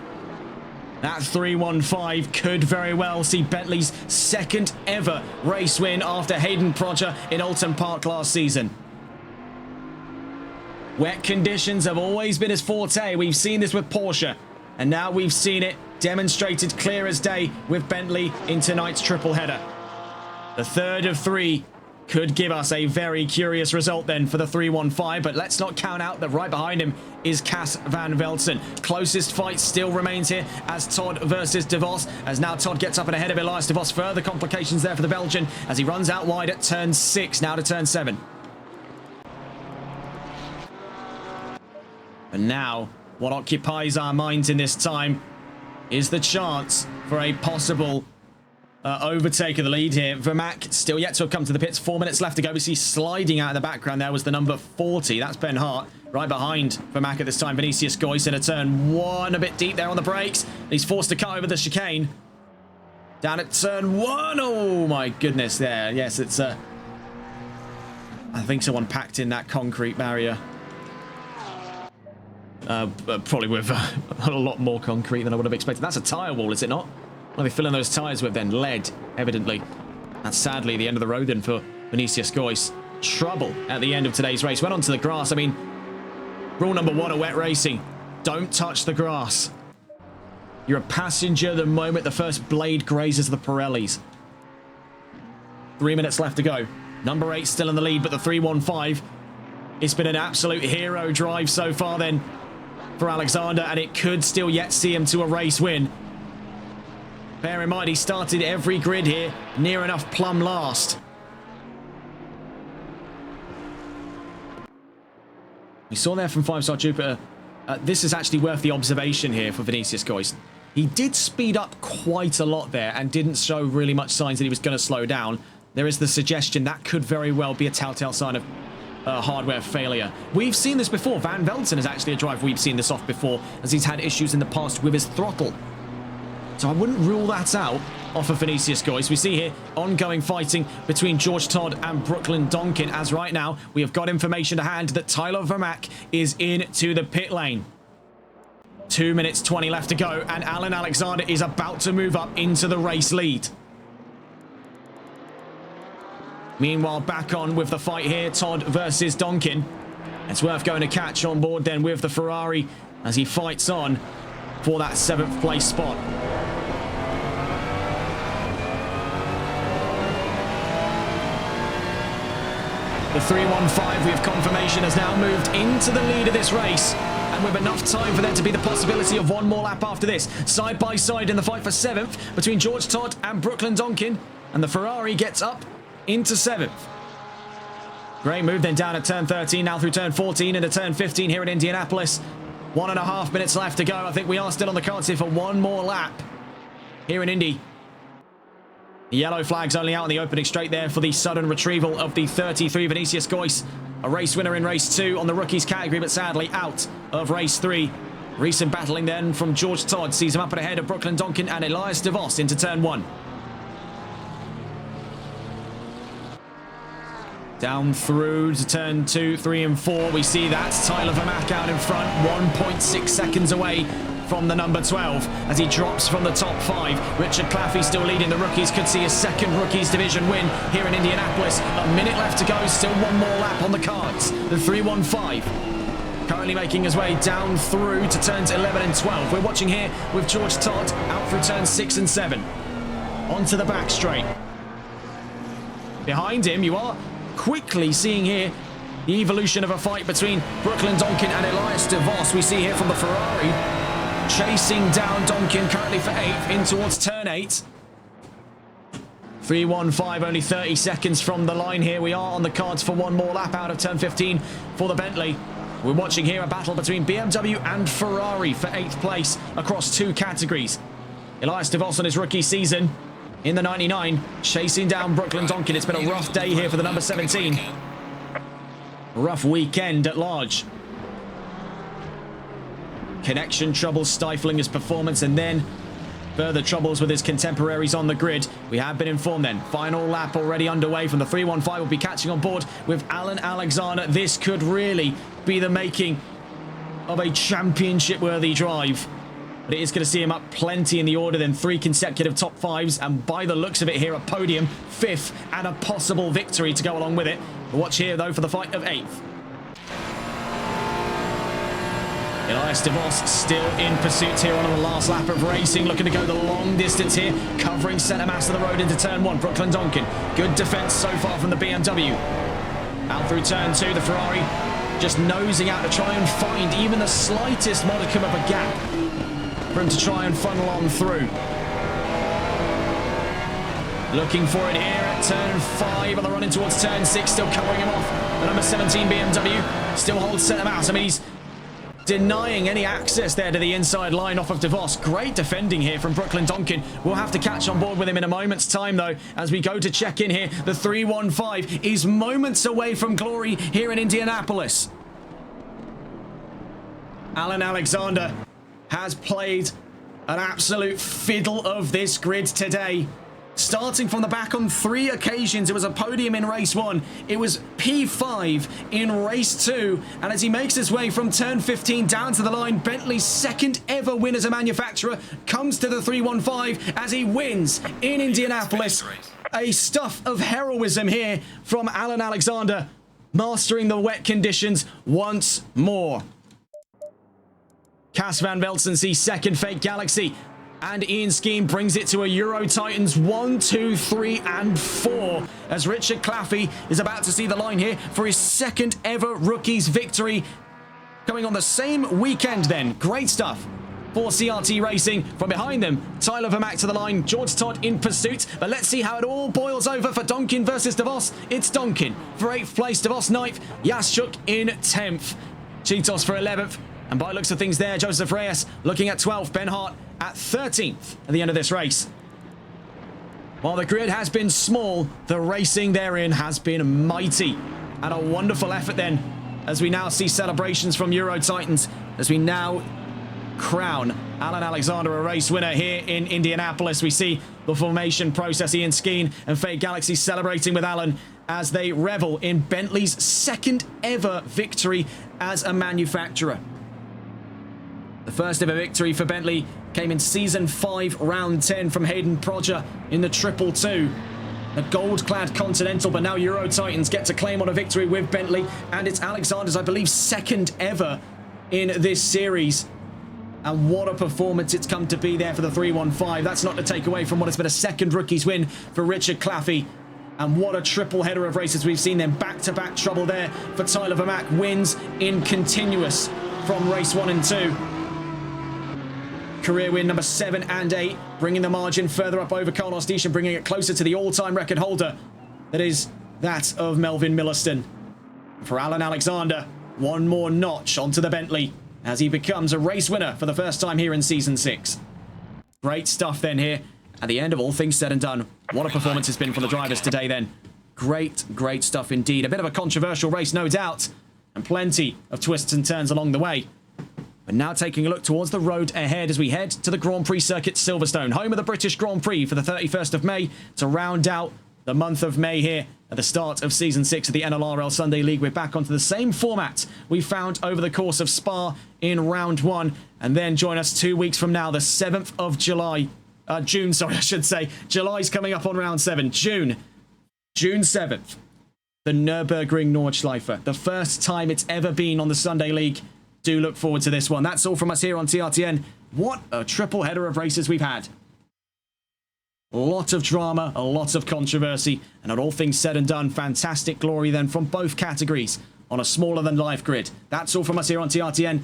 Speaker 1: That 3:15 could very well see Bentley's second ever race win after Hayden Prodger in Alton Park last season. Wet conditions have always been his forte. We've seen this with Porsche, and now we've seen it demonstrated clear as day with Bentley in tonight's triple header. The third of three could give us a very curious result then for the 3:15, but let's not count out that right behind him is Cas van Velzen. Closest fight still remains here as Todd versus De Vos, as now Todd gets up and ahead of Elias De Vos. Further complications there for the Belgian as he runs out wide at turn 6, now to turn 7. And now, what occupies our minds in this time is the chance for a possible overtake of the lead here. Vermaak still yet to have come to the pits. 4 minutes left to go. We see sliding out in the background there was the number 40. That's Ben Hart. Right behind Vermaak at this time, Vinicius Goyce in a turn 1. A bit deep there on the brakes. He's forced to cut over the chicane. Down at turn 1. Oh my goodness there. Yes, it's I think someone packed in that concrete barrier. Probably with a lot more concrete than I would have expected. That's a tyre wall, is it not? What are they filling those tyres with then? Lead, evidently. That's sadly the end of the road then for Vinicius Goyce. Trouble at the end of today's race. Went onto the grass. I mean, rule number 1 of wet racing. Don't touch the grass. You're a passenger the moment the first blade grazes the Pirellis. 3 minutes left to go. Number 8 still in the lead, but the 3:15. It's been an absolute hero drive so far then for Alexander, and it could still yet see him to a race win. Bear in mind, he started every grid here near enough plumb last. We saw there from 5-star Jupiter. This is actually worth the observation here for Vinicius Goyce. He did speed up quite a lot there and didn't show really much signs that he was going to slow down. There is the suggestion that could very well be a telltale sign of hardware failure. We've seen this before. Van Velzen is actually a driver we've seen this off before, as he's had issues in the past with his throttle. So I wouldn't rule that out off of Vinicius Goyce. We see here ongoing fighting between George Todd and Brooklyn Donkin, as right now we have got information to hand that Tyler Vermaak is into the pit lane. 2 minutes 20 left to go, and Alan Alexander is about to move up into the race lead. Meanwhile, back on with the fight here, Todd versus Donkin. It's worth going to catch on board then with the Ferrari as he fights on for that 7th place spot. The 3:15, we have confirmation, has now moved into the lead of this race, and with enough time for there to be the possibility of one more lap after this. Side by side in the fight for 7th between George Todd and Brooklyn Donkin, and the Ferrari gets up into 7th. Great move then down at turn 13, now through turn 14 into turn 15 here in Indianapolis. 1.5 minutes left to go. I think we are still on the cards here for one more lap here in Indy. The yellow flag's only out in the opening straight there for the sudden retrieval of the 33 Vinicius Goyce. A race winner in race 2 on the rookies category, but sadly out of race 3. Recent battling then from George Todd sees him up and ahead of Brooklyn Donkin and Elias De Vos into turn 1. Down through to turn 2, 3 and 4. We see that's Tyler Vermaak out in front, 1.6 seconds away from the number 12 as he drops from the top 5. Richard Claffey still leading the rookies, could see his second rookies division win here in Indianapolis. A minute left to go, still one more lap on the cards. The 3:15 currently making his way down through to turns 11 and 12. We're watching here with George Todd out through turns 6 and 7. Onto the back straight. Behind him, you are quickly seeing here the evolution of a fight between Brooklyn Donkin and Elias De Vos. We see here from the Ferrari chasing down Donkin currently for 8th in towards turn 8. 3:15, only 30 seconds from the line here. We are on the cards for one more lap out of turn 15 for the Bentley. We're watching here a battle between BMW and Ferrari for 8th place across 2 categories. Elias de Vos on his rookie season in the 99, chasing down Brooklyn Donkin. It's been a rough day here for the number 17. Rough weekend at large. Connection troubles stifling his performance, and then further troubles with his contemporaries on the grid. We have been informed then. Final lap already underway from the 315. Will be catching on board with Alan Alexander. This could really be the making of a championship-worthy drive. But it is going to see him up plenty in the order, then 3 consecutive top 5s, and by the looks of it here, a podium, 5th, and a possible victory to go along with it. Watch here, though, for the fight of 8th. Elias de Vos still in pursuit here on the last lap of racing, looking to go the long distance here, covering centre mass of the road into turn 1. Brooklyn Donkin, good defence so far from the BMW. Out through turn 2, the Ferrari just nosing out to try and find even the slightest modicum of a gap for him to try and funnel on through. Looking for it here at turn 5 on the run in towards turn 6, still covering him off. The number 17 BMW still holds centre mass. I mean, he's denying any access there to the inside line off of de Vos. Great defending here from Brooklyn Donkin. We'll have to catch on board with him in a moment's time, though, as we go to check in here. The 315 is moments away from glory here in Indianapolis. Alan Alexander has played an absolute fiddle of this grid today. Starting from the back on 3 occasions, it was a podium in race 1. It was P5 in race 2. And as he makes his way from turn 15 down to the line, Bentley's second ever win as a manufacturer comes to the 315 as he wins in Indianapolis. A stuff of heroism here from Alan Alexander, mastering the wet conditions once more. Cas van Velsen sees second, Fake Galaxy. And Ian Skeen brings it to a Euro Titans 1, 2, 3, and 4 as Richard Claffey is about to see the line here for his second ever rookies victory. Coming on the same weekend then. Great stuff for CRT Racing. From behind them, Tyler Vermack to the line, George Todd in pursuit. But let's see how it all boils over for Donkin versus de Vos. It's Donkin for 8th place, de Vos 9th, Jaschuk in 10th, Cheetos for 11th. And by looks of things there, Joseph Reyes looking at 12th, Ben Hart at 13th at the end of this race. While the grid has been small, the racing therein has been mighty. And a wonderful effort then, as we now see celebrations from Euro Titans, as we now crown Alan Alexander a race winner here in Indianapolis. We see the formation process, Ian Skeen and Fate Galaxy celebrating with Alan as they revel in Bentley's second ever victory as a manufacturer. The first ever victory for Bentley came in Season 5, Round 10 from Hayden Prodger in the 222. A gold-clad Continental, but now Euro Titans get to claim on a victory with Bentley, and it's Alexander's, I believe, second ever in this series. And what a performance it's come to be there for the 315. That's not to take away from what has been a second rookies win for Richard Claffey. And what a triple header of races we've seen then. Back-to-back trouble there for Tyler Vermack. Wins in continuous from race 1 and 2. Career win number 7 and 8, bringing the margin further up over Carlos Dish and bringing it closer to the all-time record holder. That is that of Melvin Milliston. For Alan Alexander, one more notch onto the Bentley as he becomes a race winner for the first time here in Season 6. Great stuff then here at the end of all things said and done. What a performance it's been for the drivers today then. Great, great stuff indeed. A bit of a controversial race, no doubt, and plenty of twists and turns along the way. But now taking a look towards the road ahead as we head to the Grand Prix Circuit Silverstone, home of the British Grand Prix for the 31st of May to round out the month of May here at the start of Season 6 of the NLRL Sunday League. We're back onto the same format we found over the course of Spa in round 1. And then join us 2 weeks from now, the 7th of June, sorry, I should say. July's coming up on round 7. June 7th. The Nürburgring Nordschleife. The first time it's ever been on the Sunday League. Do look forward to this one. That's all from us here on TRTN. What a triple header of races we've had. A lot of drama, a lot of controversy, and at all things said and done, fantastic glory then from both categories on a smaller than life grid. That's all from us here on TRTN.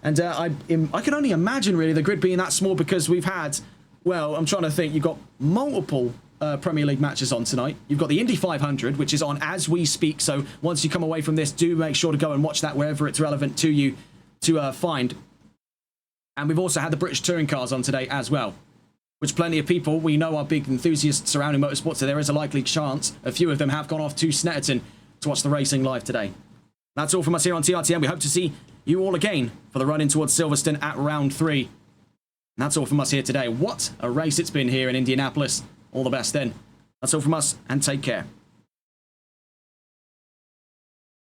Speaker 1: And I can only imagine really the grid being that small because we've had, well, I'm trying to think, you've got multiple Premier League matches on tonight. You've got the Indy 500, which is on as we speak. So once you come away from this, do make sure to go and watch that wherever it's relevant to you to find. And we've also had the British Touring Cars on today as well. which plenty of people we know are big enthusiasts surrounding motorsports, so there is a likely chance a few of them have gone off to Snetterton to watch the racing live today. That's all from us here on TRTM. We hope to see you all again for the run in towards Silverstone at round 3. And that's all from us here today. What a race it's been here in Indianapolis. All the best then. That's all from us, and take care.